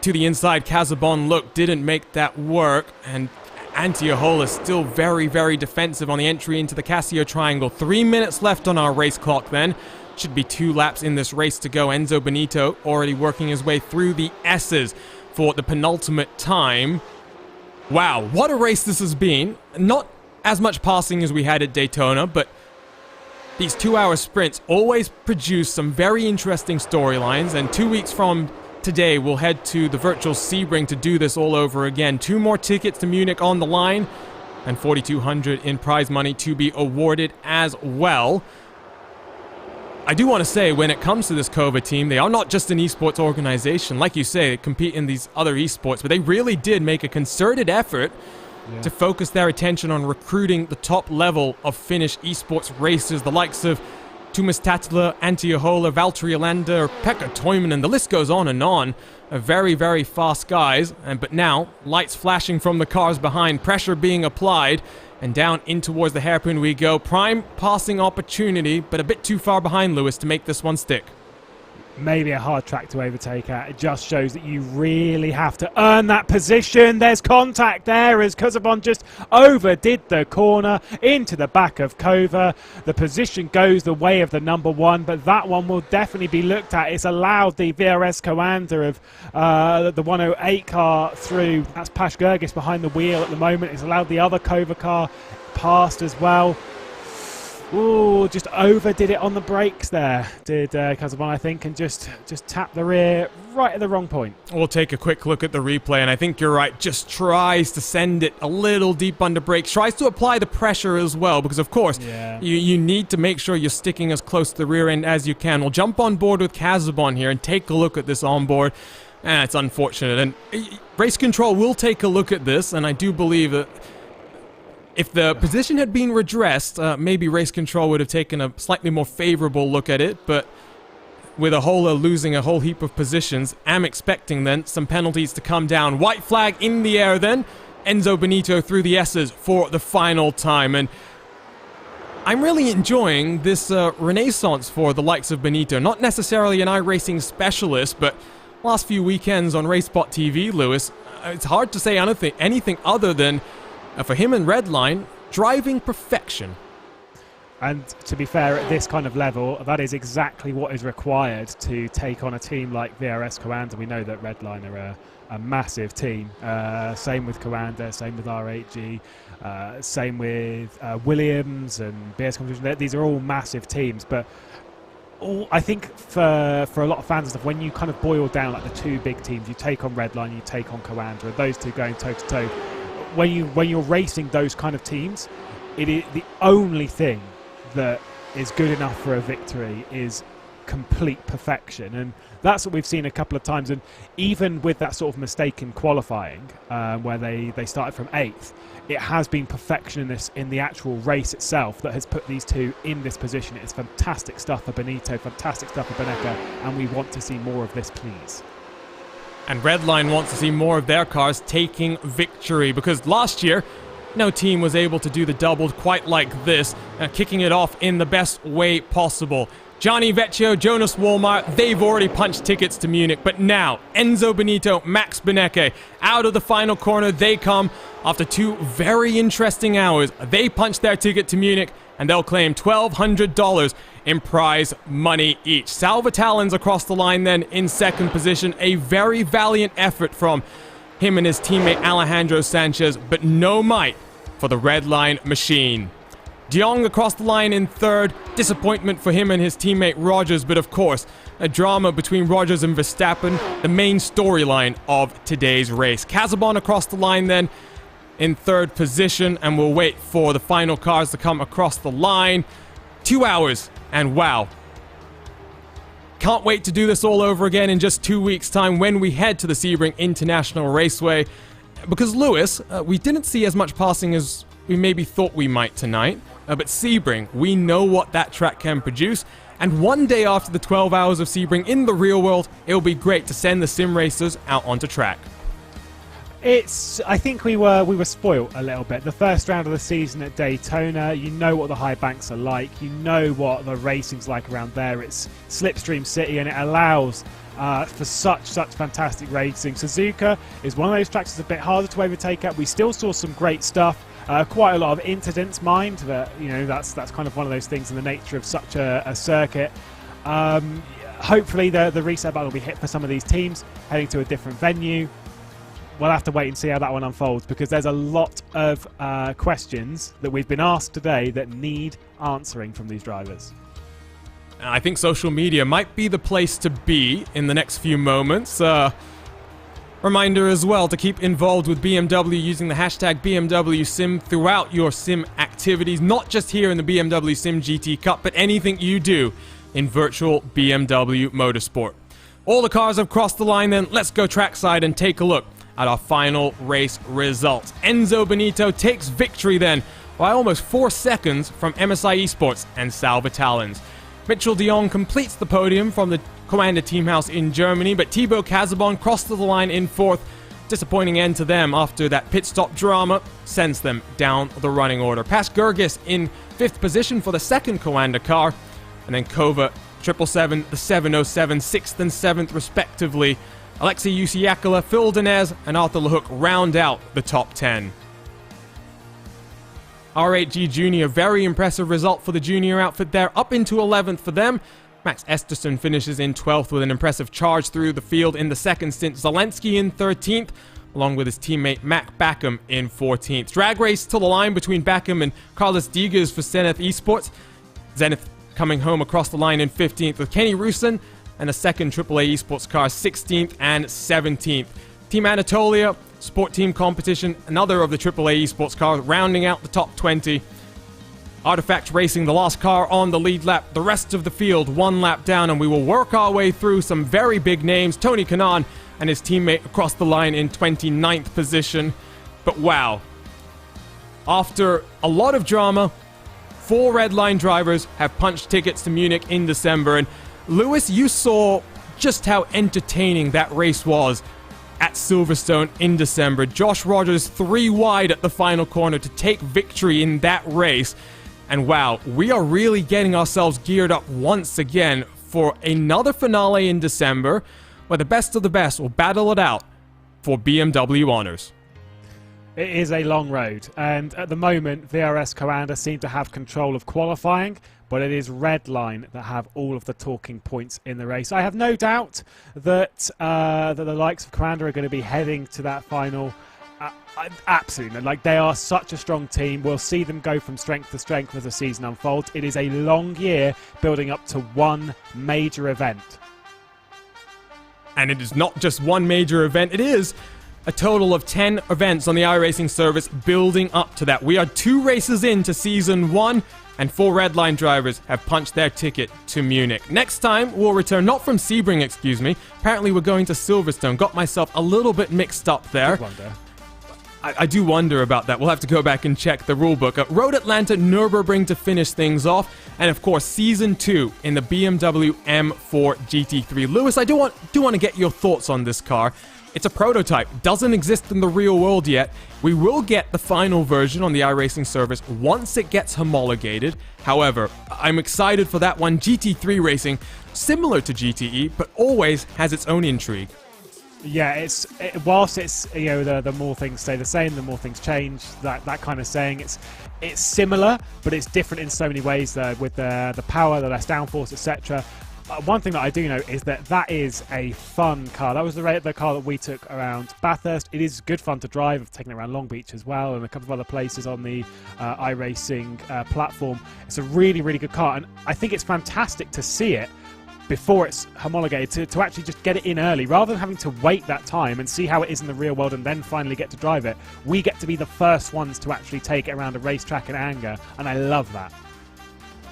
To the inside, Casabon didn't make that work, and Antiohola still very, very defensive on the entry into the Casio Triangle. 3 minutes left on our race clock then. Should be 2 laps in this race to go. Enzo Benito already working his way through the S's for the penultimate time. Wow, what a race this has been. Not as much passing as we had at Daytona, but these 2-hour sprints always produce some very interesting storylines, and 2 weeks from today we'll head to the virtual Sebring to do this all over again. 2 more tickets to Munich on the line, and $4,200 in prize money to be awarded as well. I do want to say, when it comes to this Kova team, they are not just an esports organization. Like you say, they compete in these other esports, but they really did make a concerted effort to focus their attention on recruiting the top level of Finnish esports racers, the likes of Tuomas Tatila, Antti Ahola, Valtteri Alander, Pekka Toivonen, and the list goes on and on. Very, very fast guys. But now, lights flashing from the cars behind, pressure being applied, and down in towards the hairpin we go. Prime passing opportunity, but a bit too far behind Lewis to make this one stick. Maybe a hard track to overtake at. It just shows that you really have to earn that position. There's contact there as Kazabon just overdid the corner into the back of Kova. The position goes the way of the number one, but that one will definitely be looked at. It's allowed the VRS Coanda of the 108 car through. That's Pash Gergis behind the wheel at the moment. It's allowed the other Kova car past as well. Ooh, just overdid it on the brakes there, did Kazabon, I think, and just tapped the rear right at the wrong point. We'll take a quick look at the replay, and I think you're right. Just tries to send it a little deep under brakes. Tries to apply the pressure as well, because, of course, you need to make sure you're sticking as close to the rear end as you can. We'll jump on board with Kazabon here and take a look at this onboard. It's unfortunate, and Race Control will take a look at this, and I do believe that if the position had been redressed, maybe Race Control would have taken a slightly more favorable look at it, but with Ahola losing a whole heap of positions, I'm expecting then some penalties to come down. White flag in the air then. Enzo Benito through the S's for the final time, and I'm really enjoying this renaissance for the likes of Benito. Not necessarily an iRacing specialist, but last few weekends on RaceSpotTV, Lewis, it's hard to say anything other than for him and Redline, driving perfection. And to be fair, at this kind of level, that is exactly what is required to take on a team like VRS Coanda. We know that Redline are a massive team. Same with Coanda, same with R8G, same with Williams and BS Competition. These are all massive teams, but I think for a lot of fans and stuff, when you kind of boil down like the two big teams, you take on Redline, you take on Coanda, and those two going toe to toe. When you're racing those kind of teams, it is the only thing that is good enough for a victory is complete perfection, and that's what we've seen a couple of times. And even with that sort of mistake in qualifying, where they started from 8th, it has been perfection in the actual race itself that has put these two in this position. It's fantastic stuff for Benito, fantastic stuff for Beneka, and we want to see more of this, please. And Redline wants to see more of their cars taking victory, because last year, no team was able to do the double quite like this, kicking it off in the best way possible. Gianni Vecchio, Jonas Wolmar, they've already punched tickets to Munich, but now Enzo Benito, Max Benecke, out of the final corner they come after 2 very interesting hours. They punch their ticket to Munich, and they'll claim $1,200 in prize money each. Salva Talons across the line then in second position. A very valiant effort from him and his teammate Alejandro Sanchez, but no might for the Redline machine. De Jong across the line in third. Disappointment for him and his teammate Rogers, but of course, a drama between Rogers and Verstappen, the main storyline of today's race. Kazabon across the line then in third position, and we'll wait for the final cars to come across the line. 2 hours, and wow. Can't wait to do this all over again in just 2 weeks' time when we head to the Sebring International Raceway. Because, Lewis, we didn't see as much passing as we maybe thought we might tonight. But Sebring, we know what that track can produce. And one day after the 12 hours of Sebring in the real world, it'll be great to send the sim racers out onto track. I think we were spoilt a little bit. The first round of the season at Daytona, you know what the high banks are like, you know what the racing's like around there. It's Slipstream City, and it allows for such fantastic racing. Suzuka is one of those tracks that's a bit harder to overtake at. We still saw some great stuff, quite a lot of incidents, mind, but you know that's kind of one of those things in the nature of such a circuit. Hopefully the reset button will be hit for some of these teams heading to a different venue. We'll have to wait and see how that one unfolds, because there's a lot of questions that we've been asked today that need answering from these drivers. I think social media might be the place to be in the next few moments. Reminder as well to keep involved with BMW using the hashtag BMW Sim throughout your sim activities, not just here in the BMW Sim GT Cup, but anything you do in virtual BMW Motorsport. All the cars have crossed the line then, let's go trackside and take a look at our final race results. Enzo Benito takes victory then by almost 4 seconds from MSI Esports and Sal Vitalins. Mitchell de Jong completes the podium from the Commander Team House in Germany, but Thibaut Casabon crossed the line in 4th. Disappointing end to them after that pit stop drama sends them down the running order. Past Gergis in 5th position for the second Commander car, and then Kova, 777, the 707, 6th and 7th respectively. Alexei Usiakala, Phil Denez, and Arthur LeHook round out the top 10. R8G Junior, very impressive result for the junior outfit there, up into 11th for them. Max Esterson finishes in 12th with an impressive charge through the field in the second stint. Zelensky in 13th, along with his teammate Mac Backham in 14th. Drag race to the line between Backham and Carlos Digas for Zenith Esports. Zenith coming home across the line in 15th with Kenny Rusin and a second AAA Esports car 16th and 17th. Team Anatolia, Sport Team Competition, another of the AAA Esports cars rounding out the top 20. Artifact Racing, the last car on the lead lap. The rest of the field, 1 lap down, and we will work our way through some very big names. Tony Kanaan and his teammate across the line in 29th position. But wow. After a lot of drama, 4 red line drivers have punched tickets to Munich in December. And Lewis, you saw just how entertaining that race was at Silverstone in December. Josh Rogers 3 wide at the final corner to take victory in that race. And wow, we are really getting ourselves geared up once again for another finale in December, where the best of the best will battle it out for BMW honours. It is a long road, and at the moment, VRS Commander seem to have control of qualifying, but it is Redline that have all of the talking points in the race. I have no doubt that, that the likes of Commander are going to be heading to that final. Absolutely, like they are such a strong team. We'll see them go from strength to strength as the season unfolds. It is a long year building up to one major event. And it is not just one major event, it is a total of 10 events on the iRacing service building up to that. We are 2 races into Season 1, and 4 Redline drivers have punched their ticket to Munich. Next time, we'll return, not from Sebring, excuse me. Apparently, we're going to Silverstone. Got myself a little bit mixed up there. I do wonder about that. We'll have to go back and check the rulebook. Road Atlanta, Nürburgring to finish things off. And of course, Season 2 in the BMW M8 GTE. Lewis, I do want to get your thoughts on this car. It's a prototype, doesn't exist in the real world yet. We will get the final version on the iRacing service once it gets homologated. However, I'm excited for that one. GT3 racing, similar to GTE, but always has its own intrigue. Yeah, whilst it's, you know, the more things stay the same, the more things change. That kind of saying, it's similar, but it's different in so many ways. With the power, the less downforce, etc. One thing that I do know is that is a fun car. That was the car that we took around Bathurst. It is good fun to drive. I've taken it around Long Beach as well, and a couple of other places on the iRacing platform. It's a really, really good car, and I think it's fantastic to see it before it's homologated, to actually just get it in early, rather than having to wait that time and see how it is in the real world and then finally get to drive it. We get to be the first ones to actually take it around a racetrack in anger, and I love that.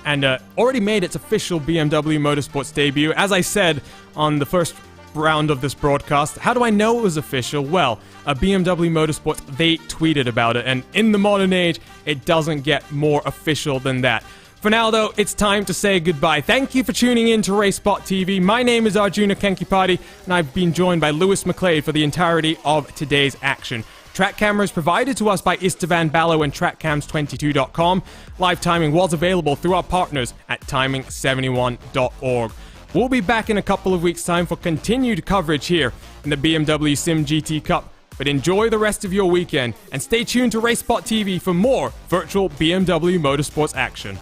And already made its official BMW Motorsports debut. As I said on the first round of this broadcast, how do I know it was official? Well, BMW Motorsports, they tweeted about it, and in the modern age, it doesn't get more official than that. For now, though, it's time to say goodbye. Thank you for tuning in to RaceSpotTV. My name is Arjuna Kenkipati, and I've been joined by Lewis McLeod for the entirety of today's action. Track cameras provided to us by Istvan Ballo and TrackCams22.com. Live timing was available through our partners at timing71.org. We'll be back in a couple of weeks' time for continued coverage here in the BMW SIM GT Cup. But enjoy the rest of your weekend and stay tuned to RaceSpotTV for more virtual BMW Motorsports action.